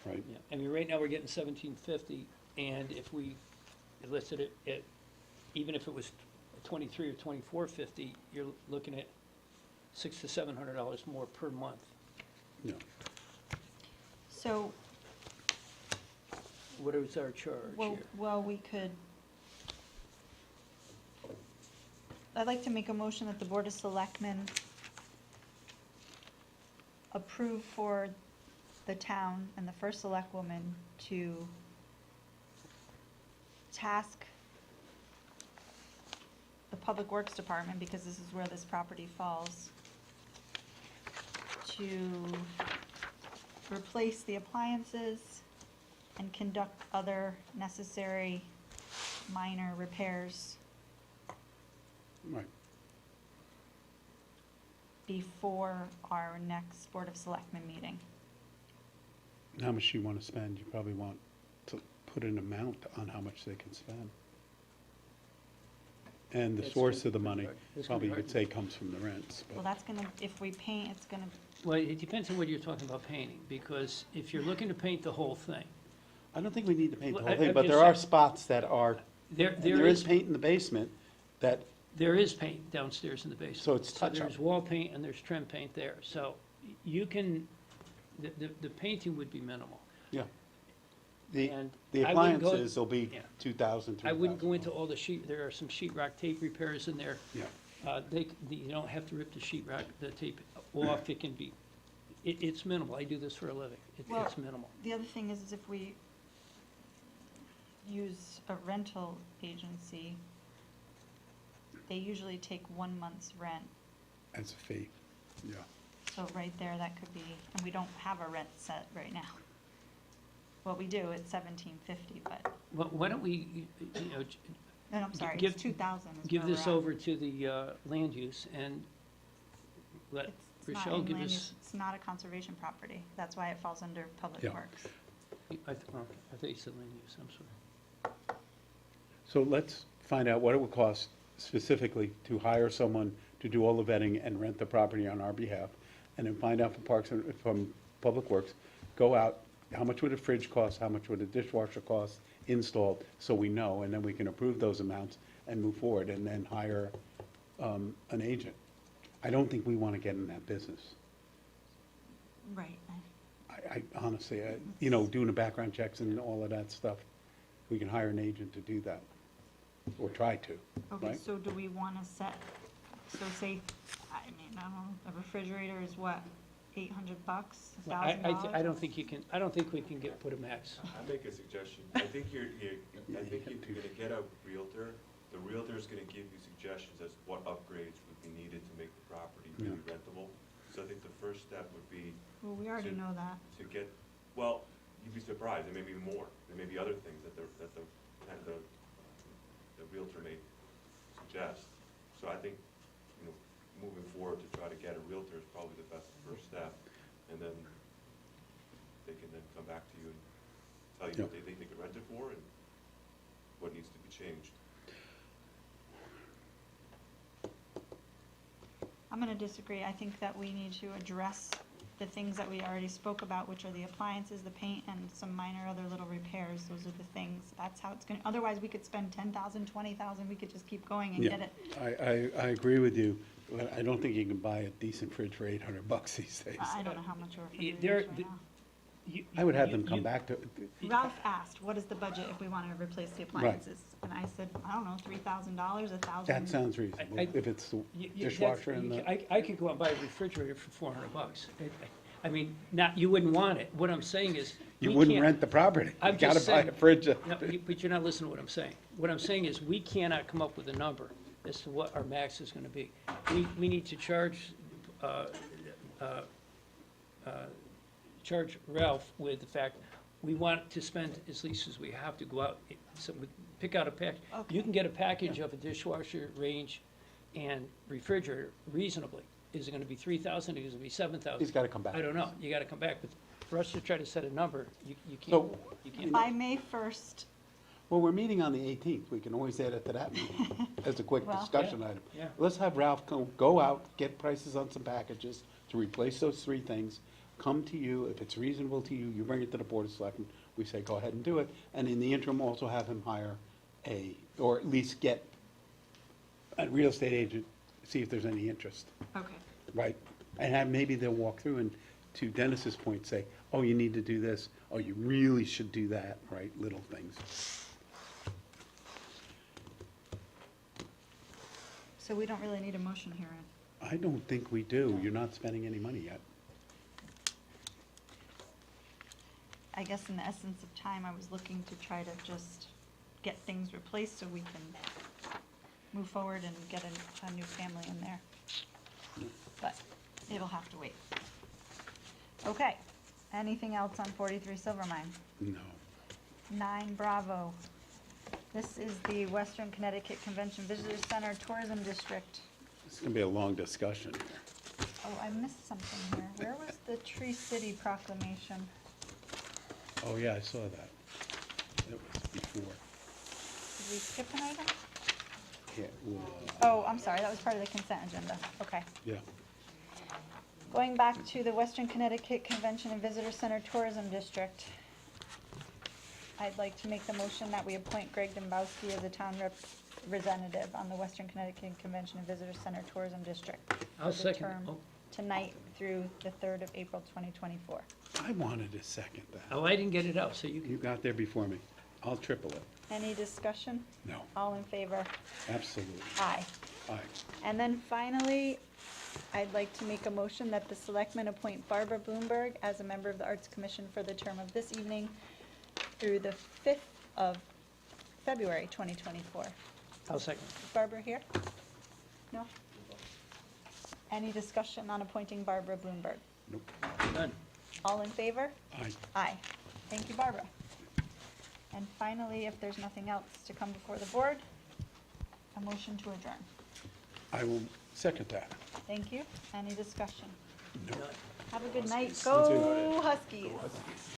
Speaker 13: right?
Speaker 1: Yeah, I mean, right now, we're getting $1,750, and if we listed it at, even if it was $23 or $24.50, you're looking at $600 to $700 more per month.
Speaker 13: Yeah.
Speaker 2: So,
Speaker 1: What is our charge here?
Speaker 2: well, we could, I'd like to make a motion that the Board of Selectmen approve for the town and the first selectwoman to task the Public Works Department, because this is where this property falls, to replace the appliances and conduct other necessary minor repairs
Speaker 13: Right.
Speaker 2: before our next Board of Selectmen meeting.
Speaker 13: How much you want to spend, you probably want to put an amount on how much they can spend. And the
Speaker 1: That's
Speaker 13: source
Speaker 1: gonna
Speaker 13: of the
Speaker 1: be
Speaker 13: money,
Speaker 1: hard. That's gonna
Speaker 13: probably
Speaker 1: be
Speaker 13: you
Speaker 1: hard.
Speaker 13: could say comes from the rents,
Speaker 2: Well,
Speaker 13: but,
Speaker 2: that's gonna, if we paint, it's gonna,
Speaker 1: Well, it depends on what you're talking about painting, because if you're looking to paint the whole thing,
Speaker 13: I don't think we need to paint the
Speaker 1: Well,
Speaker 13: whole
Speaker 1: I-
Speaker 13: thing,
Speaker 1: I'm
Speaker 13: but
Speaker 1: just
Speaker 13: there are
Speaker 1: saying-
Speaker 13: spots that are,
Speaker 1: there
Speaker 13: there is
Speaker 1: is,
Speaker 13: paint in the basement that,
Speaker 1: there is paint downstairs in the basement.
Speaker 13: So it's touch-up.
Speaker 1: There's wall paint and there's trim paint there, so you can, the painting would be minimal.
Speaker 13: yeah. The
Speaker 1: And
Speaker 13: the
Speaker 1: I wouldn't go-
Speaker 13: appliances will be
Speaker 1: yeah.
Speaker 13: 2,000,
Speaker 1: I wouldn't go into
Speaker 13: $3,000.
Speaker 1: all the there are some sheetrock tape repairs in there.
Speaker 13: Yeah.
Speaker 1: You don't have to rip the sheetrock, the tape off, it can be, it's minimal, I do this for a living,
Speaker 2: Well-
Speaker 1: it's minimal.
Speaker 2: the other thing is if we use a rental agency, they usually take 1 month's rent.
Speaker 13: As a fee, yeah.
Speaker 2: So right there, that could be, and we don't have a rent set right now. Well, we do, it's $1,750, but,
Speaker 1: Well, why don't we,
Speaker 2: no, I'm sorry,
Speaker 1: Give-
Speaker 2: it's 2,000 is
Speaker 1: give
Speaker 2: where we're
Speaker 1: this
Speaker 2: at.
Speaker 1: over to the land use and let
Speaker 2: It's not
Speaker 1: Rochelle
Speaker 2: in
Speaker 1: give
Speaker 2: land
Speaker 1: us.
Speaker 2: use, it's not a conservation property, that's why it falls under Public
Speaker 13: Yeah.
Speaker 2: Works.
Speaker 1: I thought you said land use, I'm sorry.
Speaker 13: So let's find out what it would cost specifically to hire someone to do all the vetting and rent the property on our behalf, and then find out from Public Works, go out, how much would a fridge cost, how much would a dishwasher cost installed, so we know, and then we can approve those amounts and move forward, and then hire an agent. I don't think we want to get in that business.
Speaker 2: Right.
Speaker 13: I honestly, doing the background checks and all of that stuff, we can hire an agent to do that, or try to,
Speaker 2: Okay,
Speaker 13: right?
Speaker 2: so do we wanna set, so say, I mean, I don't know, a refrigerator is what, $800,
Speaker 1: Well,
Speaker 2: $1,000?
Speaker 1: I don't think you can, I don't think we can put a max.
Speaker 15: I make a suggestion. I think you're gonna get a realtor. The realtor's gonna give you suggestions as what upgrades would be needed to make the property really rentable. So I think the first step would be
Speaker 2: Well, we already
Speaker 15: to-
Speaker 2: know that.
Speaker 15: to get, well, you'd be surprised, there may be more. There there may be other things that the Realtor may suggest. So I think, you know, moving forward to try to get a Realtor is probably the best first step, and then they can then come back to you and tell you what they think they could rent it for and what needs to be changed.
Speaker 2: I'm going to disagree. I think that we need to address the things that we already spoke about, which are the appliances, the paint, and some minor other little repairs. Those are the things. That's how it's going to, otherwise we could spend 10,000, 20,000. We could just keep going and get it.
Speaker 13: I agree with you, but I don't think you can buy a decent fridge for $800 these days.
Speaker 2: I don't know how much our
Speaker 1: Y-
Speaker 2: refrigerator
Speaker 1: there-
Speaker 2: is right
Speaker 1: the-
Speaker 2: now.
Speaker 13: I would have them come back to,
Speaker 2: Ralph asked, what is the budget if we want to replace the appliances? And I said, I don't know, $3,000, $1,000.
Speaker 13: that sounds reasonable, if it's the dishwasher and the.
Speaker 1: I could go and buy a refrigerator for $400. I mean, not, you wouldn't want it. What I'm saying is.
Speaker 13: You
Speaker 1: we
Speaker 13: wouldn't
Speaker 1: can't-
Speaker 13: rent the property. You
Speaker 1: I'm
Speaker 13: gotta
Speaker 1: just
Speaker 13: buy
Speaker 1: saying-
Speaker 13: a fridge.
Speaker 1: No, but you're not listening to what I'm saying. What I'm saying is, we cannot come up with a number as to what our max is gonna be. We need to charge Ralph with the fact, we want to spend as least as we have to go out, so we pick out a pack. You can get a package of a dishwasher, range, and refrigerator reasonably. Is it gonna be 3,000, is it gonna be 7,000?
Speaker 13: He's gotta come back.
Speaker 1: I don't know, you gotta come back, but for us to try to set a number, you can't,
Speaker 13: So-
Speaker 1: you can't.
Speaker 2: By May 1st,
Speaker 13: Well, we're meeting on the 18th. We can always add it to that meeting as a quick
Speaker 2: Well-
Speaker 13: discussion
Speaker 1: Yeah,
Speaker 13: item.
Speaker 1: yeah.
Speaker 13: Let's have Ralph go out, get prices on some packages to replace those three things, come to you. If it's reasonable to you, you bring it to the Board of Selectmen. We say, go ahead and do it. And in the interim, also have him hire or at least get a real estate agent, see if there's any interest,
Speaker 2: okay.
Speaker 13: right? And maybe they'll walk through and, to Dennis's point, say, oh, you need to do this, oh, you really should do that, right? Little things.
Speaker 2: So we don't really need a motion here.
Speaker 13: I don't think we do. You're not spending any money yet.
Speaker 2: I guess in the essence of time, I was looking to try to just get things replaced so we can move forward and get a new family in there. But it'll have to wait. Okay, anything else on 43 Silvermine?
Speaker 13: No.
Speaker 2: 9 Bravo. This is the Western Connecticut Convention Visitor Center Tourism District.
Speaker 13: It's going to be a long discussion here.
Speaker 2: Oh, I missed something here. Where was the Tree City proclamation?
Speaker 13: Oh, yeah, I saw that. That was before.
Speaker 2: Did we skip an item?
Speaker 13: Yeah, well,
Speaker 2: Oh, I'm sorry, that was part of the consent agenda. Okay.
Speaker 13: yeah.
Speaker 2: Going back to the Western Connecticut Convention and Visitor Center Tourism District, I'd like to make the motion that we appoint Greg Dombowski as a town representative on the Western Connecticut Convention and Visitor Center Tourism District.
Speaker 1: I'll
Speaker 2: for the
Speaker 1: second it.
Speaker 2: term
Speaker 1: Oh.
Speaker 2: Tonight through the 3rd of April 2024.
Speaker 13: I wanted to second that.
Speaker 1: Oh, I didn't get it out, so you
Speaker 13: You got there before me. I'll triple it.
Speaker 2: Any discussion?
Speaker 13: No,
Speaker 2: All in favor?
Speaker 13: absolutely.
Speaker 2: Aye.
Speaker 13: Aye.
Speaker 2: And then finally, I'd like to make a motion that the Selectmen appoint Barbara Bloomberg as a member of the Arts Commission for the term of this evening through the 5th of February 2024.
Speaker 1: I'll second.
Speaker 2: Is Barbara here? No? Any discussion on appointing Barbara Bloomberg?
Speaker 13: Nope.
Speaker 1: None.
Speaker 2: All in favor?
Speaker 13: Aye.
Speaker 2: Aye. Thank you, Barbara. And finally, if there's nothing else to come before the board, a motion to adjourn.
Speaker 13: I will second that.
Speaker 2: Thank you. Any discussion?
Speaker 1: None.
Speaker 2: Have a good night.
Speaker 13: Go
Speaker 2: Go Huskies.